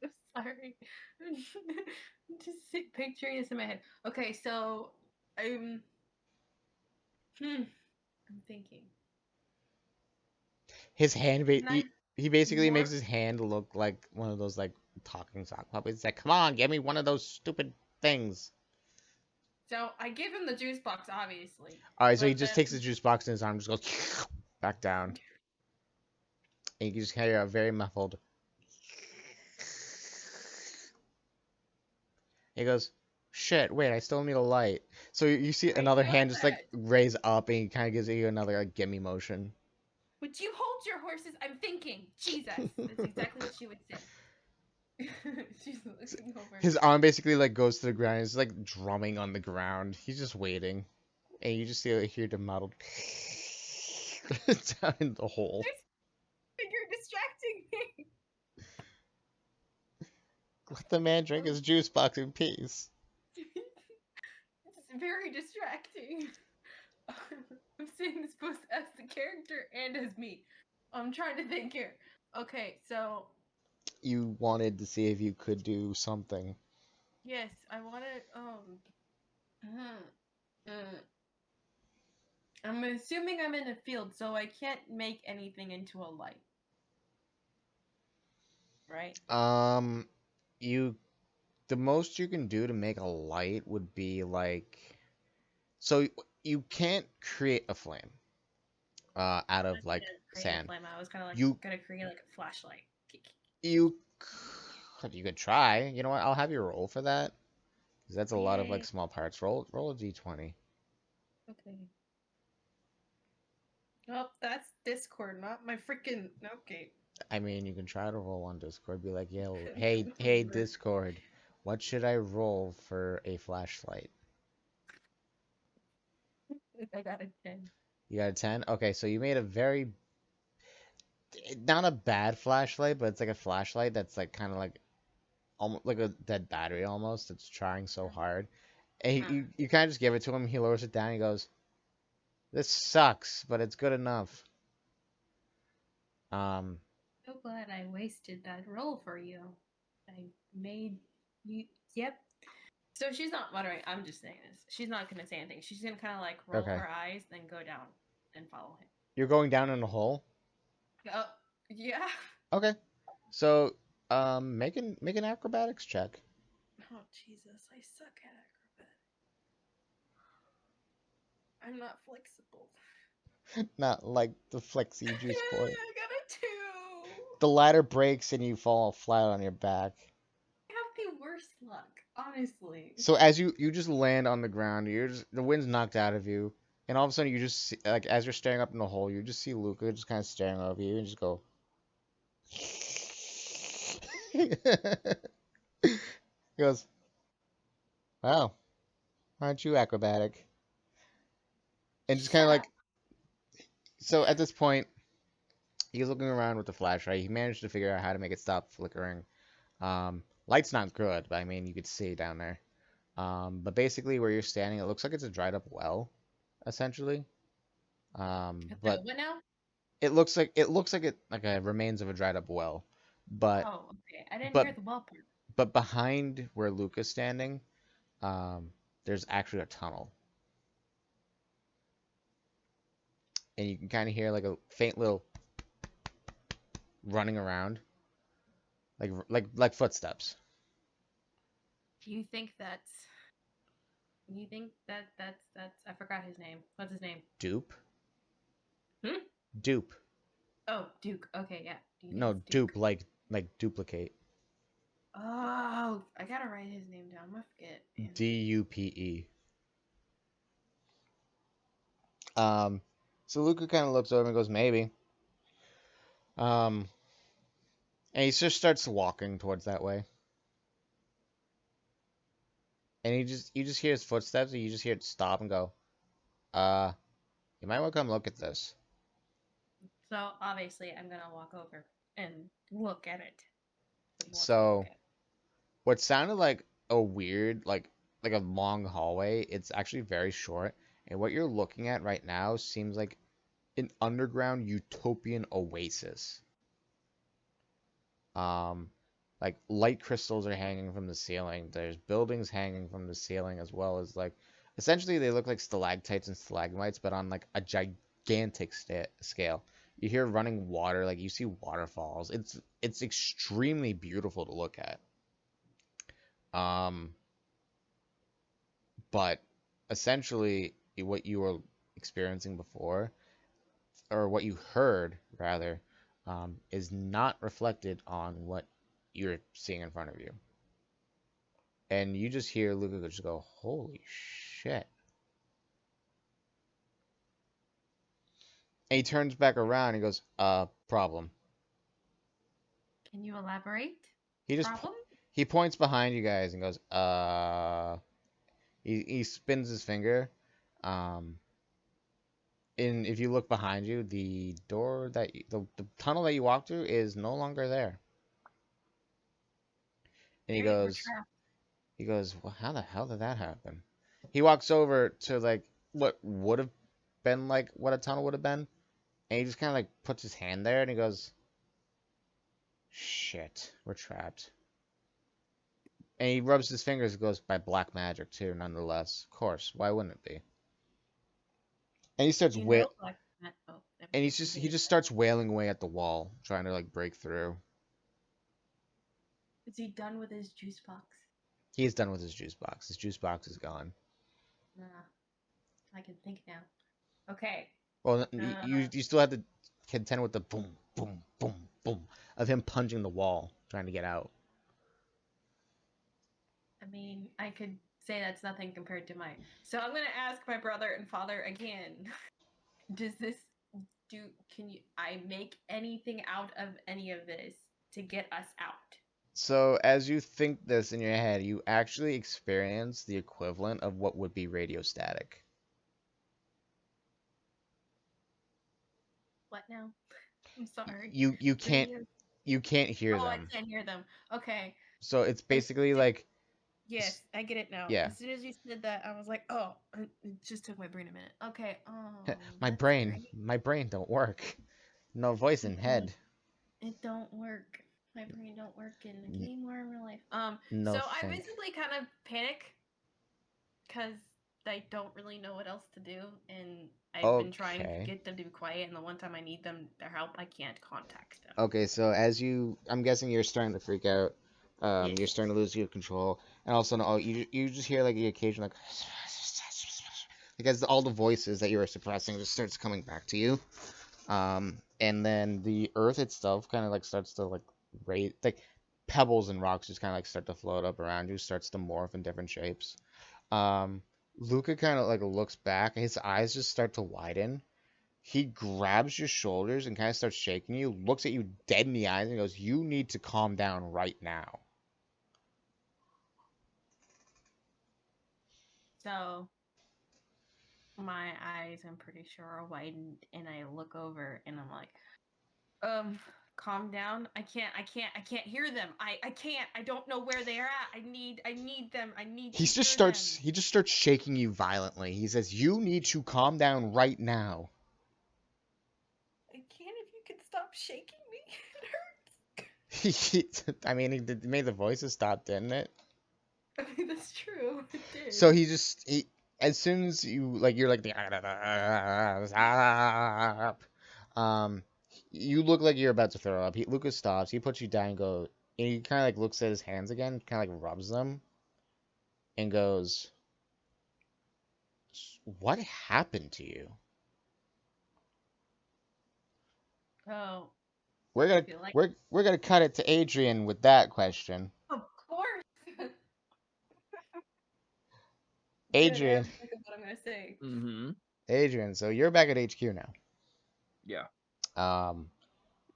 I'm sorry. Just picturing this in my head. Okay, so I'm thinking. His hand, Can I he basically makes morph? his hand look like one of those like talking sock puppets. He's like, "Come on, give me one of those stupid things." So I give him the juice box, obviously. All right, so he But just then takes the juice box in his arm, just goes back down, and you can just hear a very muffled. He goes, "Shit, wait, I still need a light." So you see I another got hand just like that. raise up, and he kind of gives you another like gimme motion. Would you hold your horses? I'm thinking. Jesus. That's exactly what she would say. She's looking over. His arm basically like goes to the ground. He's like drumming on the ground. He's just waiting, and you just hear the muddled. down in the hole. You're distracting me. Let the man drink his juice box in peace. It's very distracting. I'm seeing this both as the character and as me. I'm trying to think here. Okay, so You wanted to see if you could do something. yes, I wanted. I'm assuming I'm in a field, so I can't make anything into a light, right? You the most you can do to make a light would be like, so you can't create a flame out I of was like gonna create a sand. flame. I was kind of like You gonna create like a flashlight. you you could try. You know what? I'll have you roll for that. 'Cause that's a lot of like Yay. small parts. Roll a d20. Okay. Oh, that's Discord, not my freaking. Okay. I mean, you can try to roll on Discord. Be like, yo, hey Discord, what should I roll for a flashlight? I got a 10. You got a 10? Okay, so you made a very not a bad flashlight, but it's like a flashlight that's like kind of like almost like a dead battery almost. It's trying so hard. And you kind of just give it to him. He lowers it down. He goes, "This sucks, but it's good enough." Um, So glad I wasted that roll for you. I made you. Yep. So she's not muttering. I'm just saying this. She's not gonna say anything. She's gonna kind of like roll Okay. her eyes, then go down and follow him. you're going down in a hole. Oh, yeah. Okay. So, make an acrobatics check. Oh Jesus, I suck at acrobatics. I'm not flexible. Not like the flexi juice I boy. got a 2. The ladder breaks and you fall flat on your back. I have the worst luck, honestly. So as you just land on the ground, the wind's knocked out of you, and all of a sudden you just see, like as you're staring up in the hole, you just see Luca just kind of staring over you and just go. He goes, "Wow, aren't you acrobatic?" And just kind of like, so at this point, he's looking around with the flashlight. He managed to figure out how to make it stop flickering. Light's not good, but I mean, you could see down there. But basically, where you're standing, it looks like it's a dried up well, essentially. But What now? it looks like a remains of a dried up well, but Oh, okay. I didn't but hear the well part. but behind where Luca's standing, there's actually a tunnel, and you can kind of hear like a faint little running around, like footsteps. Do you think that's? You think that's? I forgot his name. What's his name? Dupe, Hmm? dupe. Oh, Duke. Okay, yeah. Do you think No, it's Duke? dupe like duplicate. Oh, I gotta write his name down. I forget. Man. Dupe. So Luca kind of looks over and goes, maybe. Um, and he just starts walking towards that way. And you just hear his footsteps, and you just hear it stop and go, you might want to come look at this. So obviously, I'm gonna walk over and look at it. What he wants me to So look at. what sounded like a weird, like a long hallway, it's actually very short. And what you're looking at right now seems like an underground utopian oasis. Um, like light crystals are hanging from the ceiling. There's buildings hanging from the ceiling as well as like essentially they look like stalactites and stalagmites, but on like a gigantic scale. You hear running water, like you see waterfalls. It's extremely beautiful to look at. Um, but essentially what you were experiencing before, or what you heard rather, is not reflected on what you're seeing in front of you. And you just hear Luca just go, "Holy shit!" And he turns back around and goes, problem." Can you elaborate? He just Problem? he points behind you guys and goes, He spins his finger, um, And if you look behind you, the door that the tunnel that you walked through is no longer there. And Great, we're trapped. he goes, well, how the hell did that happen? He walks over to like what would have been like what a tunnel would have been, and he just kind of like puts his hand there, and he goes, shit, we're trapped. And he rubs his fingers. It goes by black magic too, nonetheless. Of course, why wouldn't it be? And he starts You wail, know, like, oh, never and mind. he just starts wailing away at the wall, trying to like break through. Is he done with his juice box? He's done with his juice box. His juice box is gone. Nah, I can think now. Okay. Well, you still have to contend with the boom, boom, boom, boom of him punching the wall, trying to get out. I mean, I could say that's nothing compared to mine. So I'm gonna ask my brother and father again. Does this can I make anything out of any of this to get us out? So as you think this in your head, you actually experience the equivalent of what would be radio static. What now? I'm sorry. You can't Radio- you can't hear Oh, I them. can't hear them. Okay. So it's basically like Yes, I get it now. yeah. As soon as you said that, I was like, oh, it just took my brain a minute. Okay. my That's brain great. my brain don't work. No voice in head. It don't work. My brain don't work in anymore in real life. No So I think. basically kind of panic because I don't really know what else to do, and I've been trying to Okay. get them to be quiet. And the one time I need their help, I can't contact them. Okay, so I'm guessing you're starting to freak out. Yes. You're starting to lose your control, and also, oh, you just hear like the occasion like, because all the voices that you were suppressing just starts coming back to you. And then the earth itself kind of like starts to like raise, like pebbles and rocks just kind of like start to float up around you, starts to morph in different shapes. Um, Luca kind of like looks back, and his eyes just start to widen. He grabs your shoulders and kind of starts shaking you, looks at you dead in the eyes, and goes, "You need to calm down right now." So my eyes, I'm pretty sure, are widened, and I look over, and I'm like, calm down. I can't hear them. I can't. I don't know where they are at. I need them. I need to hear them. He just starts shaking you violently. He says, "You need to calm down right now." I can't if you could stop shaking me. It hurts. I mean, he made the voices stop, didn't it? I mean, that's true. It did. So as soon as you're like the you look like you're about to throw up. Lucas stops. He puts you down and and he kind of like looks at his hands again, kind of like rubs them, and goes, "What happened to you?" Oh, We're I gonna feel like, we're gonna cut it to Adrian with that question. of course. Adrian, Good, think of what I'm gonna say. Mm-hmm. Adrian. So you're back at HQ now. Yeah.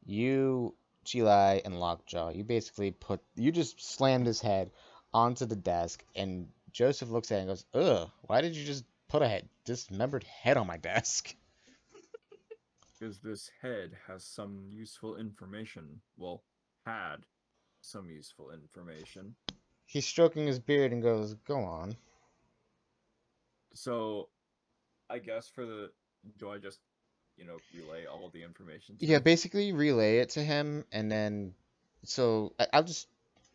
You, Chilai, and Lockjaw, you just slammed his head onto the desk, and Joseph looks at it and goes, "Ugh, why did you just put a dismembered head on my desk?" Because this head has some useful information. Well, had some useful information. He's stroking his beard and goes, "Go on." So, I guess do I just, relay all the information to Yeah, him? basically relay it to him, and then, I'll just,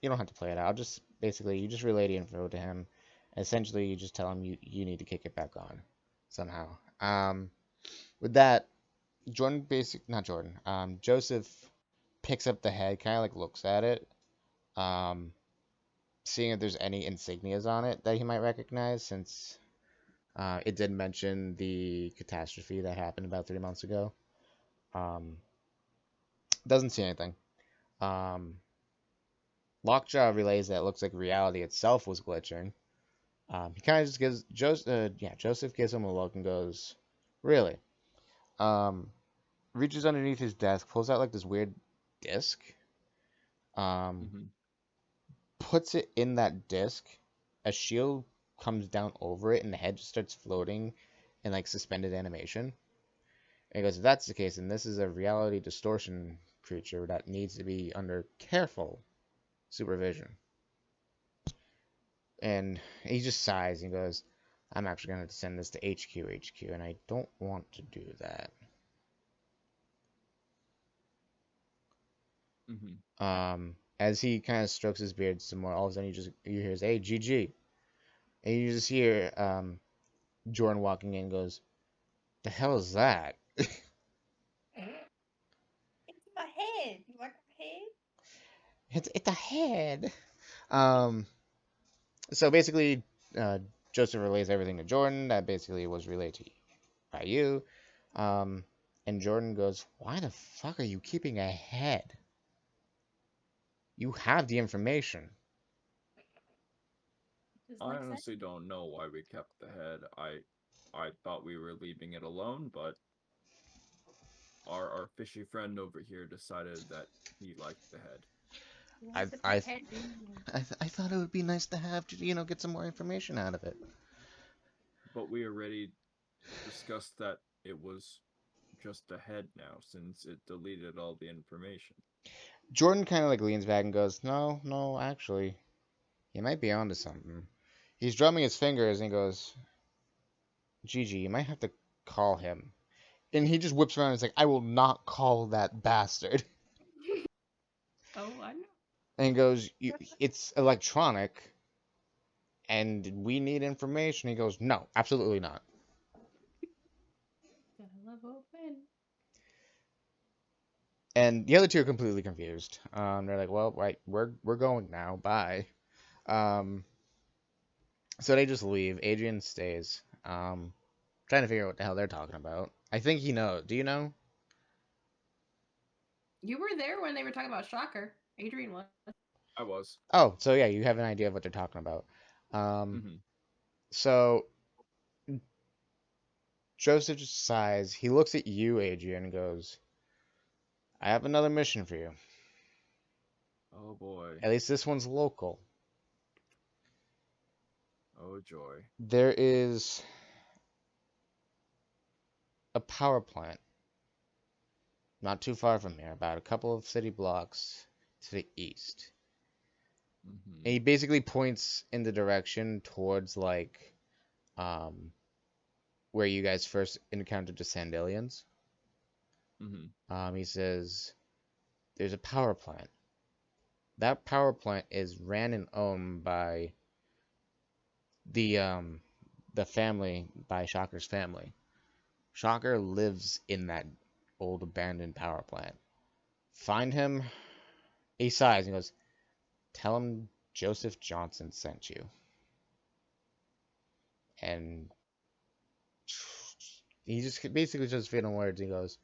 you don't have to play it out. I'll just, basically, you just relay the info to him. Essentially, you just tell him you need to kick it back on, somehow. With that, not Jordan, Joseph picks up the head, kind of like looks at it, um, seeing if there's any insignias on it that he might recognize, since it did mention the catastrophe that happened about 3 months ago. Doesn't see anything. Lockjaw relays that it looks like reality itself was glitching. He kind of just gives Joseph gives him a look and goes, "Really?" Reaches underneath his desk, pulls out like this weird disc. Mm-hmm. Puts it in that disc. A shield comes down over it, and the head just starts floating in like suspended animation. And he goes, if that's the case, then this is a reality distortion creature that needs to be under careful supervision. And he just sighs and goes, I'm actually going to send this to HQ, and I don't want to do that. As he kind of strokes his beard some more, all of a sudden you hear, hey, GG. And you just hear Jordan walking in and goes, the hell is that? It's my head. You like my head? It's a head. Um, so basically, Joseph relays everything to Jordan. That basically was relayed to by you. And Jordan goes, why the fuck are you keeping a head? You have the information. I honestly don't know why we kept the head. I thought we were leaving it alone, but our fishy friend over here decided that he liked the head. I thought it would be nice to have to get some more information out of it. But we already discussed that it was just a head now, since it deleted all the information. Jordan kind of like leans back and goes, no, actually, you might be onto something. He's drumming his fingers and he goes, Gigi, you might have to call him. And he just whips around and is like, I will not call that bastard. Oh, I know. And he goes, it's electronic, and we need information. He goes, no, absolutely not. And the other two are completely confused. They're like, well, right, we're going now. Bye. So they just leave. Adrian stays. Trying to figure out what the hell they're talking about. I think he knows. Do you know? You were there when they were talking about Shocker. Adrian was. I was. Oh, so yeah, you have an idea of what they're talking about. So Joseph just sighs. He looks at you, Adrian, and goes, I have another mission for you. Oh boy. At least this one's local. Oh joy. There is a power plant not too far from here, about a couple of city blocks to the east. And he basically points in the direction towards like where you guys first encountered the Sandalians. He says there's a power plant. That power plant is ran and owned by the family, by Shocker's family. Shocker lives in that old abandoned power plant. Find him. He sighs and goes, tell him Joseph Johnson sent you. And he just basically just feeling words. He goes,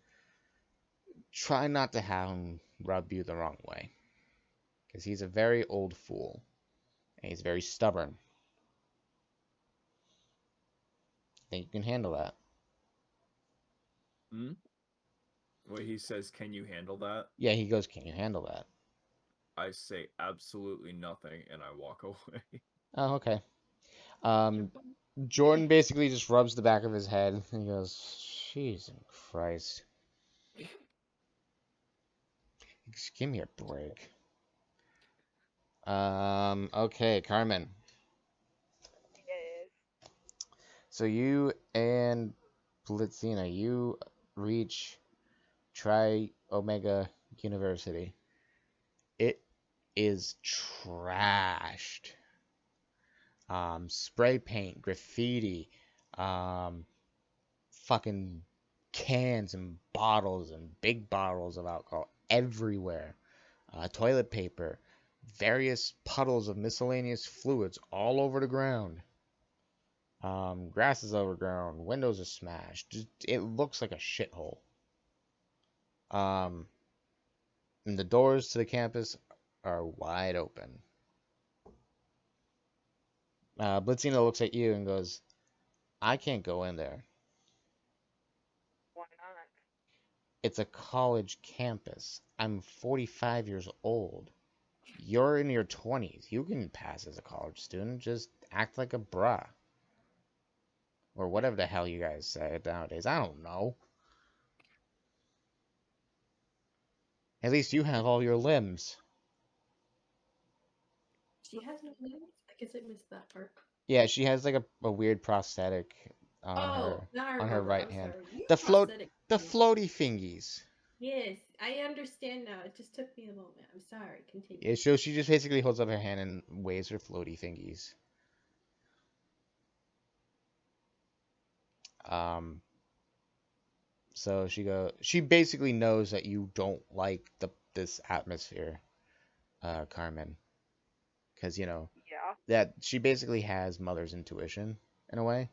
try not to have him rub you the wrong way. Because he's a very old fool. And he's very stubborn. Think you can handle that? Wait, he says, can you handle that? Yeah, he goes, can you handle that? I say absolutely nothing, and I walk away. Oh, okay. Jordan basically just rubs the back of his head and he goes, Jesus Christ. Just give me a break. Okay, Carmen. Yes. So you and Blitzina, you reach Tri Omega University. It is trashed. Spray paint, graffiti, fucking cans and bottles and big bottles of alcohol everywhere. Toilet paper, various puddles of miscellaneous fluids all over the ground. Grass is overgrown, windows are smashed. It looks like a shithole. And the doors to the campus are wide open. Blitzina looks at you and goes, I can't go in there. Why not? It's a college campus. I'm 45 years old. You're in your 20s. You can pass as a college student. Just act like a bra. Or whatever the hell you guys say nowadays. I don't know. At least you have all your limbs. She has no limbs? I guess I missed that part. Yeah, she has like a weird prosthetic Oh, now I on her remember. right I'm hand. sorry. You The float prosthetic. the floaty thingies. Yes, I understand now. It just took me a moment. I'm sorry. Continue. Yeah, so she just basically holds up her hand and waves her floaty thingies. Um, so she basically knows that you don't like this atmosphere, Carmen, because Yeah. that she basically has mother's intuition in a way.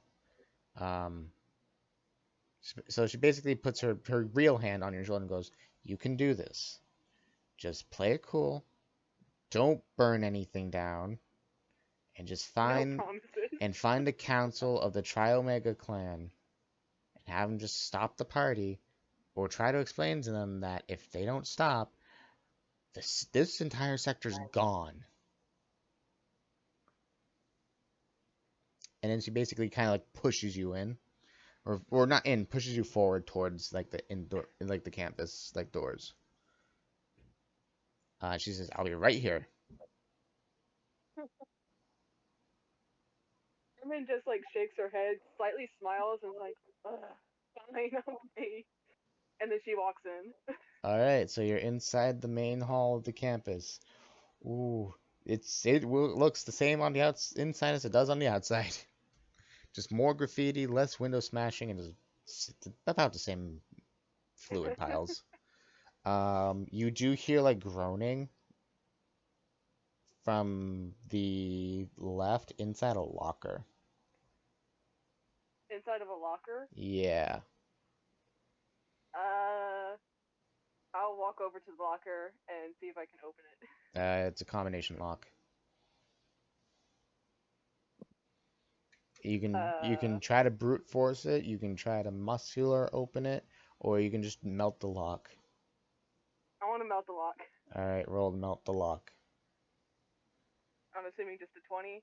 Um, so she basically puts her real hand on your shoulder and goes, "You can do this. Just play it cool. Don't burn anything down, and just No promises. find the council of the Tri-Omega clan and have them just stop the party, or try to explain to them that if they don't stop, this entire sector's gone." And then she basically kind of like pushes you in, or not in, pushes you forward towards like the indoor, like the campus, like doors. She says, "I'll be right here." Carmen just like shakes her head, slightly smiles, and is like, ugh, fine, okay. And then she walks in. All right, so you're inside the main hall of the campus. Ooh, looks the same on the inside as it does on the outside. Just more graffiti, less window smashing, and just about the same fluid piles. You do hear like groaning from the left inside a locker. Inside of a locker. Yeah. Uh, I'll walk over to the locker and see if I can open it. It's a combination lock. You can try to brute force it, you can try to muscular open it, or you can just melt the lock. I want to melt the lock. Alright, roll to melt the lock. I'm assuming just a 20.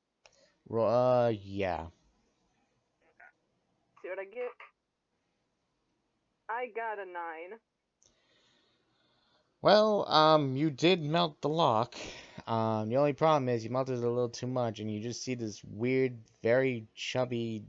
Roll, yeah. See what I get. I got a 9. Well, you did melt the lock. The only problem is you melted it a little too much, and you just see this weird, very chubby,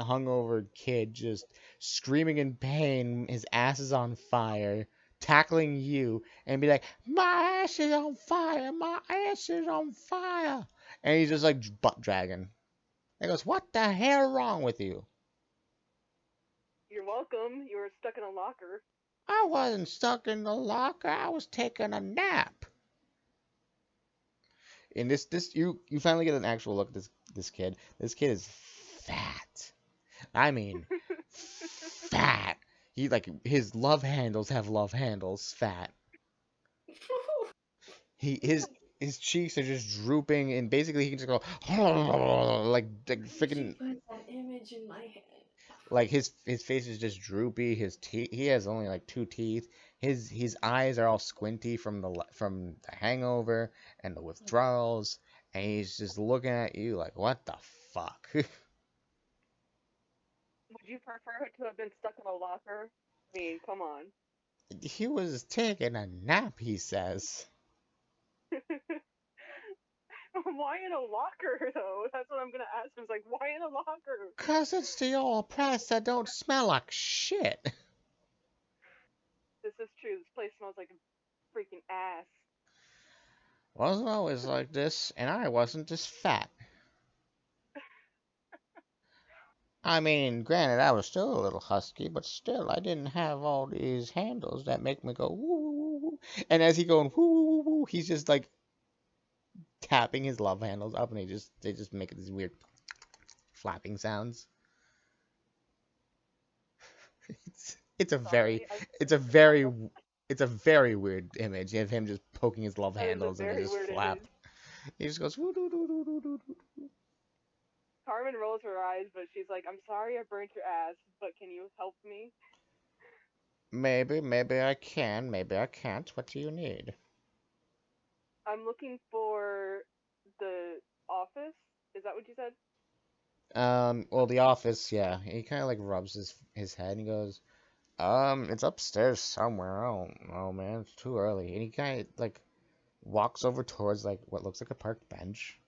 hungover kid just screaming in pain. His ass is on fire, tackling you, and be like, "My ass is on fire! My ass is on fire!" And he's just like butt dragging. He goes, "What the hell wrong with you?" You're welcome. You were stuck in a locker. "I wasn't stuck in the locker. I was taking a nap." And this you finally get an actual look at this kid. This kid is fat. I mean, fat. He like his love handles have love handles. Fat. He his cheeks are just drooping, and basically he can just go like Did you freaking put that image in my head? like his face is just droopy. His teeth, he has only like two teeth. His eyes are all squinty from the hangover and the withdrawals, and he's just looking at you like, what the fuck? Would you prefer to have been stuck in a locker? I mean, come on. He was taking a nap, he says. Why in a locker, though? That's what I'm gonna ask him. It's like, why in a locker? 'Cause it's the old press that don't smell like shit. This is true. This place smells like a freaking ass. Wasn't always like this, and I wasn't this fat. I mean, granted, I was still a little husky, but still, I didn't have all these handles that make me go woo woo woo woo. And as he going woo woo woo woo, he's just like tapping his love handles up, and they just make these weird flapping sounds. It's a very Sorry, I it's a very it's a very weird image of him just poking his love that is a handles and they very just weird flap. image. He just goes woo doo doo doo doo doo doo. Carmen rolls her eyes, but she's like, I'm sorry I burnt your ass, but can you help me? Maybe I can, maybe I can't. What do you need? I'm looking for the office. Is that what you said? Well, the office, yeah. He kind of like rubs his head and he goes, It's upstairs somewhere. I don't know, man. It's too early. And he kind of like walks over towards like what looks like a park bench.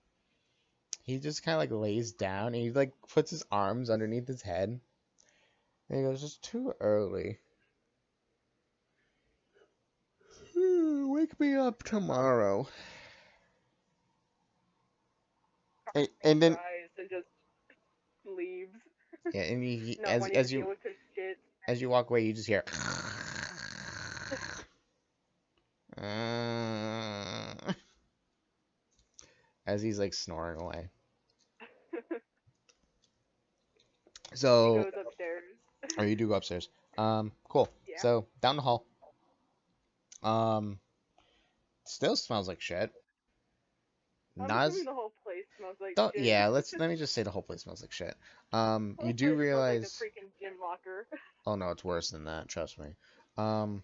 He just kind of like lays down and he like puts his arms underneath his head. And he goes, "It's too early. Wake me up tomorrow." And then Cries and just leaves. yeah, and Not wanting to deal with his shit. as you walk away, you just hear as he's like snoring away. He So, goes upstairs. or you do go upstairs. Cool. Yeah. So down the hall. Still smells like shit. I'm Not assuming as the whole place smells like don't, shit. yeah, let me just say the whole place smells like shit. The You whole do place smells like the realize, freaking gym locker. oh no, it's worse than that, trust me. I'm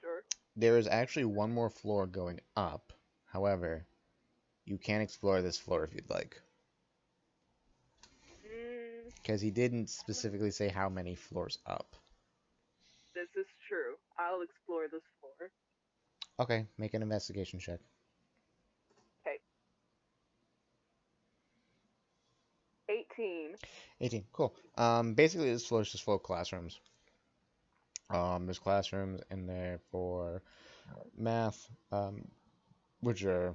sure. There is actually one more floor going up. However, you can explore this floor if you'd like. Because he didn't specifically say how many floors up. This is true. I'll explore this floor. Okay, make an investigation check. Okay. 18. 18, cool. Basically this floor is just full of classrooms. There's classrooms in there for math, which are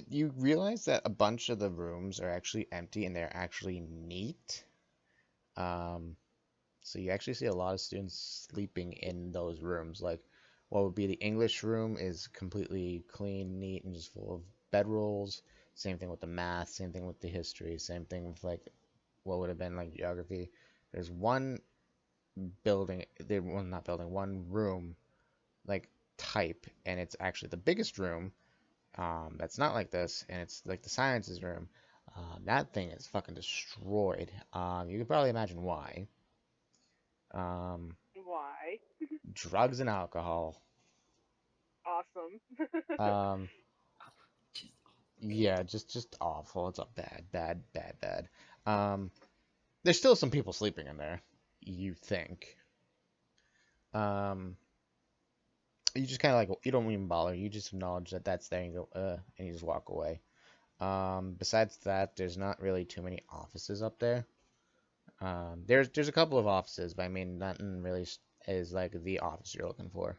you realize that a bunch of the rooms are actually empty and they're actually neat. So you actually see a lot of students sleeping in those rooms. Like what would be the English room is completely clean, neat, and just full of bedrolls. Same thing with the math, same thing with the history, same thing with like what would have been like geography. There's one building, well, not building, one room like type, and it's actually the biggest room. That's not like this, and it's like the sciences room. That thing is fucking destroyed. You can probably imagine why. Why? Drugs and alcohol. Awesome. Just Yeah, just awful. It's a bad. There's still some people sleeping in there. You think? Um, you just kind of like you don't even bother. You just acknowledge that that's there and you go, and you just walk away. Besides that, there's not really too many offices up there. There's a couple of offices, but I mean, nothing really is like the office you're looking for.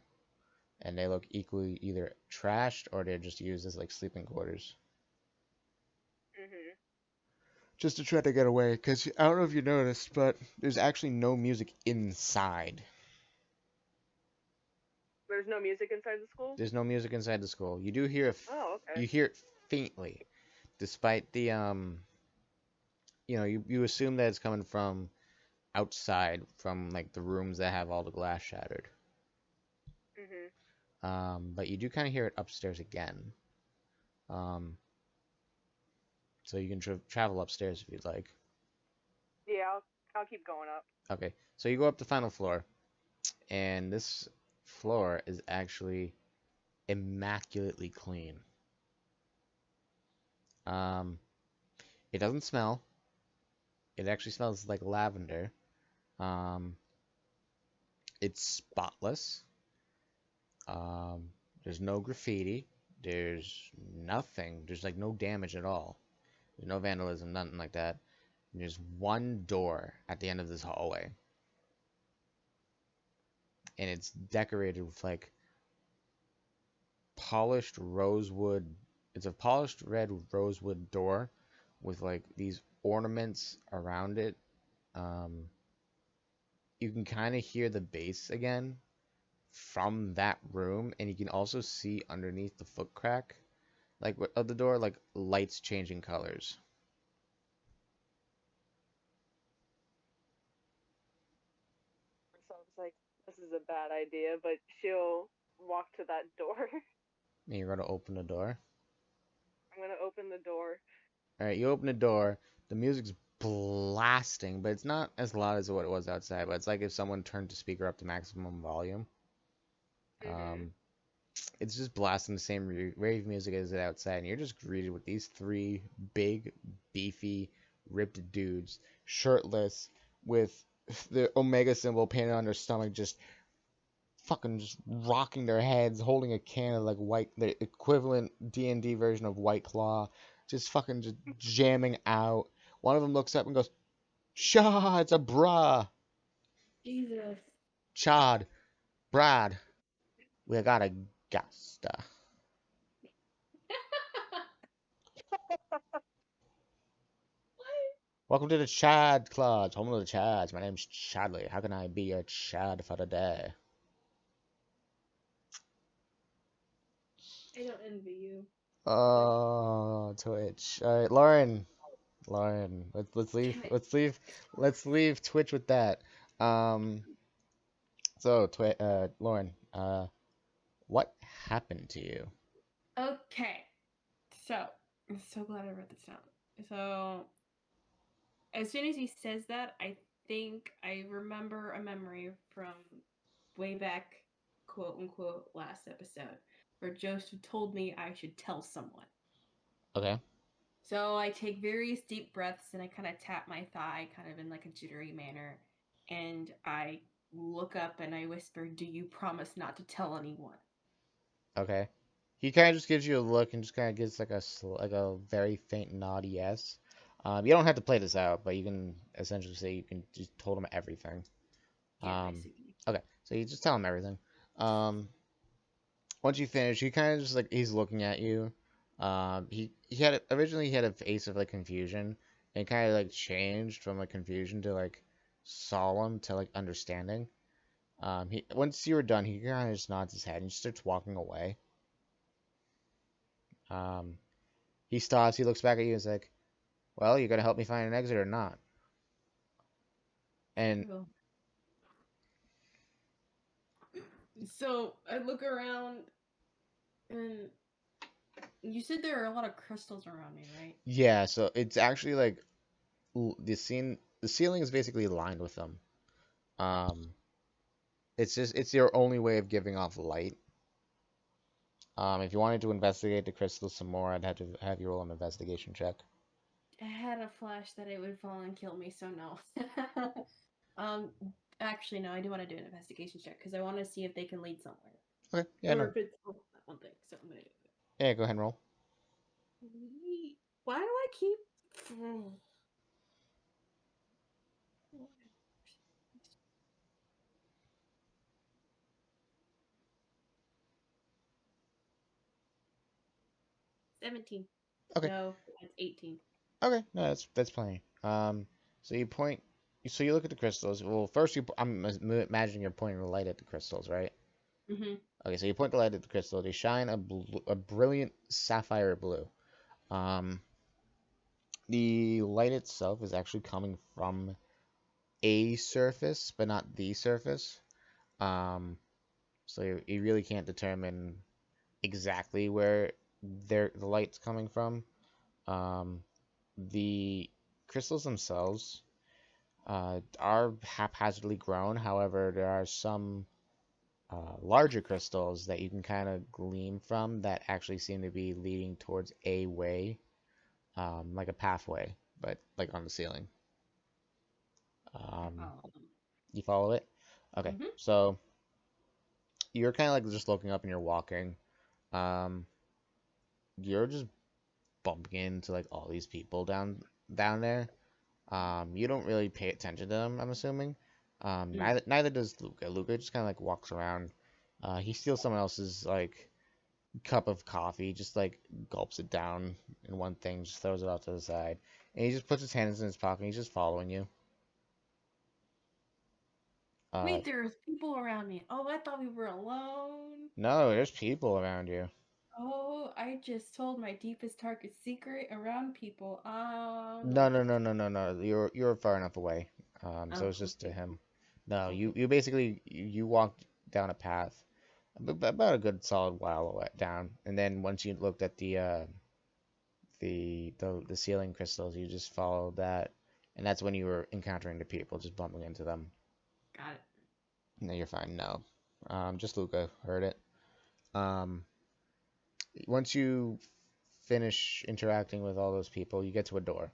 And they look equally either trashed or they're just used as like sleeping quarters. Mhm. Just to try to get away, because I don't know if you noticed, but there's actually no music inside. There's no music inside the school? There's no music inside the school. You do hear Oh, okay. you hear it faintly, despite the you assume that it's coming from outside, from like the rooms that have all the glass shattered. But you do kind of hear it upstairs again. Um, so you can travel upstairs if you'd like. Yeah, I'll keep going up. Okay, so you go up the final floor, and this floor is actually immaculately clean. Um, it doesn't smell. It actually smells like lavender. Um, it's spotless. There's no graffiti. There's nothing. There's like no damage at all. There's no vandalism, nothing like that. And there's one door at the end of this hallway. And it's decorated with like polished rosewood. It's a polished red rosewood door with like these ornaments around it. Um, you can kind of hear the bass again from that room, and you can also see underneath the foot crack, like of the door, like lights changing colors. So I was like, this is a bad idea, but she'll walk to that door. And you're gonna open the door. I'm gonna open the door. All right, you open the door. The music's blasting, but it's not as loud as what it was outside. But it's like if someone turned the speaker up to maximum volume. Mhm. It's just blasting the same rave music as it outside, and you're just greeted with these three big, beefy, ripped dudes, shirtless, with the Omega symbol painted on their stomach, just fucking just rocking their heads, holding a can of like the equivalent D&D version of White Claw, just fucking just jamming out. One of them looks up and goes, "Shaw, it's a bra, Jesus. Chad, Brad, we got a gasta." Welcome to the Chad Club, home of the Chads. My name's Chadley. How can I be your Chad for the day? I don't envy you. Oh, Twitch. All right, Lauren. Lauren, let's leave Damn it. let's leave Twitch with that. Um, Lauren, what happened to you? Okay. So, I'm so glad I wrote this down. So, as soon as he says that, I think I remember a memory from way back, quote unquote, last episode, where Joseph told me I should tell someone. Okay. So I take various deep breaths and I kind of tap my thigh, kind of in like a jittery manner, and I look up and I whisper, "Do you promise not to tell anyone?" Okay. He kind of just gives you a look and just kind of gives like like a very faint nod yes. You don't have to play this out, but you can essentially say you can just told him everything. Yeah, I Um, see. okay, so you just tell him everything. Once you finish, he kind of just like he's looking at you. Originally he had a face of like confusion, and kind of like changed from like confusion to like solemn to like understanding. He once you were done, he kind of just nods his head and just starts walking away. Um, he stops, he looks back at you, and is like, "Well, you gonna help me find an exit or not?" And Well, so I look around, and you said there are a lot of crystals around me, right? yeah, so it's actually like the ceiling is basically lined with them. Um, it's your only way of giving off light. If you wanted to investigate the crystals some more, I'd have to have you roll an investigation check. I had a flash that it would fall and kill me, so no. um, actually, no, I do want to do an investigation check because I want to see if they can lead somewhere, Okay, yeah, or no, if it's that one thing. So I'm gonna do yeah, go ahead and roll. it. Why do I keep? 17. Okay, No, that's 18. okay, no, that's plenty. So you point, so you look at the crystals. Well, first I'm imagining you're pointing the light at the crystals, right? Mm-hmm. Okay, so you point the light at the crystal. They shine a brilliant sapphire blue. Um, the light itself is actually coming from a surface, but not the surface. Um, so you really can't determine exactly where the light's coming from. Um, the crystals themselves are haphazardly grown. However, there are some larger crystals that you can kind of glean from that actually seem to be leading towards a way, like a pathway, but like on the ceiling. Um, Oh. you follow it? Okay, Mm-hmm. so you're kind of like just looking up and you're walking. Um, you're just bumping into like all these people down there. You don't really pay attention to them, I'm assuming. Mm. Neither does Luca. Luca just kind of like walks around. He steals someone else's like cup of coffee, just like gulps it down in one thing, just throws it off to the side, and he just puts his hands in his pocket. And he's just following you. Uh, Wait, there's people around me. Oh, I thought we were alone. no, there's people around you. Oh, I just told my deepest, darkest secret around people. No, No. no, no, no, no, no. You're far enough away. So Oh, it's just to okay. him. No, Okay. you basically you walked down a path about a good solid while away, down, and then once you looked at the ceiling crystals, you just followed that, and that's when you were encountering the people, just bumping into them. Got it. No, you're fine. No, just Luca heard it. Um, once you finish interacting with all those people, you get to a door.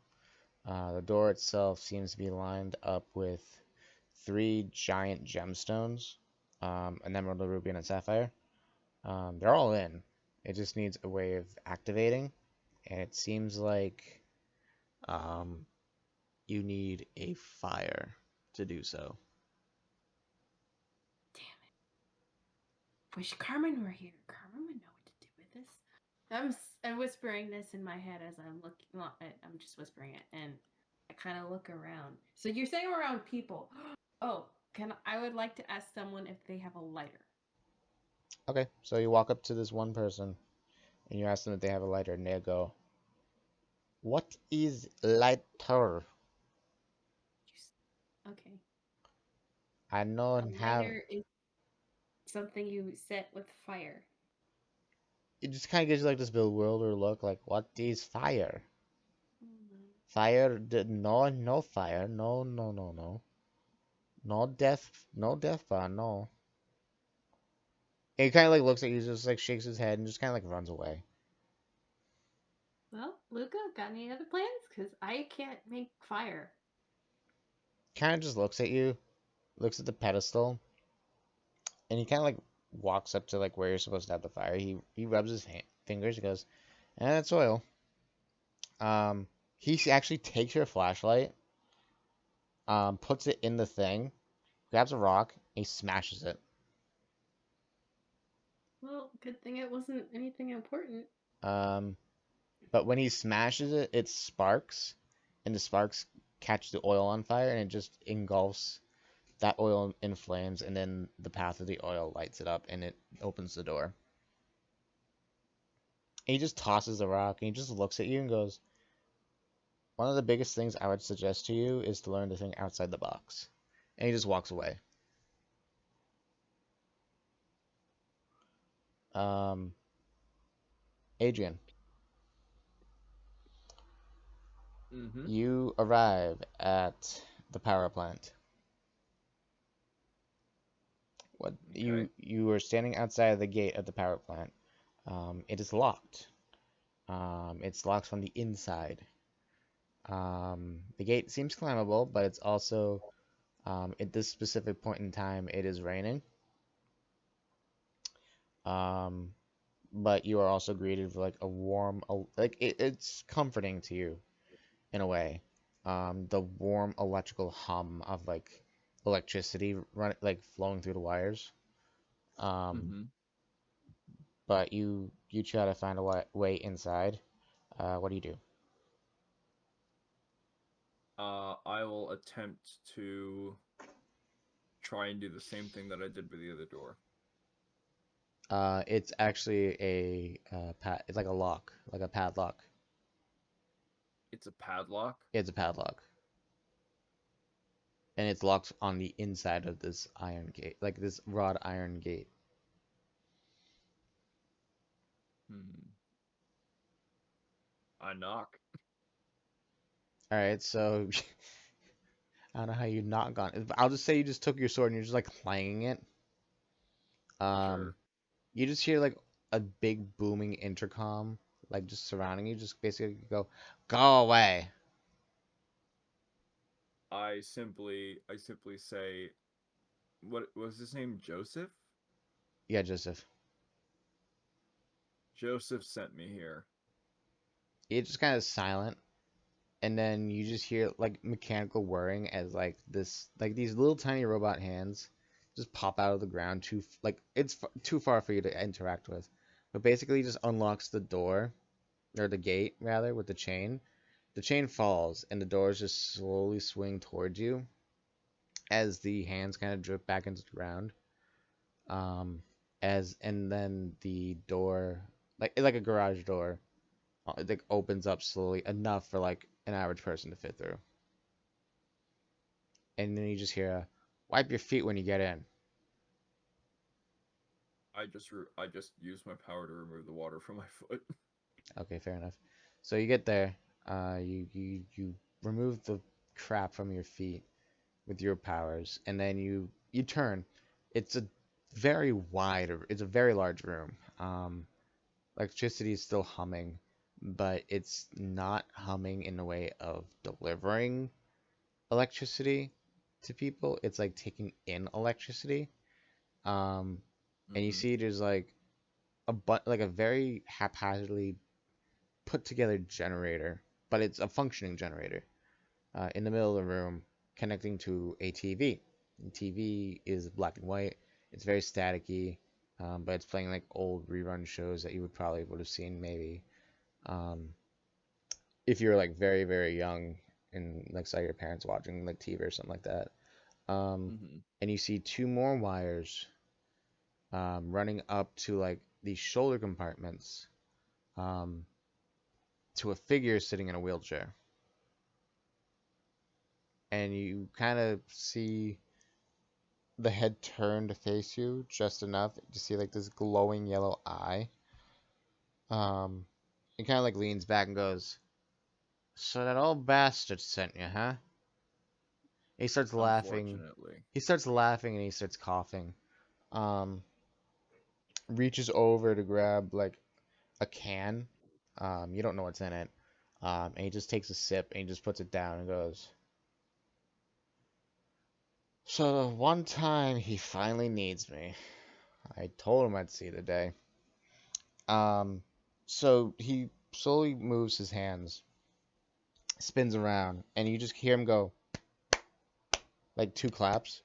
The door itself seems to be lined up with three giant gemstones, an emerald, a ruby, and a sapphire. They're all in. It just needs a way of activating, and it seems like um, you need a fire to do so. Wish Carmen were here. Carmen would know what to do with this. I'm whispering this in my head as I'm looking. Well, I'm just whispering it, and I kind of look around. So you're saying around people. Oh, I would like to ask someone if they have a lighter. Okay, so you walk up to this one person, and you ask them if they have a lighter, and they go, "What is lighter? Okay. I A don't have." lighter is something you set with fire. It just kind of gives you like this bewildered look, like, "What is fire? Mm-hmm. Fire? No, no fire. No, no, no, no. No death. No death fire. No." And he kind of like looks at you, just like shakes his head, and just kind of like runs away. Well, Luca, got any other plans? Because I can't make fire. Kind of just looks at you, looks at the pedestal, and he kind of like walks up to like where you're supposed to have the fire. He rubs his fingers. He goes, "And it's oil." He actually takes your flashlight, puts it in the thing, grabs a rock, and he smashes it. Well, good thing it wasn't anything important. Um, but when he smashes it, it sparks, and the sparks catch the oil on fire, and it just engulfs that oil in flames, and then the path of the oil lights it up, and it opens the door. And he just tosses the rock, and he just looks at you and goes, "One of the biggest things I would suggest to you is to learn to think outside the box." And he just walks away. Um, Adrian, Mm-hmm. you arrive at the power plant. What Okay. you are standing outside the gate of the power plant. It is locked. It's locked from the inside. The gate seems climbable, but it's also at this specific point in time it is raining. Um, but you are also greeted with like a warm, like it's comforting to you in a way. The warm electrical hum of like electricity like flowing through the wires. Um, Mm-hmm. but you try to find a way inside. What do you do? I will attempt to try and do the same thing that I did with the other door. It's actually it's like a lock, like a padlock. It's a padlock. It's a padlock, and it's locked on the inside of this iron gate, like this wrought iron gate. Hmm. I knock. All right, so I don't know how you not gone. I'll just say you just took your sword and you're just like clanging it. Um, Sure. you just hear like a big booming intercom, like just surrounding you. Just basically go away. I simply say, what was his name? Joseph? Yeah, Joseph. Joseph sent me here. It's just kind of silent, and then you just hear like mechanical whirring as like like these little tiny robot hands just pop out of the ground like it's too far for you to interact with, but basically just unlocks the door or the gate rather with the chain. The chain falls and the doors just slowly swing towards you as the hands kind of drip back into the ground. Um, as and then the door, like a garage door, it like opens up slowly enough for like an average person to fit through. And then you just hear a, "Wipe your feet when you get in." I just use my power to remove the water from my foot. Okay, fair enough. So you get there, you remove the crap from your feet with your powers, and then you turn. It's a it's a very large room. Electricity is still humming, but it's not humming in a way of delivering electricity. to people. It's like taking in electricity. Um, and you Mm-hmm. see there's like like a very haphazardly put together generator, but it's a functioning generator in the middle of the room connecting to a TV. The TV is black and white. It's very staticky, but it's playing like old rerun shows that you would have seen maybe um, if you were like very very young and like saw your parents watching like TV or something like that. Mm-hmm. And you see two more wires running up to like these shoulder compartments um, to a figure sitting in a wheelchair. And you kind of see the head turn to face you just enough to see like this glowing yellow eye. It kind of like leans back and goes, "So that old bastard sent you, huh?" He starts laughing. Unfortunately. He starts laughing and he starts coughing. Um, Reaches over to grab like a can. You don't know what's in it. And he just takes a sip and he just puts it down and goes, "So the one time he finally needs me, I told him I'd see the day." Um, so he slowly moves his hands, spins around, and you just hear him go like two claps.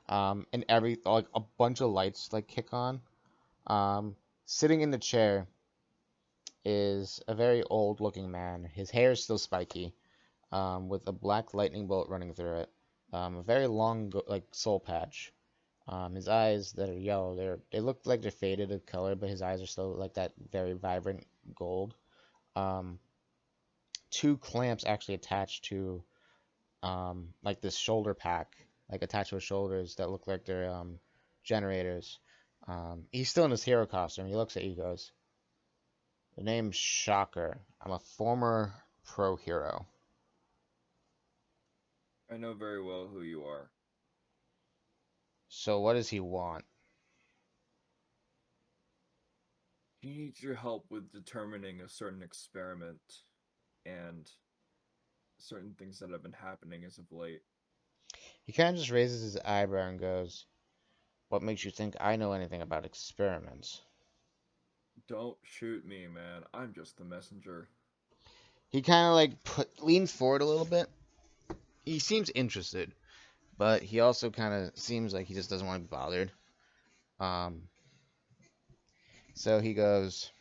And every like a bunch of lights like kick on. Sitting in the chair is a very old looking man. His hair is still spiky, with a black lightning bolt running through it. A very long like soul patch. His eyes that are yellow, they look like they're faded of color, but his eyes are still like that very vibrant gold. Um, Two clamps actually attached to like this shoulder pack, like attached to his shoulders that look like they're generators. He's still in his hero costume. He looks at you, goes, "The name's Shocker. I'm a former pro hero." I know very well who you are. So what does he want? He needs your help with determining a certain experiment and certain things that have been happening as of late. He kind of just raises his eyebrow and goes, "What makes you think I know anything about experiments?" Don't shoot me, man. I'm just the messenger. He kind of like leans forward a little bit. He seems interested, but he also kind of seems like he just doesn't want to be bothered. Um, so he goes,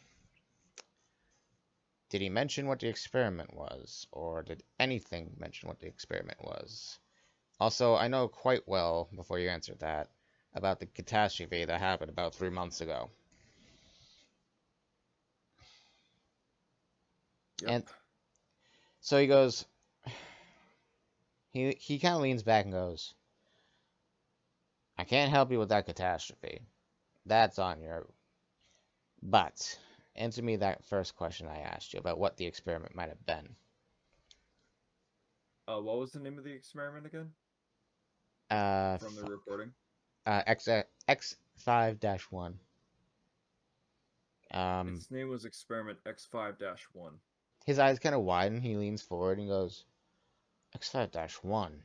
"Did he mention what the experiment was, or did anything mention what the experiment was? Also, I know quite well, before you answer that, about the catastrophe that happened about 3 months ago." Yep. And so he goes, he kind of leans back and goes, "I can't help you with that catastrophe. That's on you. But answer me that first question I asked you about what the experiment might have been." What was the name of the experiment again? Uh, From the recording? X5-1. Um, Its name was Experiment X5-1. his eyes kind of widen. He leans forward and goes, "X5-1?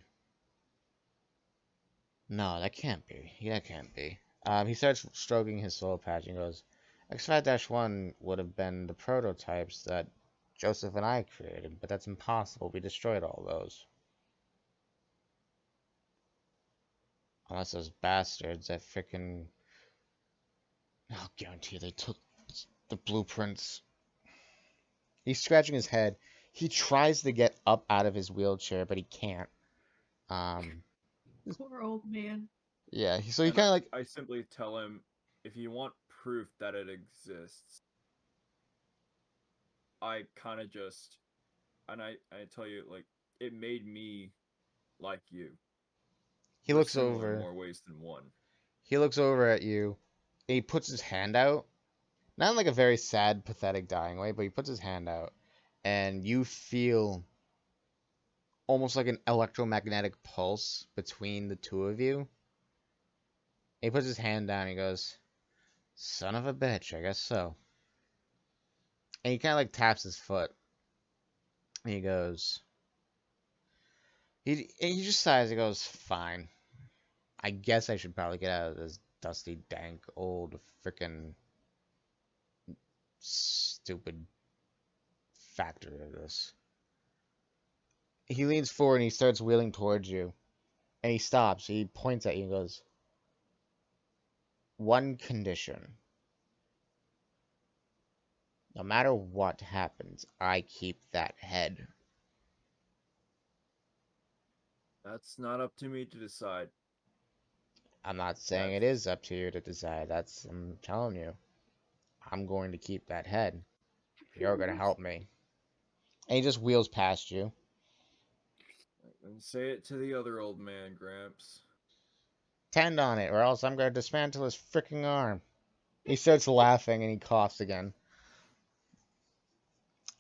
No, that can't be. Yeah, that can't be." He starts stroking his soul patch and goes, "X5-1 would have been the prototypes that Joseph and I created, but that's impossible. We destroyed all those. Unless those bastards that frickin' I'll guarantee they took the blueprints." He's scratching his head. He tries to get up out of his wheelchair, but he can't. Um, Poor old man. yeah, so he And kind of like, I simply tell him, if you want proof that it exists, I kind of just, and I tell you, like, it made me like you. he We're looks similar in over. more ways than one. He looks over at you. And he puts his hand out. Not in like a very sad, pathetic, dying way, but he puts his hand out, and you feel almost like an electromagnetic pulse between the two of you. He puts his hand down and he goes, "Son of a bitch, I guess so." And he kind of like taps his foot. And he goes, He just sighs. He goes, "Fine. I guess I should probably get out of this dusty, dank, old, frickin' stupid factory of this." He leans forward and he starts wheeling towards you. And he stops. He points at you and goes, "One condition. No matter what happens, I keep that head." That's not up to me to decide. I'm not saying it That's is up to you to decide. I'm telling you. I'm going to keep that head. You're going to help me. And he just wheels past you. and say it to the other old man, Gramps. Tend on it, or else I'm going to dismantle his freaking arm. He starts laughing and he coughs again.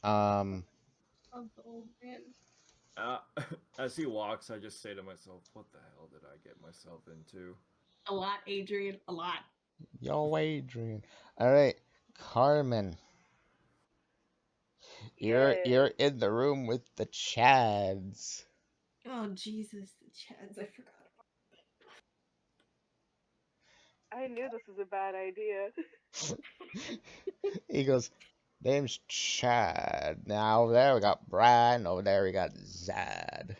Um, Of the old man. Uh, as he walks, I just say to myself, "What the hell did I get myself into?" A lot, Adrian. A lot. yo, Adrian. All right, Carmen. You're Yeah. you're in the room with the Chads. Oh Jesus, the Chads! I forgot. I knew this was a bad idea. He goes, "Name's Chad." Now over there we got Brad, and over there we got Zad.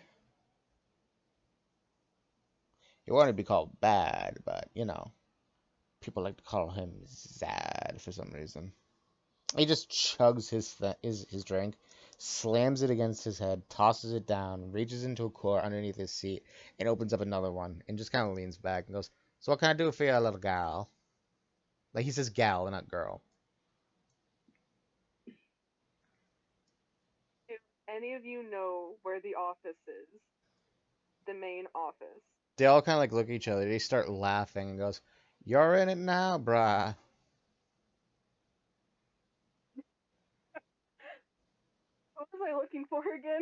He wanted to be called Bad, but people like to call him Zad for some reason. He just chugs his drink, slams it against his head, tosses it down, reaches into a drawer underneath his seat, and opens up another one, and just kind of leans back and goes, "So what can I do for you, little gal?" Like he says gal and not girl. If any of you know where the office is, the main office. They all kind of like look at each other. They start laughing and goes, "You're in it now, brah. What was I looking for again?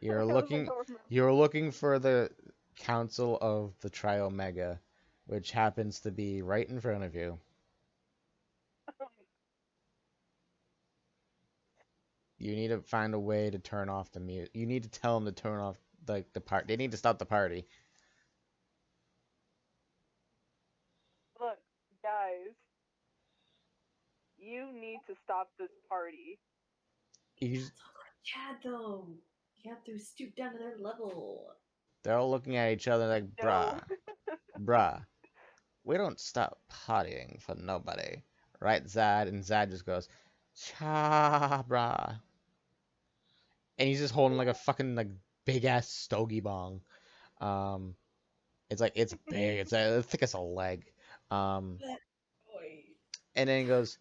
You're I was like, looking, don't remember. you're looking for the Council of the Triomega, which happens to be right in front of you. You need to find a way to turn off the mute. You need to tell them to turn off like the part. They need to stop the party. Look, guys, you need to stop this party. He's, Talk like Chad though. You have to stoop down to their level. they're all looking at each other like, No. bruh. We don't stop partying for nobody, right, Zad? And Zad just goes, cha, brah. And he's just holding like a fucking like big ass stogie bong. Um, it's big. It's thick as a leg. Um, That boy. and then he goes,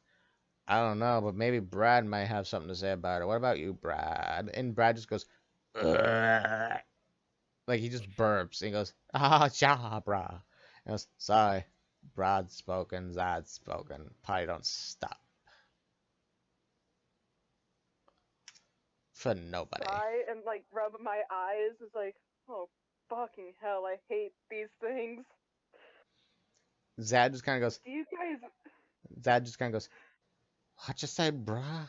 "I don't know, but maybe Brad might have something to say about it. What about you, Brad?" And Brad just goes, "Ugh." Like he just burps. And he goes, "Ah, cha, brah." And he goes, "Sorry, Brad's spoken, Zad's spoken. Party don't stop for nobody." Sigh and like rub my eyes. It's like, oh fucking hell, I hate these things. Zad just kind of goes, Do you guys? Zad just kind of goes, "What you say, brah?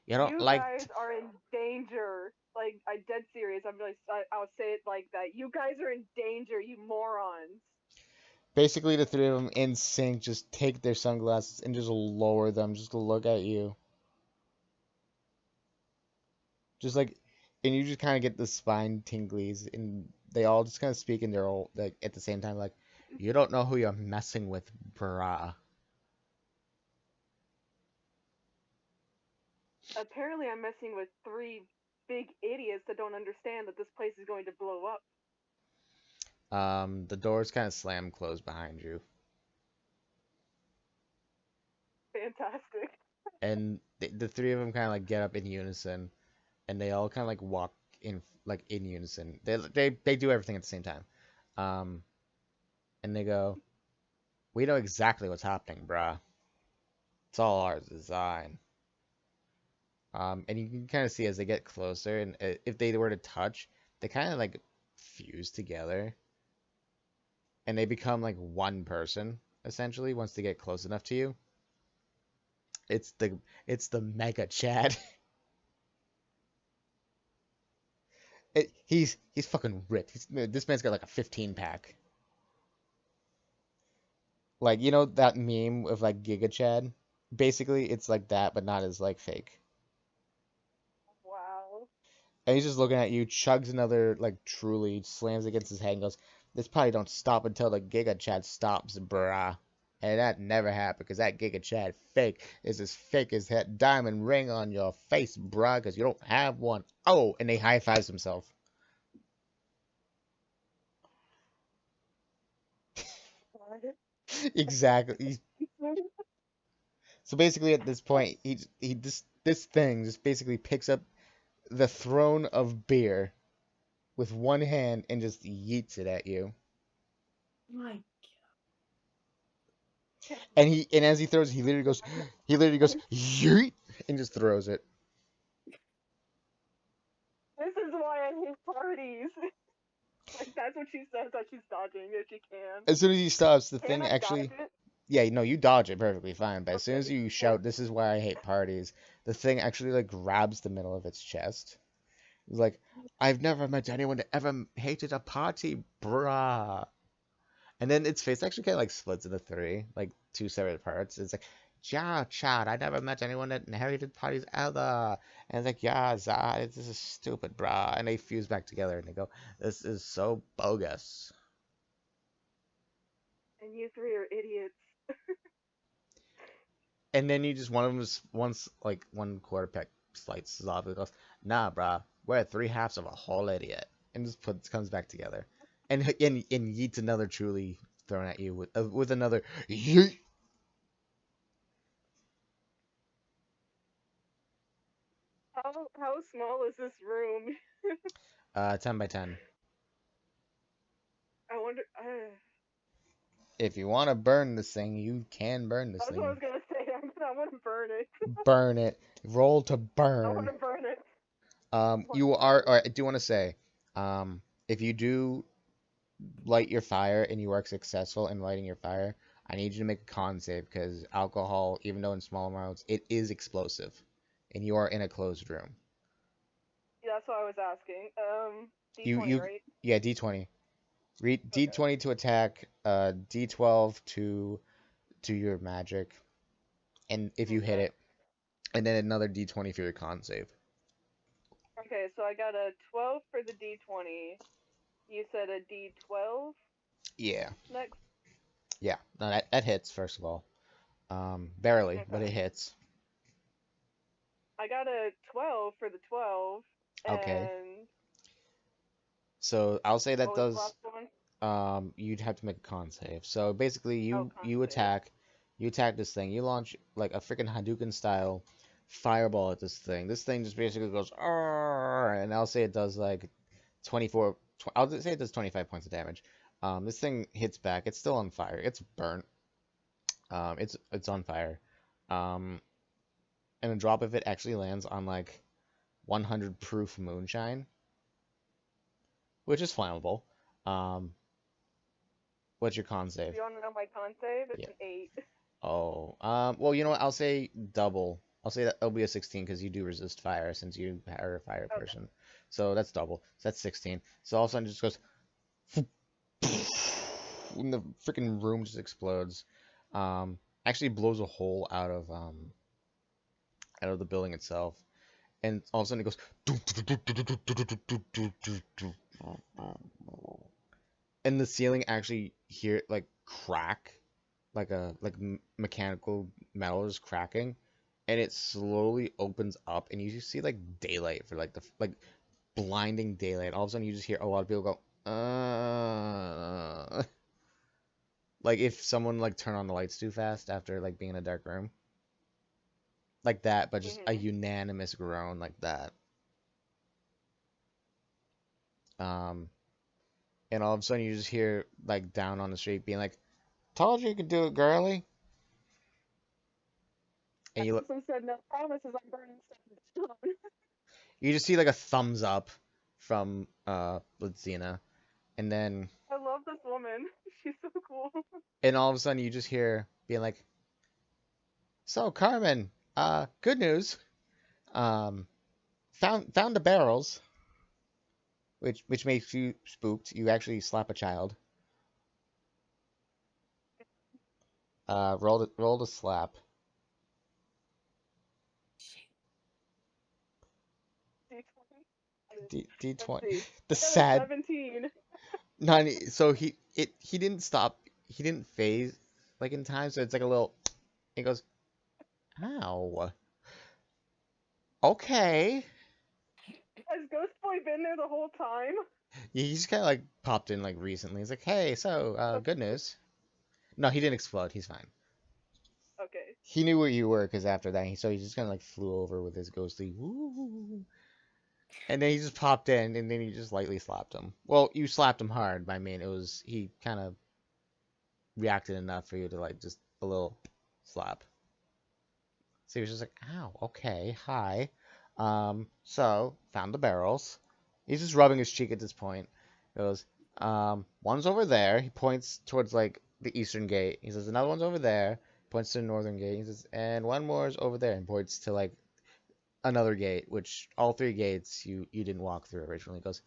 You don't You like guys are in danger. Like, I dead serious. I'll say it like that. You guys are in danger, you morons. Basically, the three of them in sync just take their sunglasses and just lower them just to look at you. Just like, and you just kind of get the spine tinglies, and they all just kind of speak in their own, like, at the same time, like, "You don't know who you're messing with, brah." Apparently, I'm messing with three big idiots that don't understand that this place is going to blow up. The doors kind of slam closed behind you, Fantastic. and the three of them kind of like get up in unison, and they all kind of like walk in unison. They do everything at the same time. Um, and they go, "We know exactly what's happening, brah. It's all our design." And you can kind of see as they get closer, and if they were to touch, they kind of like fuse together, and they become like one person essentially once they get close enough to you. It's the Mega Chad. He's fucking ripped. This man's got like a 15 pack. Like, you know that meme of like Giga Chad? Basically, it's like that, but not as like fake. Wow. And he's just looking at you, chugs another like Truly, slams against his head, and goes, "This probably don't stop until the Giga Chad stops, brah." And that never happened because that Giga Chad fake is as fake as that diamond ring on your face, bruh, because you don't have one. Oh, and they high fives himself. What? Exactly. So basically, at this point, he this thing just basically picks up the throne of beer with one hand and just yeets it at you. My And as he throws, he literally goes yeet and just throws it. This is why I hate parties. Like, that's what she says that she's dodging if she can. As soon as he stops, the Can thing I dodge actually, it? yeah, no, you dodge it perfectly fine. But as soon as Okay. you shout, "This is why I hate parties," the thing actually like grabs the middle of its chest. It's like, "I've never met anyone that ever hated a party, brah." And then its face actually kind of like splits into three, like two separate parts. It's like, "Yeah, Chad, I never met anyone that hated parties ever." And it's like, "Yeah, Zah, this is stupid, brah." And they fuse back together and they go, "This is so bogus." And you three are idiots. And then you just one of them just once like one quarter pack slices off and goes, "Nah, brah, we're three halves of a whole idiot," and just comes back together, and yeets another truly thrown at you with another yeet. How small is this room? 10 by 10. I wonder. If you want to burn this thing, you can burn this That's what I thing. was gonna say. I want to burn it. Burn it. Roll to I want burn. to burn it. You are. Or I do want to say, if you do light your fire and you are successful in lighting your fire, I need you to make a con save because alcohol, even though in small amounts, it is explosive, and you are in a closed room. Yeah, that's what I was asking. You D20, you right? yeah, D20. Read Okay. D20 to attack, D12 to your magic, and if you hit Okay. it, and then another D20 for your con save. Okay, so I got a 12 for the D20. You said a D12 Yeah, next? yeah. No, that hits first of all. Barely, but Okay. it hits. I got a 12 for the 12. Okay. And So I'll say that what was the does last one? you'd have to make a con save. So basically, Oh, con save. you attack this thing. You launch like a freaking Hadouken style fireball at this thing. This thing just basically goes, "Arr!" And I'll say it does like 24. I'll just say it does 25 points of damage. This thing hits back. It's still on fire. It's burnt. It's on fire. Um, and a drop of it actually lands on like 100 proof moonshine, which is flammable. Um, what's your con If save? you want to know my con save, it's Yeah. an 8. Oh, well, you know what? I'll say double. I'll say that it'll be a 16 because you do resist fire since you are a fire Okay. person. So that's double. So that's 16. So all of a sudden it just goes, and the freaking room just explodes. Actually blows a hole out of the building itself, and all of a sudden it goes, and the ceiling actually hear like crack, like mechanical metal is cracking, and it slowly opens up, and you just see like daylight for like the like blinding daylight. All of a sudden, you just hear a lot of people go, like if someone like turned on the lights too fast after like being in a dark room, like that, but just a Mhm. unanimous groan like that. Um, and all of a sudden, you just hear like down on the street being like, "Told you could do it, girly." And I also said no promises. I'm burning stuff in stone. you just see like a thumbs up from Blitzina, and then I love this woman. She's so cool. all of a sudden you just hear being like, "So Carmen, good news. Um, found the barrels." which makes you spooked. You actually slap a child. Roll the slap. D20. Let's D20. see. The I got a sad 17. 90. So he didn't stop. He didn't phase like in time. So it's like a little. He goes, ow. Okay. Has Ghost Boy been there the whole time? Yeah, he just kind of like popped in like recently. He's like, hey, so good news. No, he didn't explode. He's fine. Okay. He knew where you were because after that, so he just kind of like flew over with his ghostly woo, and then he just popped in, and then you just lightly slapped him. Well, you slapped him hard. I mean, it was he kind of reacted enough for you to like just a little slap. So he was just like, ow, okay, hi. So found the barrels. He's just rubbing his cheek at this point. He goes, one's over there. He points towards like the eastern gate. He says, another one's over there. Points to the northern gate. He says, and one more is over there. And points to like another gate, which all three gates you didn't walk through originally. He goes,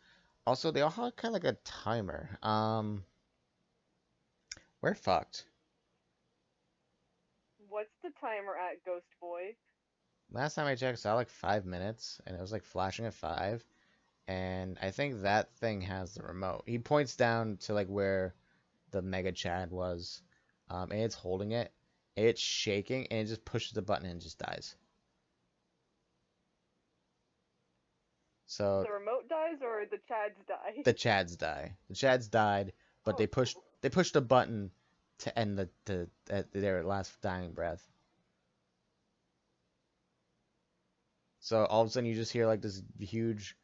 also they all have kind of like a timer. We're fucked. What's the timer at Ghost Boy? Last time I checked, I saw like 5 minutes, and it was like flashing at 5. And I think that thing has the remote. He points down to like where the Mega Chad was, and it's holding it. It's shaking, and it just pushes the button and just dies. So The remote dies or the Chads die? the Chads die. The Chads died, but Oh, they pushed a button to end their last dying breath. So all of a sudden you just hear like this huge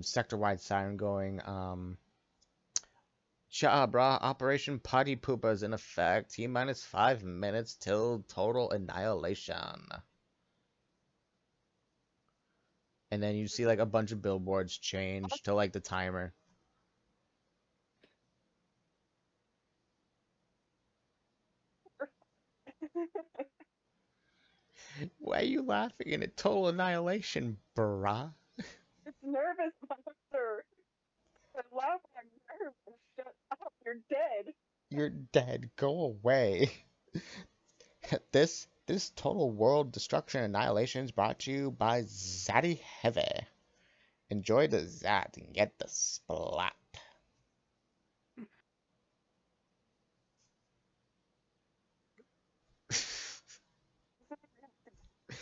sector-wide siren going. Cha, brah, Operation Potty Poopa is in effect. T minus 5 minutes till total annihilation. And then you see like a bunch of billboards change to like the timer. Why are you laughing at total annihilation, brah? it's nervous, monster. I laugh at nervous. Shut up, you're dead. You're dead. Go away. This total world destruction annihilation is brought to you by Zaddy Heavy. Enjoy the Zat and get the splat.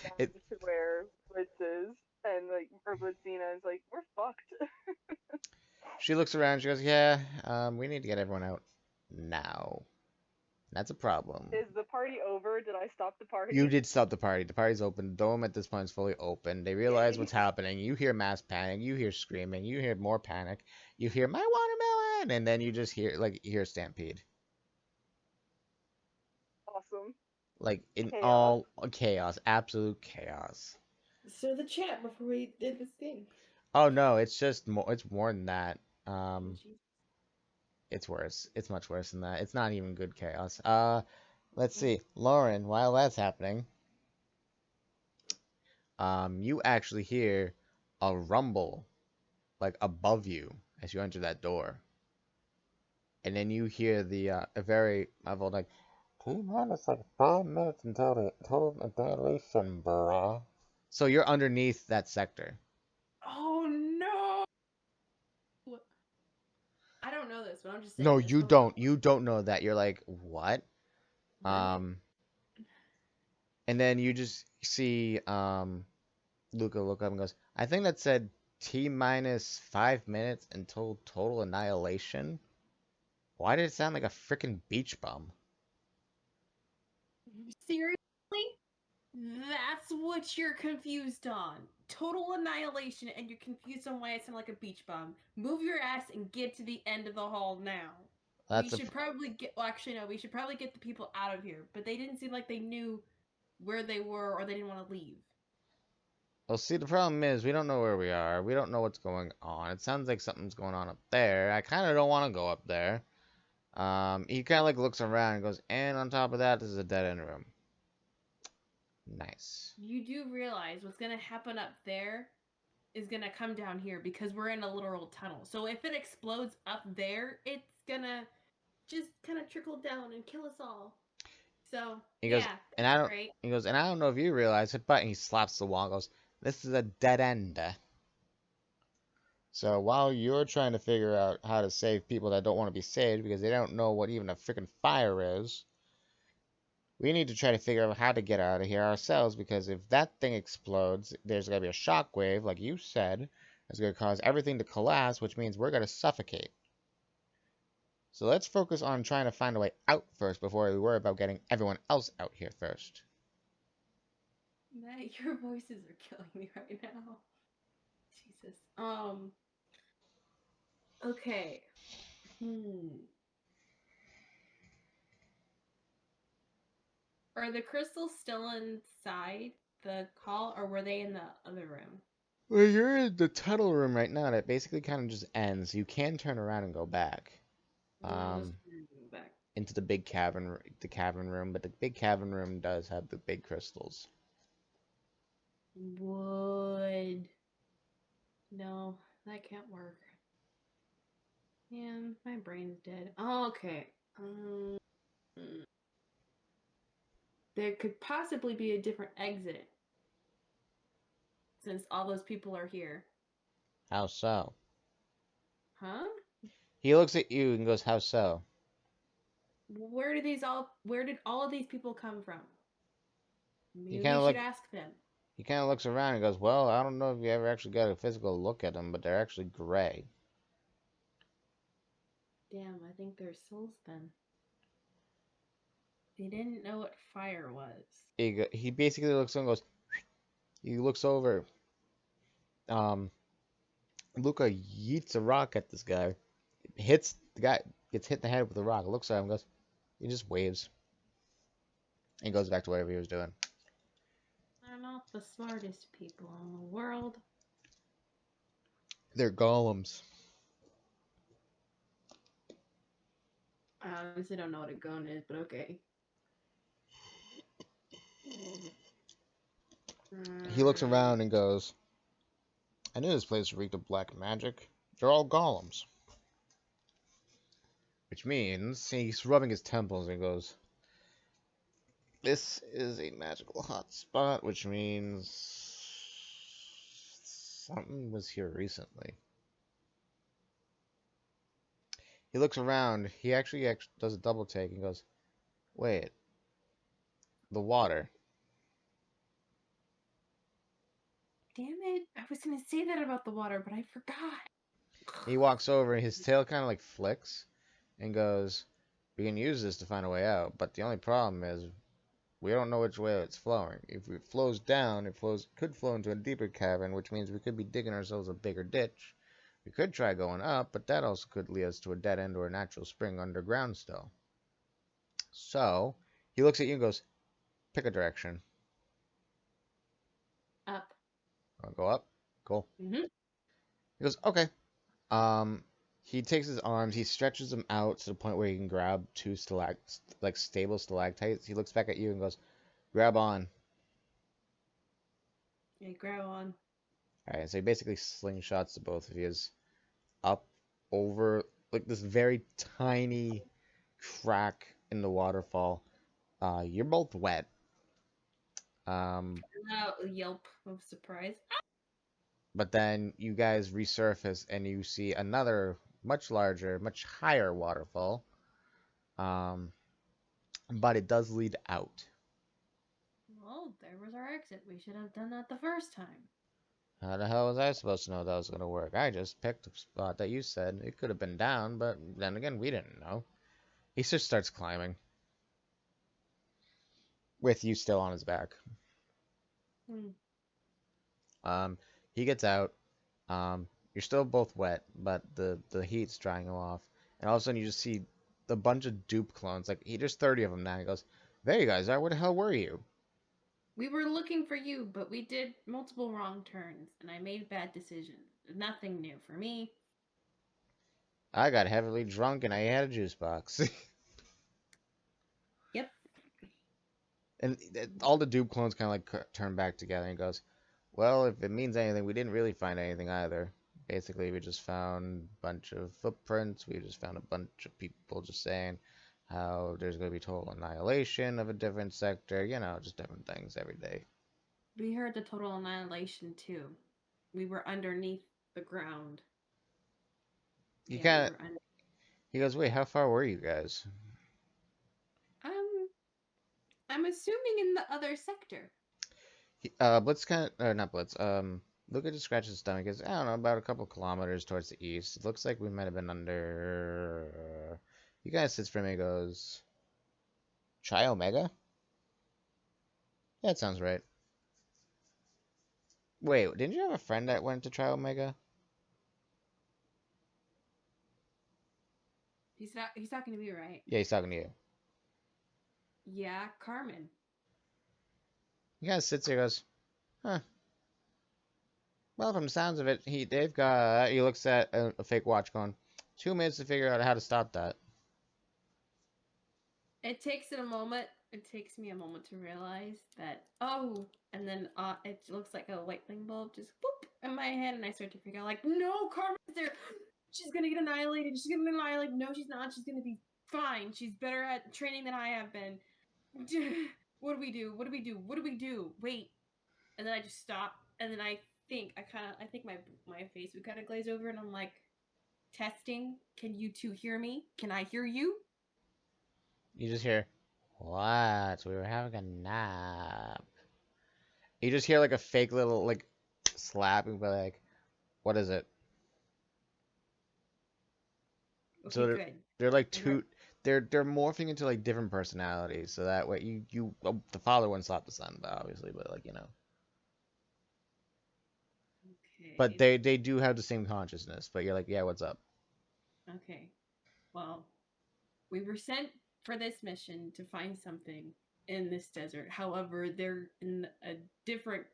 Down It, to where Blitz is, and like, or Blitzina is like, we're fucked. she looks around. She goes, "Yeah, we need to get everyone out now. That's a problem." Is the party over? Did I stop the You party? did stop the party. The party's open. The dome at this point is fully open. They realize Yay. what's happening. You hear mass panic. You hear screaming. You hear more panic. You hear my watermelon, and then you just hear like you hear stampede. Awesome. Like in Chaos. all chaos, absolute chaos. So the chat before we did this thing. Oh no, it's just more. It's more than that. Jeez. It's worse. It's much worse than that. It's not even good chaos. Let's see, Lauren. While that's happening, you actually hear a rumble like above you as you enter that door, and then you hear the a very muffled like, T minus like 5 minutes until the total annihilation, bruh. So you're underneath that sector. Oh no! I don't know this, but I'm just saying. No, there's you no- don't. You don't know that. You're like, what? Then And then you just see Luca look up and goes, I think that said T minus 5 minutes until total annihilation. Why did it sound like a freaking beach bum? Seriously? That's what you're confused on. Total annihilation, and you're confused on why I sound like a beach bum. Move your ass and get to the end of the hall now. That's We should probably get. Well, actually, no. We should probably get the people out of here. But they didn't seem like they knew where they were, or they didn't want to leave. Well, see, the problem is we don't know where we are. We don't know what's going on. It sounds like something's going on up there. I kind of don't want to go up there. He kind of like looks around and goes, and on top of that, this is a dead end room. Nice. You do realize what's gonna happen up there is gonna come down here because we're in a literal tunnel. So if it explodes up there, it's gonna just kind of trickle down and kill us all. So He goes, yeah, and that's I don't. great. He goes, and I don't know if you realize it, but and he slaps the wall. And goes, this is a dead end. So while you're trying to figure out how to save people that don't want to be saved because they don't know what even a freaking fire is, we need to try to figure out how to get out of here ourselves, because if that thing explodes, there's going to be a shockwave, like you said, that's going to cause everything to collapse, which means we're going to suffocate. So let's focus on trying to find a way out first before we worry about getting everyone else out here first. Matt, your voices are killing me right now. Jesus. Okay. Are the crystals still inside the hall, or were they in the other room? Well, you're in the tunnel room right now that basically kind of just ends. You can turn around and go back. Let's Um, go back. into the cavern room, but the big cavern room does have the big crystals. Would no, that can't work. Man, my brain's dead. Oh, okay. There could possibly be a different exit since all those people are here. How so? Huh? He looks at you and goes, how so? Where did all of these people come from? He Maybe kind we of should like ask them. he kind of looks around and goes, well, I don't know if you ever actually got a physical look at them, but they're actually gray. Damn, I think they're souls then. They didn't know what fire was. He basically looks and goes, he looks over. Luca yeets a rock at this guy. Hits the guy, gets hit in the head with a rock. Looks at him and goes, he just waves. And goes back to whatever he was doing. They're not the smartest people in the world. They're golems. I honestly don't know what a gun is, but okay. He looks around and goes, I knew this place reeked of black magic. They're all golems. Which means he's rubbing his temples and goes, this is a magical hot spot, which means something was here recently. He looks around. He actually does a double take and goes, wait, the water. Damn it. I was going to say that about the water, but I forgot. He walks over and his tail kind of like flicks and goes, we can use this to find a way out, but the only problem is we don't know which way it's flowing. If it flows down, could flow into a deeper cavern, which means we could be digging ourselves a bigger ditch. We could try going up, but that also could lead us to a dead end or a natural spring underground still. So, he looks at you and goes, pick a direction. Up. I'll go up. Cool. Mm-hmm. He goes, okay. He takes his arms, he stretches them out to the point where he can grab two stable stalactites. He looks back at you and goes, grab on. Yeah, grab on. Alright, so he basically slingshots the both of you up over like this very tiny crack in the waterfall. You're both wet. Yelp of surprise. But then you guys resurface and you see another much larger, much higher waterfall. But it does lead out. Well, there was our exit. We should have done that the first time. How the hell was I supposed to know that was going to work? I just picked a spot that you said. It could have been down, but then again, we didn't know. He just starts climbing. With you still on his back. He gets out. You're still both wet, but the heat's drying him off. And all of a sudden, you just see the bunch of dupe clones. Like, there's 30 of them now. He goes, there you guys are. Where the hell were you? We were looking for you, but we did multiple wrong turns, and I made bad decisions. Nothing new for me. I got heavily drunk and I had a juice box. Yep. And all the dupe clones kind of like turn back together and goes, Well, if it means anything, we didn't really find anything either. Basically, we just found a bunch of footprints. We just found a bunch of people just saying how there's going to be total annihilation of a different sector. You know, just different things every day. We heard the total annihilation too. We were underneath the ground. He Yeah, kind we of were under. he goes, "Wait, how far were you guys?" I'm assuming in the other sector. Blitz kind of, or not Blitz. Luca just scratches his stomach. He goes, I don't know, about a couple kilometers towards the east. It looks like we might have been under. He kind of sits for me and goes, Chi Omega? Yeah, that sounds right. Wait, didn't you have a friend that went to Tri Omega? He's talking to me, right? Yeah, he's talking to you. Yeah, Carmen. He kind of sits there and goes, huh. Well, from the sounds of it, they've got. He looks at a fake watch going, 2 minutes to figure out how to stop that. It takes it a moment. It takes me a moment to realize that. And then it looks like a lightning bulb just whoop in my head, and I start to figure out like, no, Carmen's there. She's gonna get annihilated. She's gonna annihilate. No, she's not. She's gonna be fine. She's better at training than I have been. What do we do? What do we do? What do we do? Wait. And then I just stop, and then I think my face would kind of glaze over, and I'm like, testing. Can you two hear me? Can I hear you? You just hear, what? We were having a nap. You just hear like a fake little like slapping, but like, what is it? Okay, So good. they're like I two. They're morphing into like different personalities, so that way well, the father wouldn't slap the son, but obviously, but like Okay. But they do have the same consciousness. But you're like, yeah, what's up? Okay. Well, we were sent for this mission to find something in this desert. However, they're in a different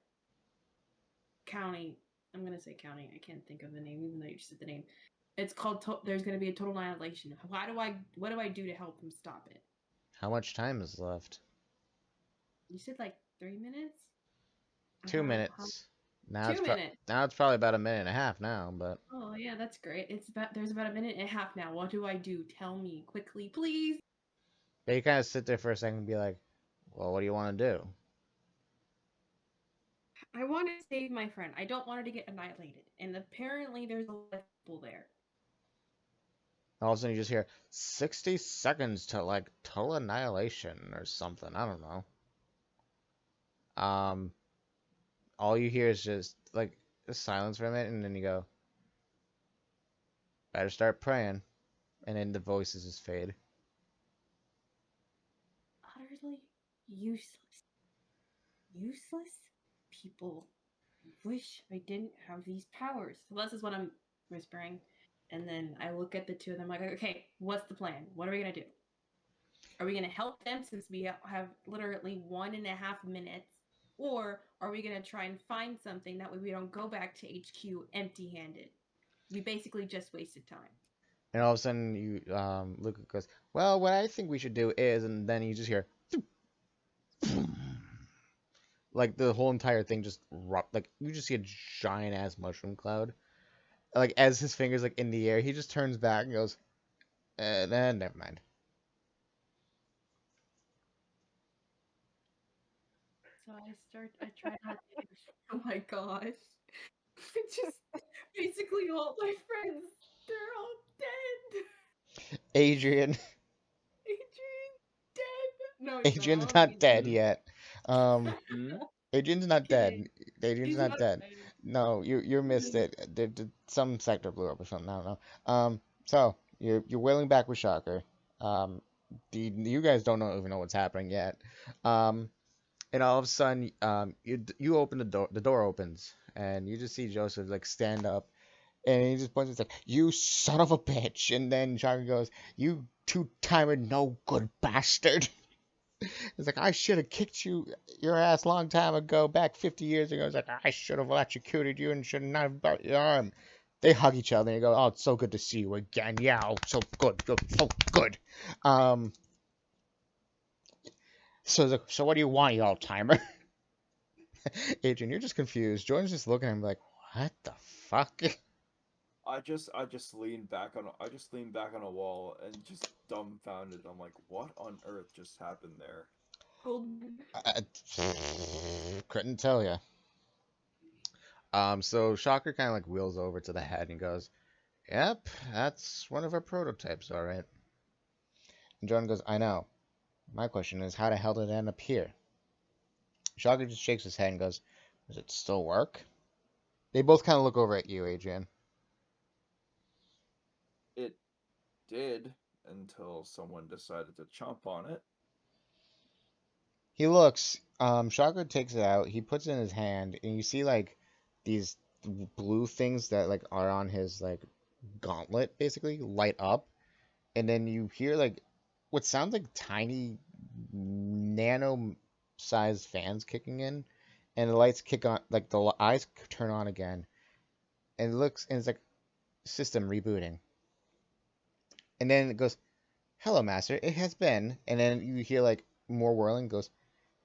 county. I'm gonna say county. I can't think of the name, even though you just said the name. It's called. There's gonna be a total annihilation. What do I do to help them stop it? How much time is left? You said like 3 minutes. 2 minutes. Now 2 minutes. Now it's probably about a minute and a half now, but. Oh yeah, that's great. There's about a minute and a half now. What do I do? Tell me quickly, please. But you kind of sit there for a second and be like, well, what do you want to do? I want to save my friend. I don't want her to get annihilated. And apparently there's a lot of people there. All of a sudden you just hear 60 seconds to like total annihilation or something. I don't know. All you hear is just like a silence from it, and then you go, better start praying, and then the voices just fade. Utterly useless. Useless people. Wish I didn't have these powers. So this is what I'm whispering. And then I look at the two of them like, okay, what's the plan? What are we going to do? Are we going to help them since we have literally 1.5 minutes? Or are we going to try and find something that way we don't go back to HQ empty-handed? We basically just wasted time. And all of a sudden you, Luca goes, well, what I think we should do is, and then you just hear, like the whole entire thing just like you just see a giant ass mushroom cloud. Like as his fingers like in the air, he just turns back and goes, never mind. So I try not to. Oh my gosh. Just basically all my friends, they're all dead. Adrian. Adrian's dead. No, he's Adrian's not. not dead yet. Adrian's not Okay. dead. Adrian's He's not not dead. dead. No, you missed it. Some sector blew up or something. I don't know. So you're wailing back with Shocker. You guys don't even know what's happening yet. And all of a sudden, you open the door. The door opens, and you just see Joseph like stand up, and he just points. It's like, "You son of a bitch!" And then Shocker goes, "You two-timer, no good bastard." It's like, I should have kicked your ass long time ago, back 50 years ago. It's like, I should have electrocuted you and should not have brought your arm. They hug each other and you go, oh, it's so good to see you again. Yeah, oh, so good, so good. So what do you want, you old timer? Adrian, you're just confused. Jordan's just looking at him like, what the fuck? I just leaned back on a wall and just dumbfounded. I'm like, what on earth just happened there? I couldn't tell you. So Shocker kind of like wheels over to the head and goes, "Yep, that's one of our prototypes, all right." And Jordan goes, "I know. My question is, how the hell did it end up here?" Shocker just shakes his head and goes, "Does it still work?" They both kind of look over at you, Adrian. It did until someone decided to chomp on it. He looks. Shocker takes it out. He puts it in his hand, and you see like these blue things that like are on his like gauntlet, basically light up, and then you hear like what sounds like tiny nano-sized fans kicking in, and the lights kick on, like the eyes turn on again, and it looks, and it's like system rebooting, and then it goes, "Hello, master. It has been," and then you hear like more whirling. Goes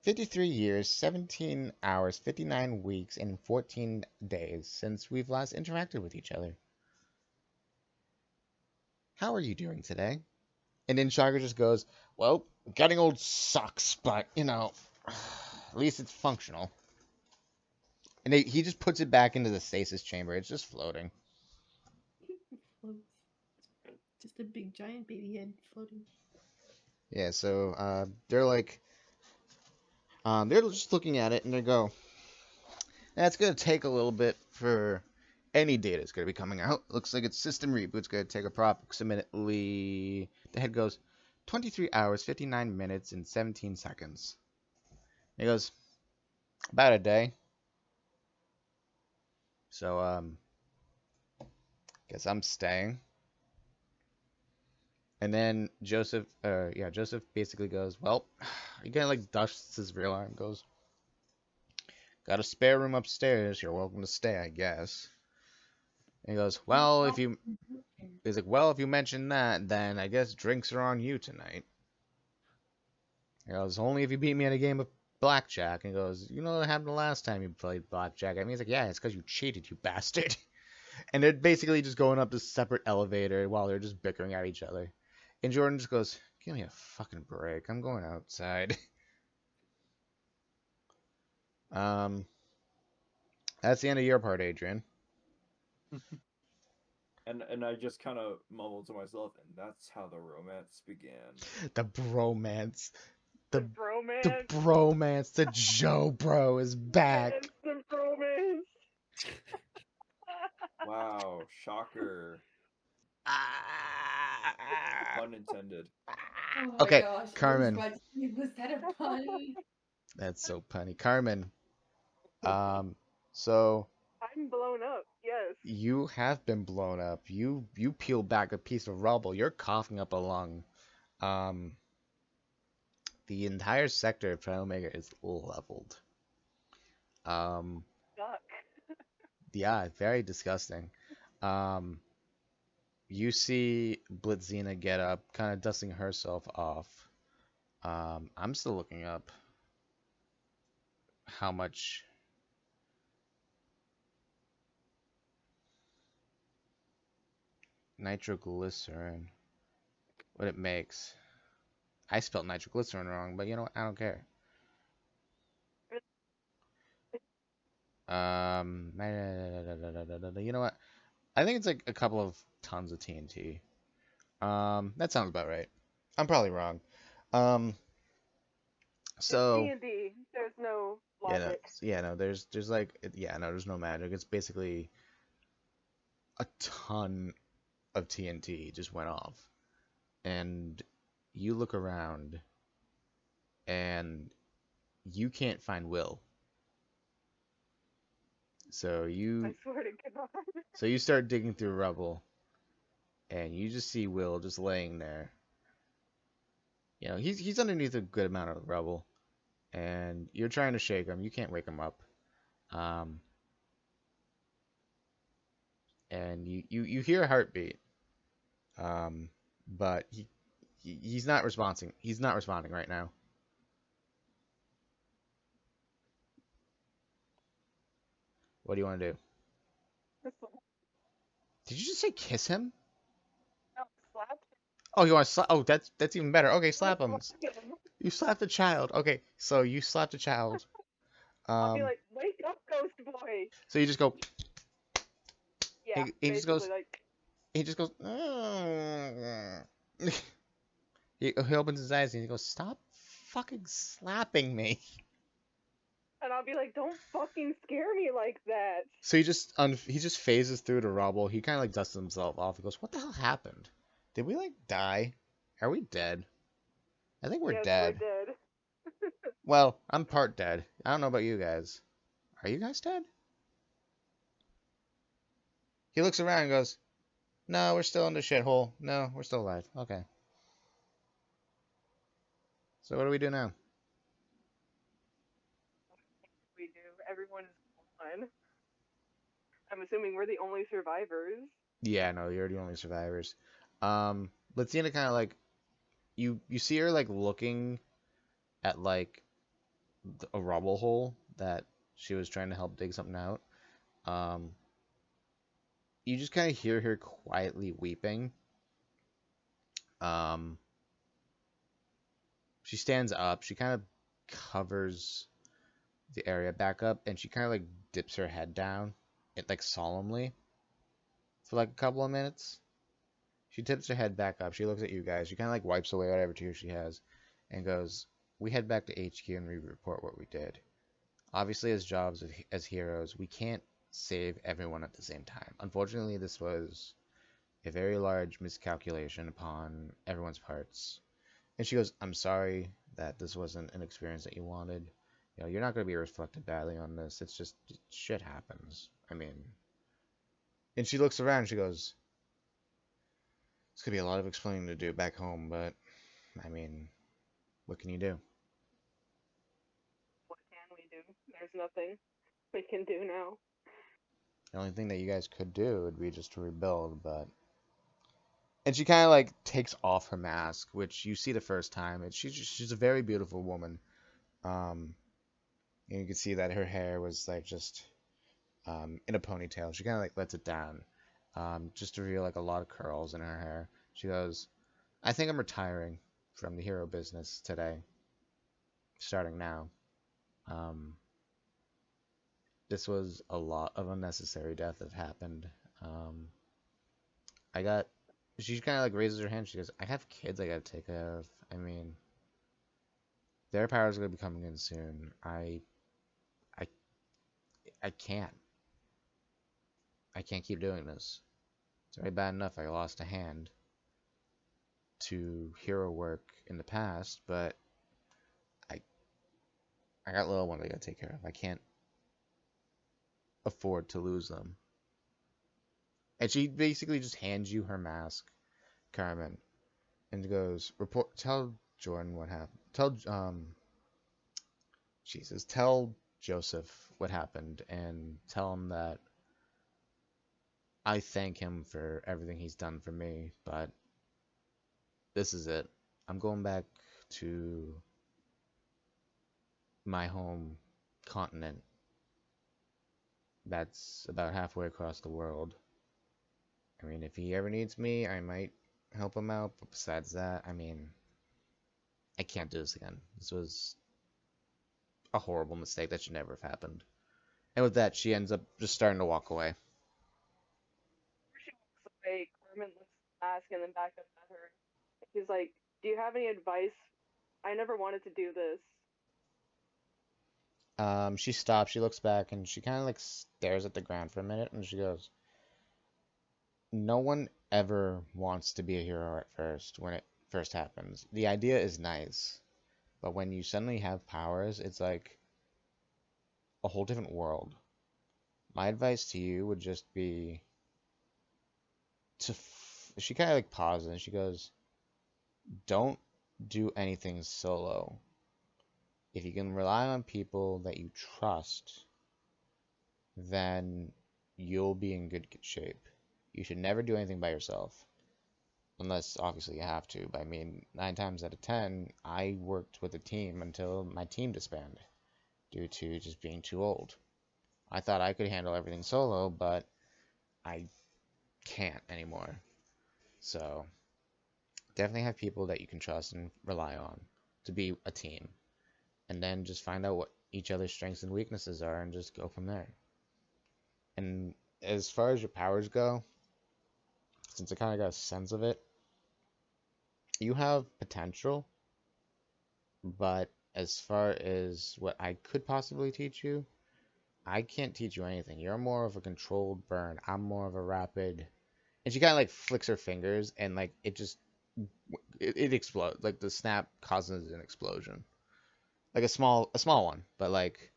53 years, 17 hours, 59 weeks, and 14 days since we've last interacted with each other. How are you doing today? And then Shocker just goes, "Well, getting old sucks, but, at least it's functional." And he just puts it back into the stasis chamber. It's just floating. Floats. Just a big giant baby head floating. Yeah, so they're like, they're just looking at it and they go, "That's going to take a little bit for any data is going to be coming out. Looks like its system reboot's going to take approximately," the head goes, 23 hours, 59 minutes, and 17 seconds. He goes, "About a day. So, guess I'm staying." And then Joseph basically goes, "Well, he kind of like dusts his real arm, goes, got a spare room upstairs. You're welcome to stay, I guess." And he goes, "Well, he's like, well, if you mention that, then I guess drinks are on you tonight." He goes, "Only if you beat me at a game of blackjack." And he goes, "You know what happened the last time you played blackjack?" I mean, he's like, "Yeah, it's because you cheated, you bastard." And they're basically just going up this separate elevator while they're just bickering at each other. And Jordan just goes, "Give me a fucking break. I'm going outside." Um, that's the end of your part, Adrian. And I just kind of mumbled to myself, and that's how the romance began. The bromance. The The bromance. bromance. The Joe bro is back. Yes, the bromance. Wow, shocker. Pun intended. Oh my Okay, gosh. I was Carmen. about to say, was that a pun? That's so punny. Carmen. So I'm blown up. Yes. you have been blown up. You peel back a piece of rubble. You're coughing up a lung. Um, the entire sector of Tri Omega is leveled. Um, Fuck. yeah, very disgusting. Um, you see Blitzina get up, kind of dusting herself off. I'm still looking up how much nitroglycerin, what it makes. I spelled nitroglycerin wrong, but you know what? I don't care. You know what? I think it's like a couple of tons of TNT. That sounds about right. I'm probably wrong. Um, so It's D&D. There's no yeah, no, logic. no, there's like yeah, no, there's no magic. It's basically a ton of TNT just went off, and you look around, and you can't find Will. So I you swear to God. so you start digging through rubble, and you just see Will just laying there. You know, he's underneath a good amount of rubble, and you're trying to shake him. You can't wake him up. Um, and you hear a heartbeat. But he's not responding. He's not responding right now. What do you want to do? Did you just say kiss him? No, slap Oh, you want to slap? Oh, that's even better. Okay, him. slap him. Slap him. You slapped a child. Okay, so you slapped a child. I'll be like, wake up, ghost boy. So you just go. Yeah, He just basically goes. like, He just goes. He opens his eyes and he goes, "Stop fucking slapping me." and I'll be like, don't fucking scare me like that. So he just phases through the rubble. He kind of like dusts himself off. He goes, "What the hell happened? Did we like die? Are we dead? I think we're Yes, we're dead. dead. Well, I'm part dead. I don't know about you guys. Are you guys dead?" He looks around and goes, "No, we're still in the shithole. No, we're still alive. Okay. So what do we do now?" We do. Everyone is gone. I'm assuming we're the only survivors. Yeah, no, you're the only survivors. Latina kind of like you see her like looking at like a rubble hole that she was trying to help dig something out. Um, you just kind of hear her quietly weeping. Um, she stands up. She kind of covers the area back up, and she kind of like dips her head down, it like solemnly for like a couple of minutes. She tips her head back up. She looks at you guys. She kind of like wipes away whatever tears she has, and goes, "We head back to HQ and we report what we did. Obviously, as heroes, we can't save everyone at the same time. Unfortunately, this was a very large miscalculation upon everyone's parts." And she goes, "I'm sorry that this wasn't an experience that you wanted. You know, you're not going to be reflected badly on this. It's just shit happens. I mean," and she looks around and she goes, "It's going to be a lot of explaining to do back home, but I mean, what can you do?" What can we do? There's nothing we can do now. The only thing that you guys could do would be just to rebuild, but. And she kind of like takes off her mask, which you see the first time. She's a very beautiful woman. Um, and you can see that her hair was like just in a ponytail. She kind of like lets it down, just to reveal like a lot of curls in her hair. She goes, "I think I'm retiring from the hero business today, starting now. Um, this was a lot of unnecessary death that happened. Um, I got." She kind of like raises her hand. She goes, "I have kids I gotta take care of. I mean, their powers are gonna be coming in soon. I, I can't. I can't keep doing this. It's already bad enough I lost a hand to hero work in the past, but I, I got little ones I gotta take care of. I can't afford to lose them." And she basically just hands you her mask, Carmen, and goes, "Report. Tell Jordan what happened. Tell Joseph what happened, and tell him that I thank him for everything he's done for me, but this is it. I'm going back to my home continent that's about halfway across the world. I mean, if he ever needs me, I might help him out, but besides that, I mean, I can't do this again. This was a horrible mistake that should never have happened." And with that, she ends up just starting to walk away. Before she walks away, Carmen lifts the mask and then back up at her. He's like, do you have any advice? I never wanted to do this. She stops, she looks back, and she kind of like stares at the ground for a minute, and she goes, "No one ever wants to be a hero at first when it first happens. The idea is nice, but when you suddenly have powers, it's like a whole different world. My advice to you would just be to." She kind of like pauses and she goes, "Don't do anything solo. If you can rely on people that you trust, then you'll be in good shape. You should never do anything by yourself. Unless, obviously, you have to. But I mean, 9 times out of 10, I worked with a team until my team disbanded due to just being too old. I thought I could handle everything solo, but I can't anymore. So definitely have people that you can trust and rely on to be a team. And then just find out what each other's strengths and weaknesses are and just go from there. And as far as your powers go, since I kind of got a sense of it, you have potential, but as far as what I could possibly teach you, I can't teach you anything. You're more of a controlled burn. I'm more of a rapid. And she kind of like flicks her fingers, and like it just it explodes. Like the snap causes an explosion, like a small one, but like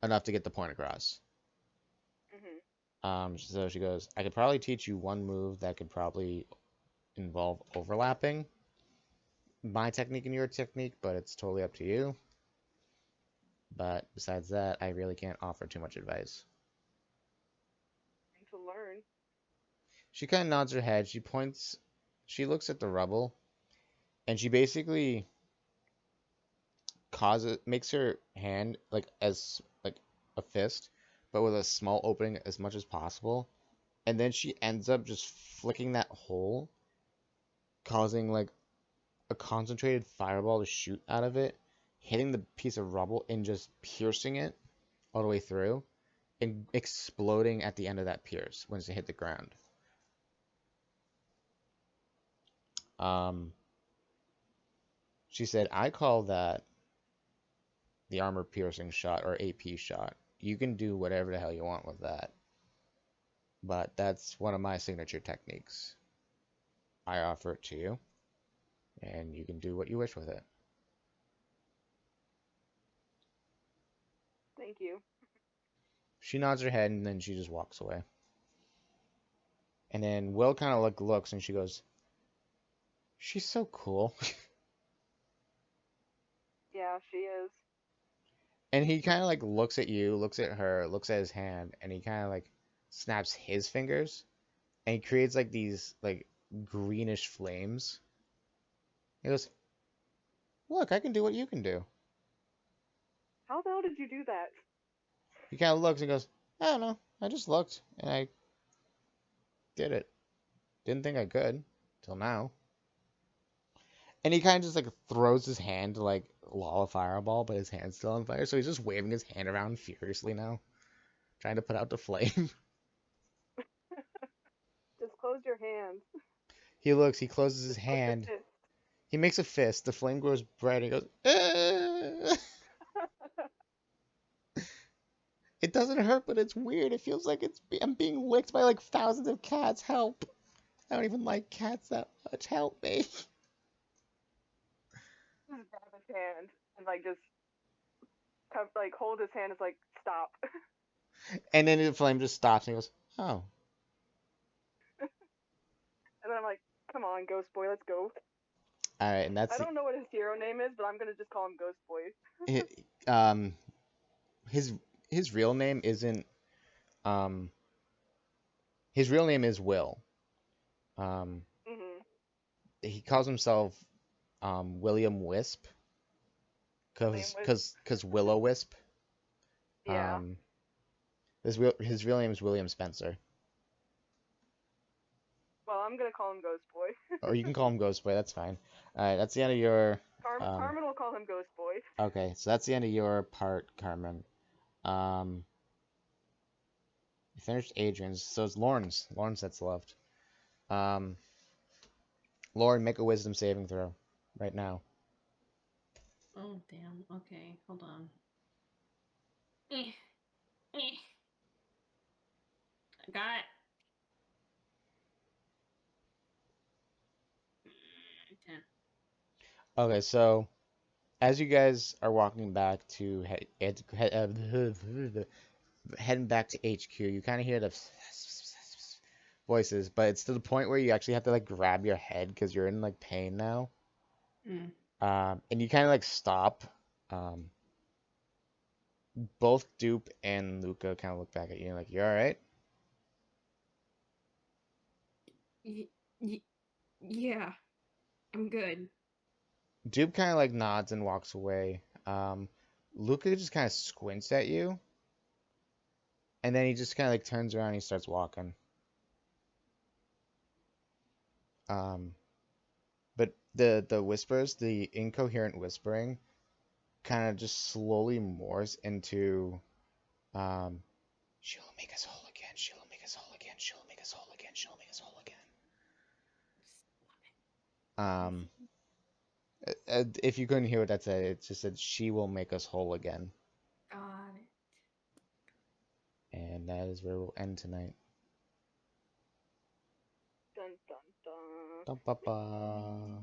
enough to get the point across. Mhm. So she goes, I could probably teach you one move that could probably involve overlapping my technique and your technique, but it's totally up to you. But besides that, I really can't offer too much advice. To learn. She kind of nods her head. She looks at the rubble, and she basically makes her hand like as like a fist, but with a small opening as much as possible. And then she ends up just flicking that hole, causing like a concentrated fireball to shoot out of it, hitting the piece of rubble and just piercing it all the way through, and exploding at the end of that pierce once it hit the ground. Um, she said, I call that the armor piercing shot or AP shot. You can do whatever the hell you want with that. But that's one of my signature techniques. I offer it to you, and you can do what you wish with it. Thank you. She nods her head, and then she just walks away. And then Will kind of looks, and she goes, she's so cool. Yeah, she is. And he kind of like looks at you, looks at her, looks at his hand, and he kind of like snaps his fingers, and he creates like these like greenish flames. He goes, look, I can do what you can do. How the hell did you do that? He kind of looks and goes, I don't know. I just looked and I did it. Didn't think I could till now. And he kind of just like throws his hand to like law a fireball, but his hand's still on fire. So he's just waving his hand around furiously now, trying to put out the flame. Just close your hands. He looks, he closes his Just close your hand. fist. He makes a fist. The flame grows bright. And he goes, "Ah!" It doesn't hurt, but it's weird. It feels like I'm being licked by like thousands of cats. Help! I don't even like cats that much. Help me! Just grab his hand and like just like hold his hand. It's like stop. And then the flame just stops and he goes, oh. And then I'm like, come on, Ghost Boy, let's go. All right, and I don't know what his hero name is, but I'm gonna just call him Ghost Boy. his his real name isn't um his real name is Will. Um, Mhm. he calls himself William Wisp William Wisp. cause Willow Wisp. Yeah. His real name is William Spencer. Well, I'm gonna call him Ghost Boy. Or you can call him Ghost Boy, that's fine. Alright, that's the end of your Carmen will call him Ghost Boy. okay, so that's the end of your part, Carmen. Um you finished Adrian's, so it's Lauren's. Lauren's that's left. Um Lauren, make a wisdom saving throw right now. Oh, damn. Okay, hold on. Eh, eh. I got it. 10. Okay, so as you guys are walking back to heading back to HQ, you kind of hear the voices, but it's to the point where you actually have to like grab your head because you're in like pain now. Mm. And you kind of like stop. Both Dupe and Luca kind of look back at you and like, "You all right?" Yeah, I'm good. Dupe kind of like nods and walks away. Luca just kind of squints at you, And then he just kind of like turns around and he starts walking. But the whispers, the incoherent whispering, kind of just slowly morphs into, she'll make us whole again. She'll make us whole again. She'll make us whole again. She'll make us whole again. If you couldn't hear what that said, it just said she will make us whole again. Got it. And that is where we'll end tonight. Dun dun dun. Dum, ba, ba.